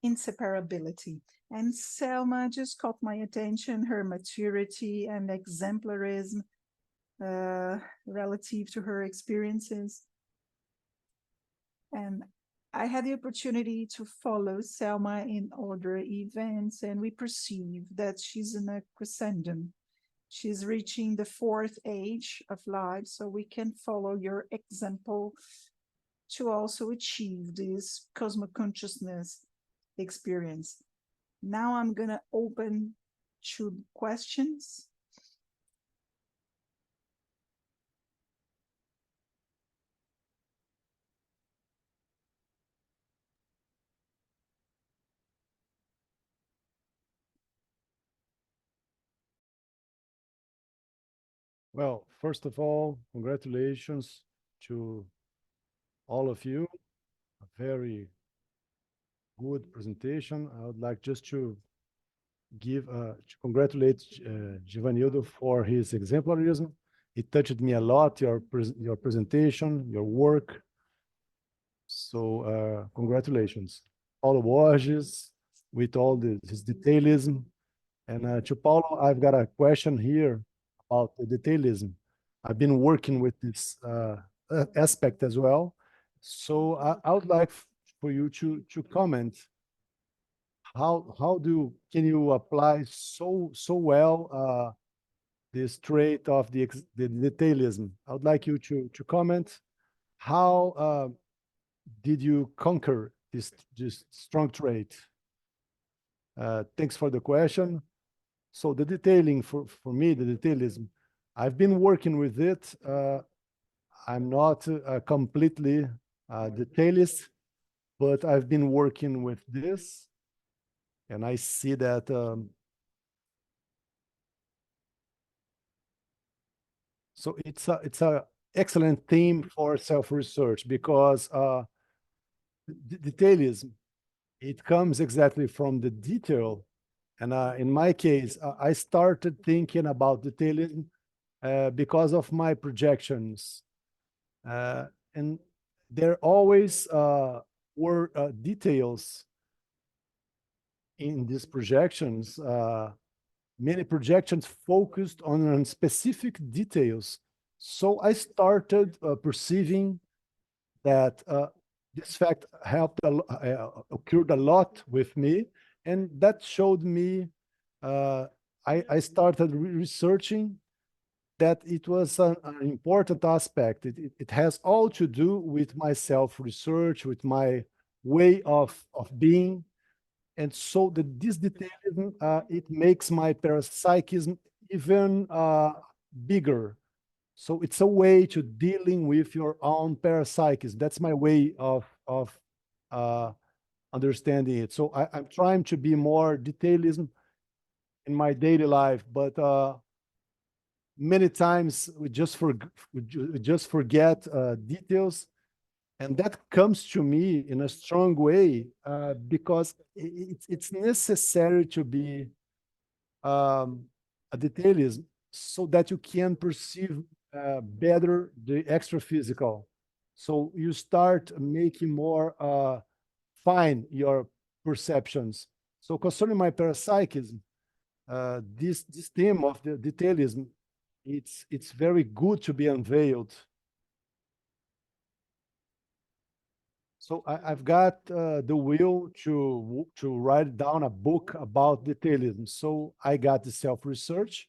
inseparability. And Selma just caught my attention, her maturity and exemplarism relative to her experiences. And I had the opportunity to follow Selma in other events, and we perceive that she's in a crescendum. She's reaching the 4th age of life, so we can follow your example to also achieve this cosmoconsciousness experience. Now I'm going to open to questions. Well, first of all, congratulations to all of you. A very good presentation. I would like just to congratulate Givanildo for his exemplarism. It touched me a lot, your presentation, your work. So congratulations. Paulo Borges, with all his detailism. And to Paulo, I've got a question here about the detailism. I've been working with this aspect as well. So I would like for you to comment how can you apply so well this trait of the detailism? I would like you to comment how did you conquer this strong trait? Thanks for the question. So the detailing for me, the detailism, I've been working with it. I'm not completely detailist, but I've been working with this, and I see that so it's a excellent theme for self-research, because detailism, it comes exactly from the detail. And in my case, I started thinking about detailism because of my projections. And there always were details in these projections. Many projections focused on specific details. So I started perceiving that this fact occurred a lot with me, and that showed me, I started researching that it was an important aspect. It has all to do with my self-research, with my way of being. And so this detailism, it makes my parapsychism even bigger. So it's a way to dealing with your own parapsychism. That's my way of understanding it. So I'm trying to be more detailism in my daily life, but many times we just forget details, and that comes to me in a strong way because it's necessary to be a detailism so that you can perceive better the extra physical. So you start making more fine your perceptions. So concerning my parapsychism, this theme of the detailism, it's very good to be unveiled. So I've got the will to write down a book about detailism. So I got this self-research,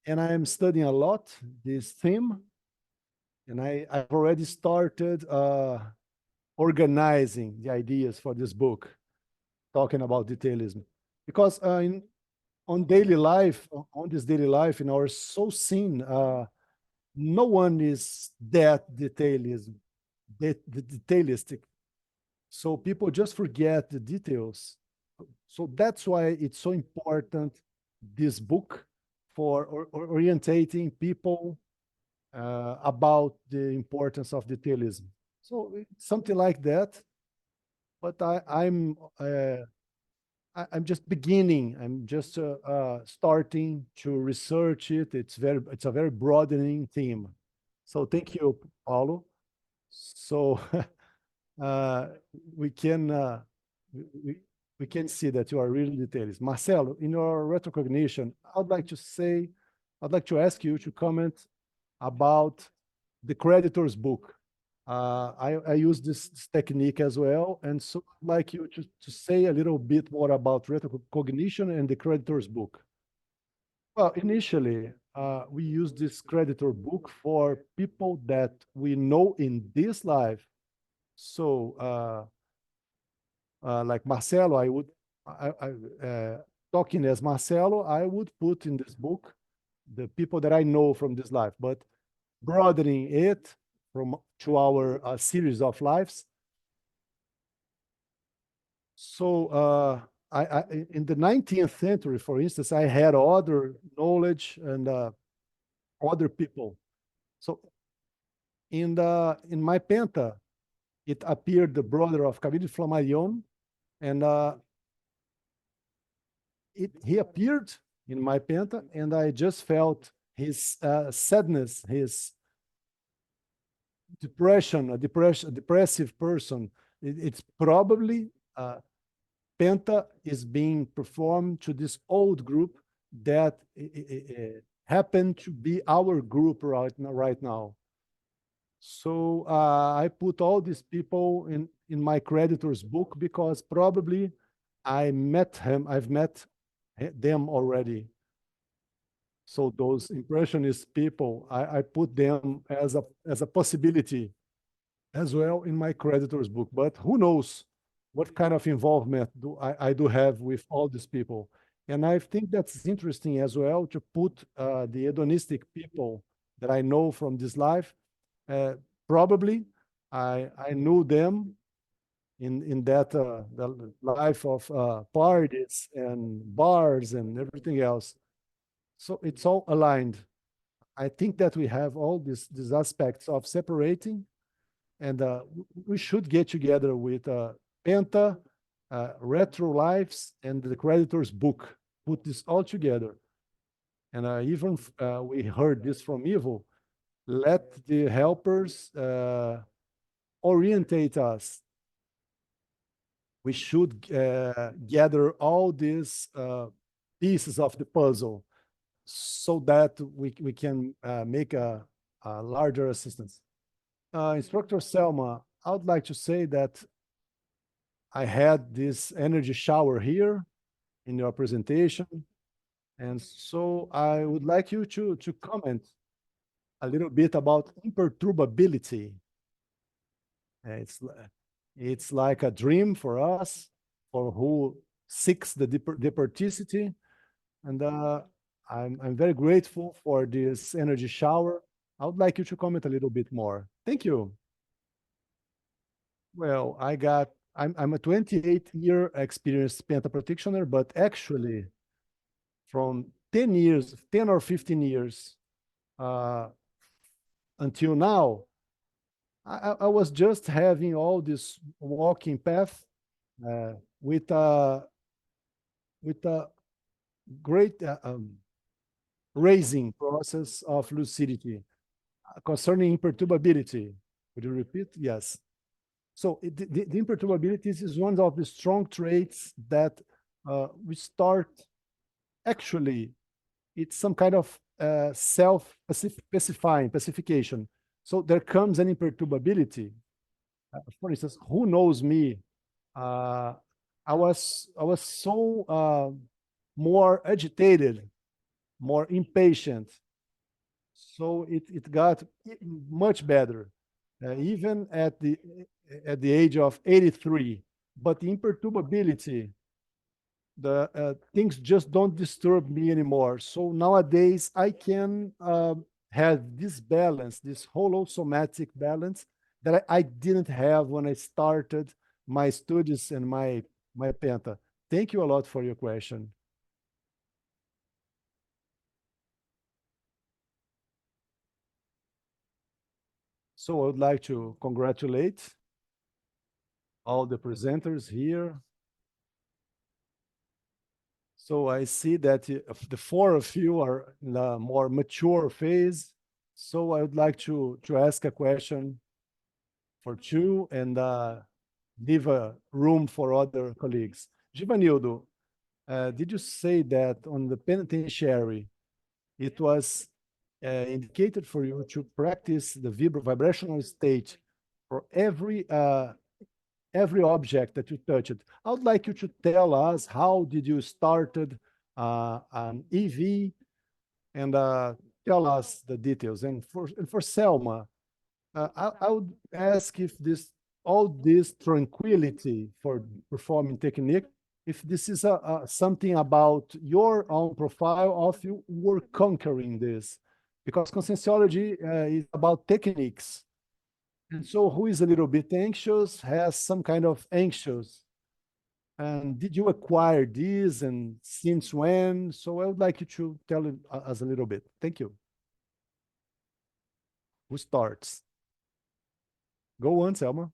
and I am studying a lot this theme. And I've already started organizing the ideas for this book, talking about detailism. Because on daily life, on this daily life, in our soul scene, no one is that detailistic. So people just forget the details. So that's why it's so important, this book, for orientating people about the importance of detailism. So it's something like that, but I'm just beginning. I'm just starting to research it. It's a very broadening theme. So thank you, Paulo. So uh, we can we, we can see that you are really detailed. Marcelo, in your retrocognition, I'd like to ask you to comment about the creditor's book. I use this technique as well, and so I'd like you to say a little bit more about retrocognition and the creditor's book. Well, initially, we use this creditor book for people that we know in this life. So, like Marcelo, talking as Marcelo, I would put in this book the people that I know from this life, but broadening it to our series of lives. So in the 19th century, for instance, I had other knowledge and other people. So in my penta, it appeared the brother of Camille Flammarion, and he appeared in my penta, and I just felt his sadness, his depression, a depressive person. It's probably penta is being performed to this old group that happened to be our group right now. So I put all these people in my creditor's book because probably I've met them already. So those impressionist people, I put them as a possibility as well in my creditor's book. But who knows what kind of involvement I do have with all these people. And I think that's interesting as well to put the hedonistic people that I know from this life. Probably I knew them in that the life of parties and bars and everything else. So it's all aligned. I think that we have all these aspects of separating, and we should get together with Penta, Retro Lives, and the creditor's book. Put this all together. And even we heard this from Ivo. Let the helpers orientate us. We should gather all these pieces of the puzzle so that we can make a larger assistance. Instructor Selma, I would like to say that I had this energy shower here in your presentation. And so I would like you to comment a little bit about imperturbability. It's like a dream for us, for who seeks the deperticity. And I'm very grateful for this energy shower. I would like you to comment a little bit more. Thank you. Well, I'm a 28-year experienced penta practitioner, but actually from 10 or 15 years until now, I was just having all this walking path with a great raising process of lucidity concerning imperturbability. Would you repeat? Yes. So the imperturbability is one of the strong traits that we start. Actually, it's some kind of self-specifying, pacification. So there comes an imperturbability. For instance, who knows me? I was so more agitated, more impatient. So it got much better, even at the age of 83. But the imperturbability, the things just don't disturb me anymore. So nowadays I can have this balance, this holosomatic balance that I didn't have when I started my studies and my penta. Thank you a lot for your question. So I would like to congratulate all the presenters here. So I see that the four of you are in a more mature phase. So I would like to ask a question for two and leave a room for other colleagues. Givanildo, did you say that on the penitentiary, it was indicated for you to practice the vibrational state for every object that you touched? I would like you to tell us how did you started an EV and tell us the details. And for Selma, I would ask if all this tranquility for performing technique, if this is something about your own profile of you were conquering this, because conscienciology is about techniques. And so who is a little bit anxious has some kind of anxious. And did you acquire this and since when? So I would like you to tell us a little bit. Thank you. Who starts? Go on, Selma.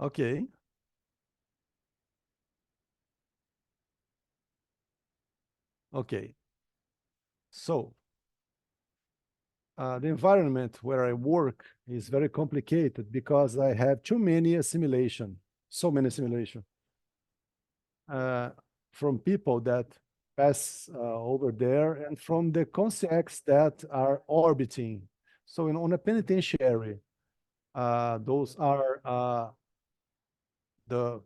Okay. Okay. So the environment where I work is very complicated because I have too many assimilation, so many assimilation from people that pass over there and from the concepts that are orbiting. So on a penitentiary, those are the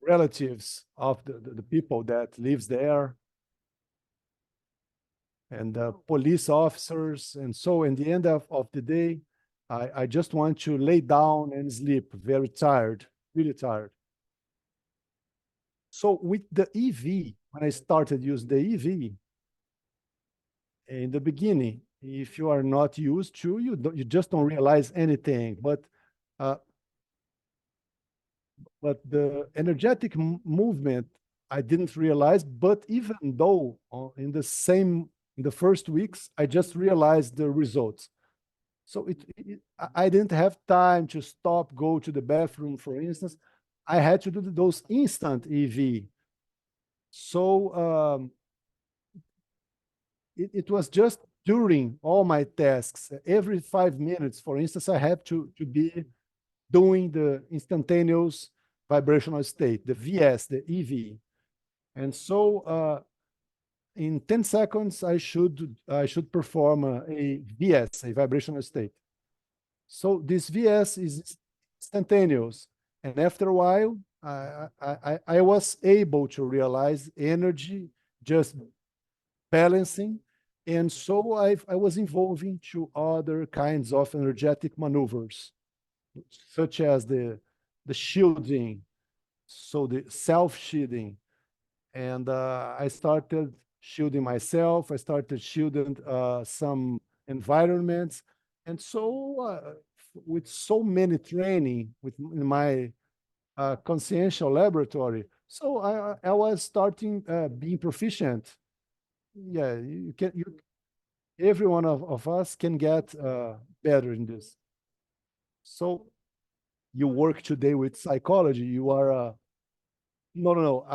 relatives of the people that lives there and police officers. And so in the end of the day, I just want to lay down and sleep, very tired, really tired. So with the EV, when I started using the EV, in the beginning, if you are not used to, you just don't realize anything. But the energetic movement, I didn't realize. But even though in the first weeks, I just realized the results. So I didn't have time to stop, go to the bathroom, for instance. I had to do those instant EV. So it was just during all my tasks. Every 5 minutes, for instance, I have to be doing the instantaneous vibrational state, the VS, the EV. And so in 10 seconds, I should perform a VS, a vibrational state. So this VS is instantaneous. And after a while, I was able to realize energy just balancing. And so I was involving to other kinds of energetic maneuvers, such as the shielding, so the self-shielding. And I started shielding myself. I started shielding some environments. And so with so many training in my consciential laboratory, so I was starting being proficient. Yeah, every one of us can get better in this. So you work today with psychology. You are no.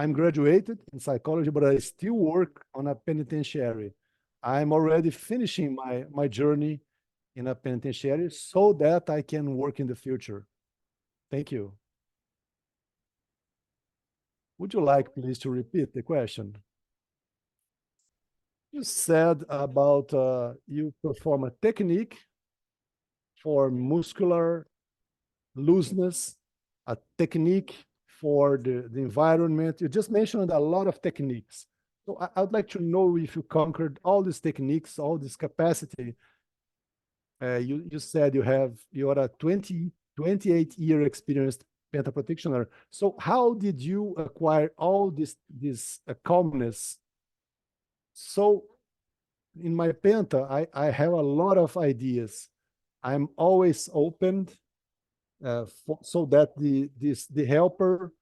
I'm graduated in psychology, but I still work on a penitentiary. I'm already finishing my journey in a penitentiary so that I can work in the future. Thank you. Would you like, please, to repeat the question? You said about you perform a technique for muscular looseness, a technique for the environment. You just mentioned a lot of techniques. So I would like to know if you conquered all these techniques, all this capacity. You said you are a 28-year experienced penta practitioner. So how did you acquire all this calmness? So in my penta, I have a lot of ideas. I'm always open so that the helper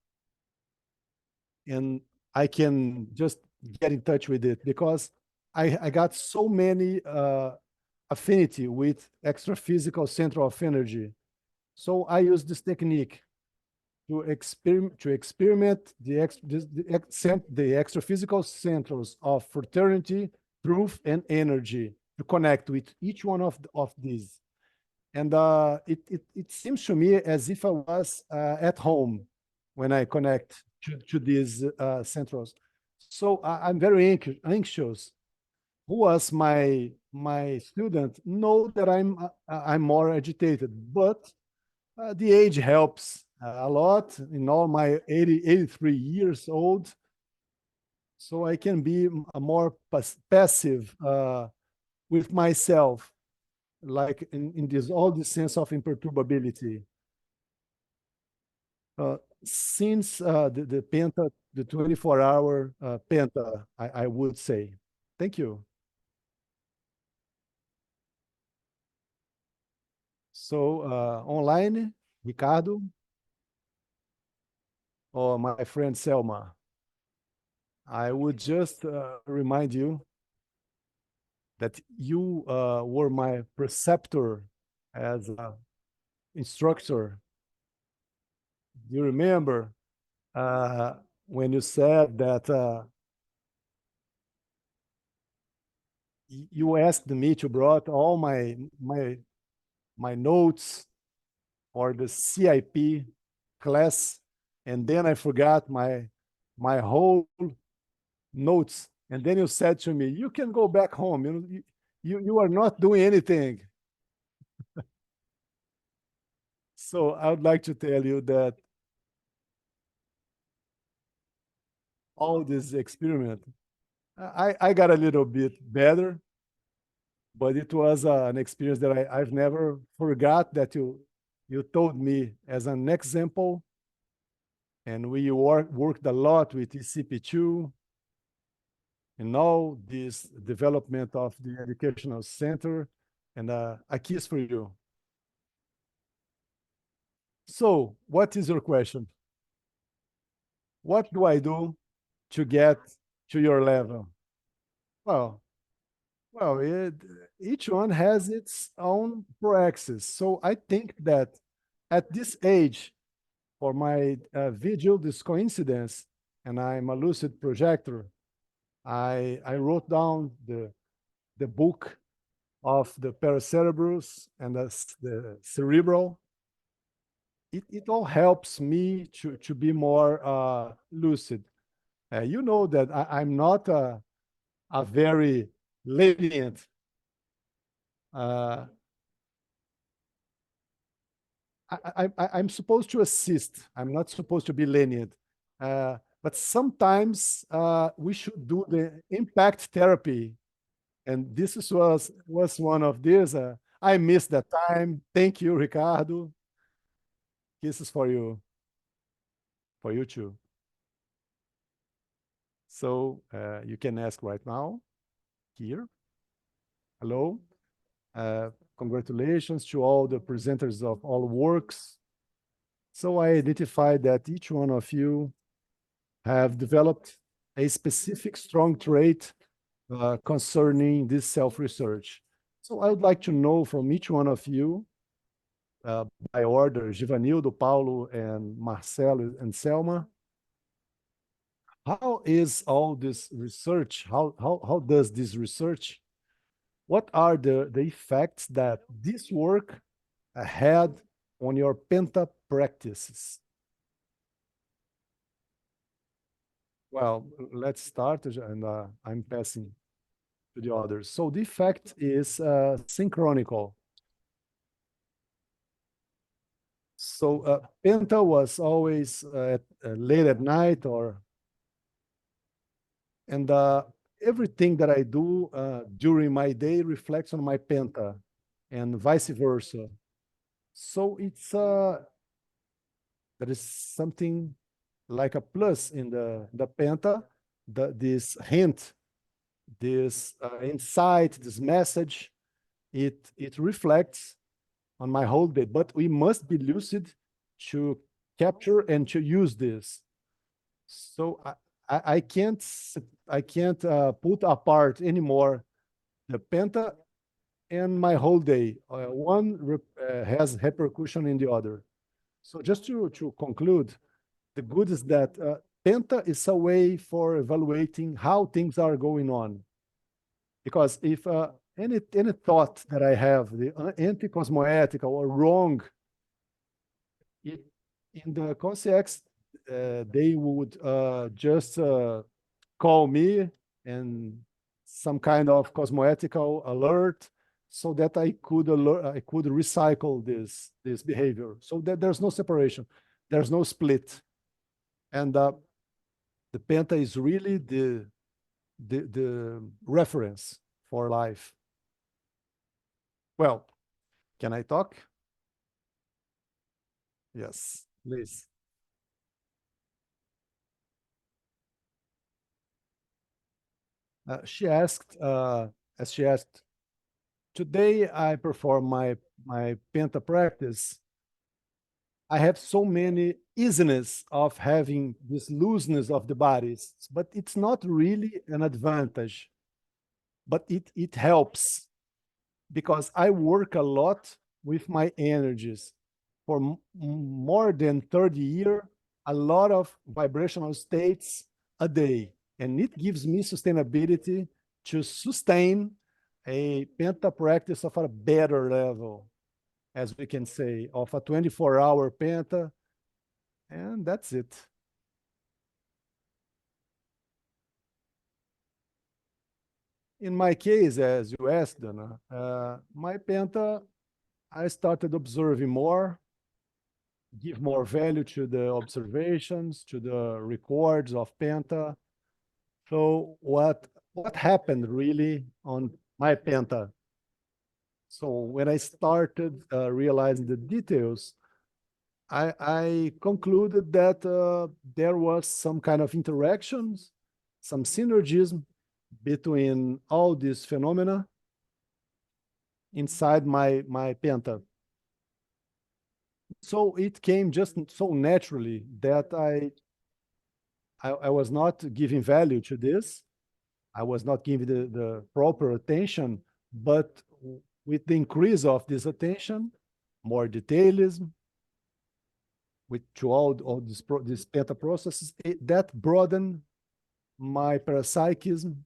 and I can just get in touch with it, because I got so many affinity with extraphysical center of energy. So I use this technique to experiment the extraphysical centers of fraternity, truth, and energy to connect with each one of these. And it seems to me as if I was at home when I connect to these centers. So I'm very anxious. Who was my student know that I'm more agitated, but the age helps a lot in all my 83 years old. So I can be a more passive with myself, like in this all this sense of imperturbability. Since the penta, the 24-hour penta, I would say. Thank you. So online, Ricardo, or my friend Selma, I would just remind you that you were my preceptor as an instructor. Do you remember when you said that you asked me to brought all my notes or the CIP class, and then I forgot my whole notes, and then you said to me, "You can go back home. You are not doing anything." So I would like to tell you that all this experiment, I got a little bit better, but it was an experience that I've never forgot that you told me as an example. And we worked a lot with ECP2 and all this development of the educational center, and a kiss for you. So what is your question? What do I do to get to your level? Well, each one has its own praxis. So I think that at this age, for my vigil, this coincidence, and I'm a lucid projector, I wrote down the book of the paracerebrus and the cerebral. It all helps me to be more lucid. You know that I'm not a very lenient I'm supposed to assist. I'm not supposed to be lenient. But sometimes we should do the impact therapy. And was one of these. I missed that time. Thank you, Ricardo. Kisses for you too. So you can ask right now, here. Hello. Congratulations to all the presenters of all works. So I identified that each one of you have developed a specific strong trait concerning this self-research. So I would like to know from each one of you, by order, Givanildo, Paulo, and Marcelo, and Selma, how is all this research, how does this research, what are the effects that this work had on your penta practices? Well, let's start, and I'm passing to the others. So the effect is synchronical. So penta was always late at night, and everything that I do during my day reflects on my penta, and vice versa. So it's there is something like a plus in the penta, this hint, this insight, this message, it reflects on my whole day. But we must be lucid to capture and to use this. So I can't put apart anymore the penta and my whole day. One has repercussion in the other. So just to conclude, the good is that Penta is a way for evaluating how things are going on. Because if any thought that I have, the anti-cosmoethical or wrong, in the CEAEC, they would just call me and some kind of cosmoethical alert so that I could recycle this behavior. So that there's no separation, there's no split. And the Penta is really the reference for life. Well, can I talk? Yes, please. She asked, as she asked, today I perform my Penta practice. I have so many easiness of having this looseness of the bodies, but it's not really an advantage, but it helps because I work a lot with my energies. For more than 30 years, a lot of vibrational states a day. And it gives me sustainability to sustain a Penta practice of a better level, as we can say, of a 24-hour Penta. And that's it. In my case, as you asked, Dana, my Penta, I started observing more, give more value to the observations, to the records of Penta. So what happened really on my Penta? So when I started realizing the details, I concluded that there was some kind of interactions, some synergism between all these phenomena inside my Penta. So it came just so naturally that I was not giving value to this. I was not giving the proper attention, but with the increase of this attention, more detailism, to all these Penta processes, that broadened my parapsychism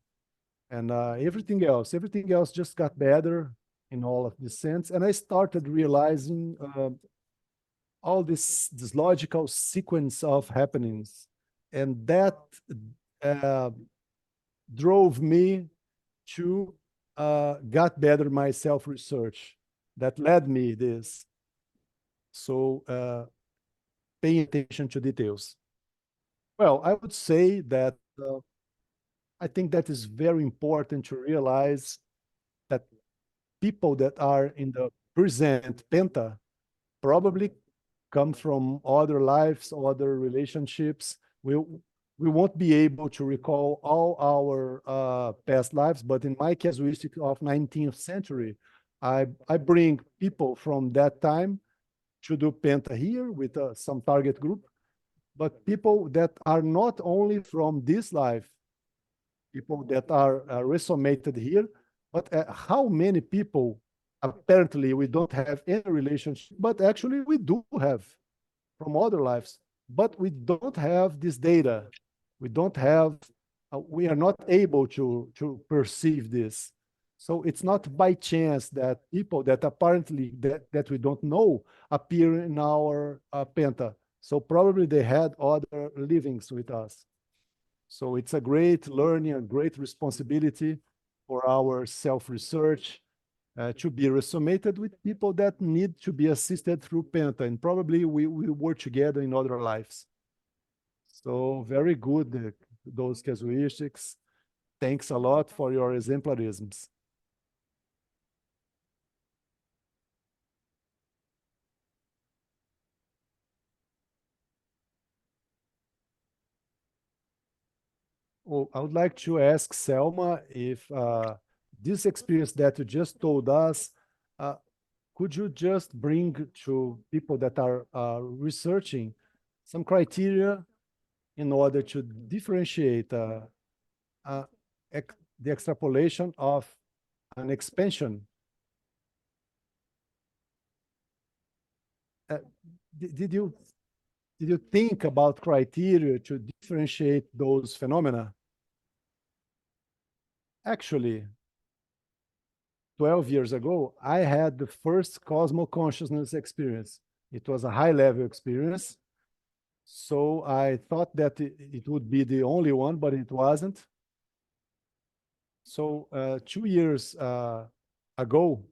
and everything else just got better in all of this sense. And I started realizing all this logical sequence of happenings. And that drove me to got better my self-research. That led me this. So paying attention to details. Well, I would say that I think that is very important to realize that people that are in the present Penta probably come from other lives, other relationships. We won't be able to recall all our past lives, but in my casuistic of 19th century, I bring people from that time to do Penta here with some target group, but people that are not only from this life, people that are resonated here, but how many people apparently we don't have any relationship, but actually we do have from other lives, but we don't have this data. We don't have, we are not able to perceive this. So it's not by chance that people that apparently that we don't know appear in our Penta. So probably they had other livings with us. So it's a great learning, a great responsibility for our self-research to be resonated with people that need to be assisted through Penta. And probably we work together in other lives. So very good, those casuistics. Thanks a lot for your exemplarisms. Oh, I would like to ask Selma if this experience that you just told us, could you just bring to people that are researching some criteria in order to differentiate the extrapolation of an expansion did you think about criteria to differentiate those phenomena? Actually, 12 years ago, I had the first cosmo-consciousness experience. It was a high-level experience. So I thought that it would be the only one, but it wasn't. So 2 years ago,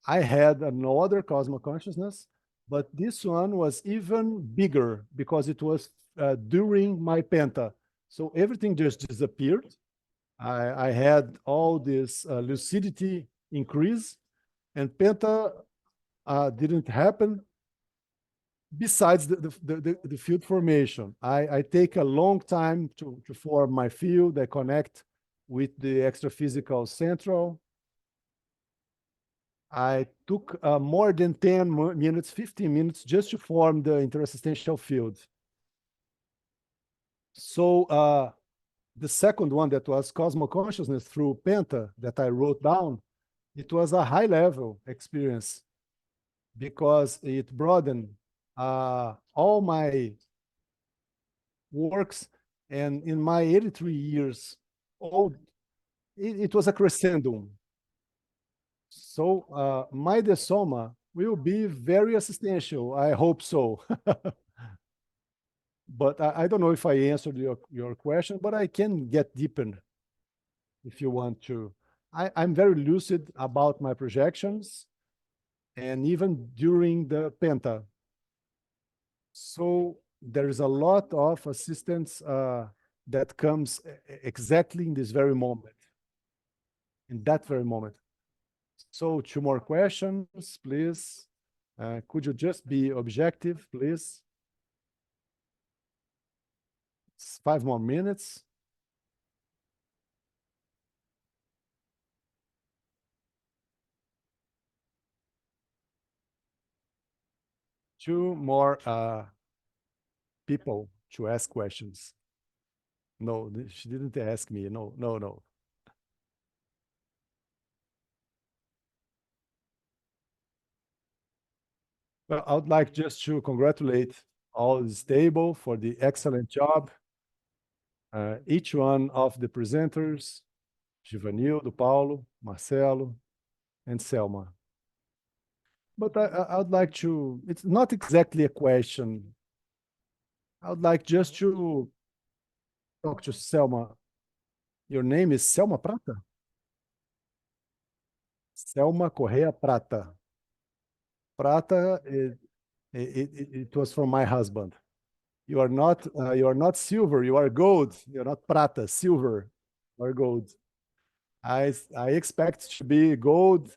I had another cosmo-consciousness, but this one was even bigger because it was during my penta. So everything just disappeared. I had all this lucidity increase, and penta didn't happen. Besides the field formation, I take a long time to form my field. I connect with the extraphysical central. I took more than 10 minutes, 15 minutes just to form the interexistential field. So the second one that was cosmo-consciousness through penta that I wrote down, it was a high-level experience because it broadened all my works, and in my 83 years old, it was a crescendo. So my desoma will be very assistential. I hope so. But I don't know if I answered your question, but I can get deeper if you want to. I'm very lucid about my projections, and even during the penta. So there is a lot of assistance that comes exactly in this very moment, in that very moment. So 2 more questions, please. Could you just be objective, please? 5 more minutes. Two more people to ask questions. No, she didn't ask me. No, no, no. Well, I would like just to congratulate all this table for the excellent job. Each one of the presenters, Givanildo, Paulo, Marcelo, and Selma. But I would like to, it's not exactly a question. I would like just to talk to Selma. Your name is Selma Prata? Selma Correa Prata. Prata, it was from my husband. You are not silver, you are gold. You're not prata, silver or gold. I expect to be gold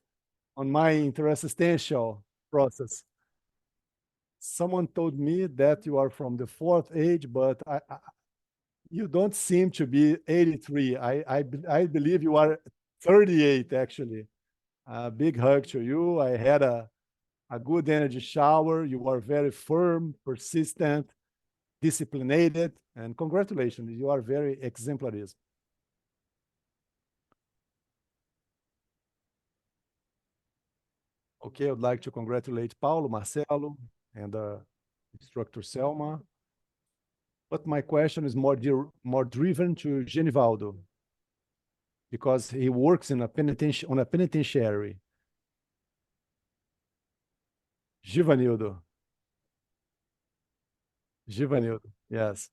on my interexistential process. Someone told me that you are from the 4th age, but you don't seem to be 83. I believe you are 38, actually. A big hug to you. I had a good energy shower. You are very firm, persistent, disciplined, and congratulations. You are very exemplary. Okay, I would like to congratulate Paulo, Marcelo, and instructor Selma. But my question is more driven to Genivaldo, because he works in a penitentiary. Givanildo. Givanildo, yes.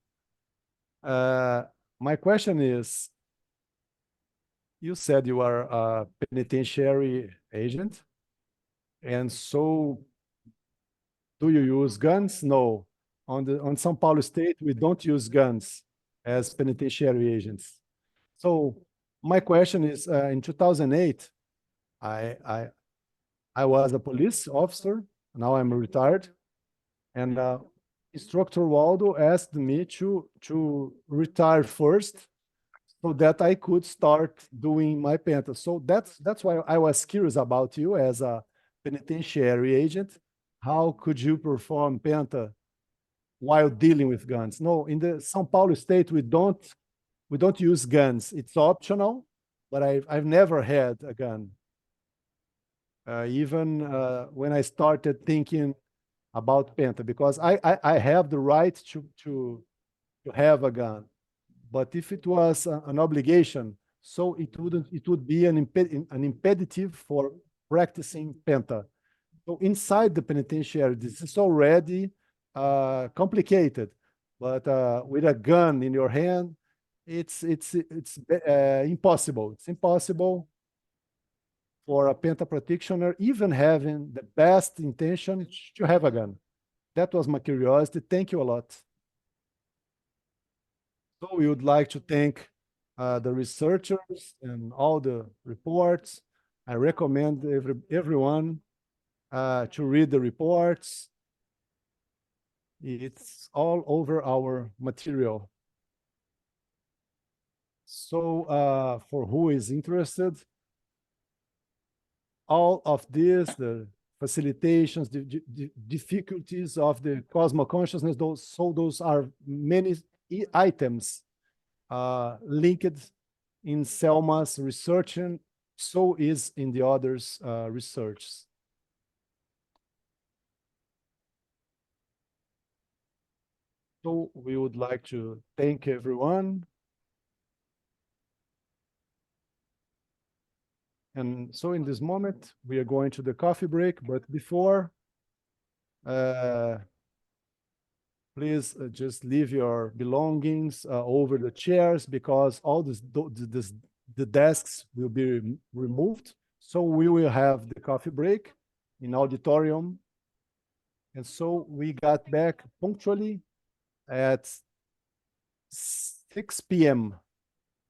My question is, you said you are a penitentiary agent, and so do you use guns? No. On São Paulo State, we don't use guns as penitentiary agents. So my question is, in 2008, I was a police officer. Now I'm retired, and instructor Waldo asked me to retire first, so that I could start doing my penta. So that's why I was curious about you as a penitentiary agent. How could you perform penta while dealing with guns? No, in the São Paulo State, we don't use guns. It's optional, but I've never had a gun. even when I started thinking about Penta, because I have the right to have a gun. But if it was an obligation, so it would be an impediment for practicing Penta. So inside the penitentiary, this is already complicated, but with a gun in your hand, it's impossible. It's impossible for a Penta practitioner, even having the best intention, to have a gun. That was my curiosity. Thank you a lot. So we would like to thank the researchers and all the reports. I recommend everyone to read the reports. It's all over our material. So for who is interested, all of this, the facilitations, the difficulties of the cosmo consciousness, those are many items linked in Selma's research, and so is in the others' research. So we would like to thank everyone. And so in this moment, we are going to the coffee break, but before, please just leave your belongings over the chairs, because all the desks will be removed. So we will have the coffee break in auditorium. And so we got back punctually at 6 p.m.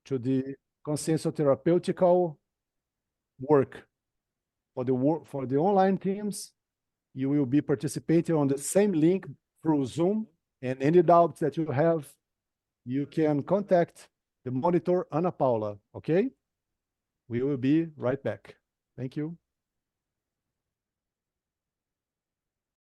to the conscienciotherapeutical work. For the online teams, you will be participating on the same link through Zoom, and any doubts that you have, you can contact the monitor, Ana Paula, okay? We will be right back. Thank you.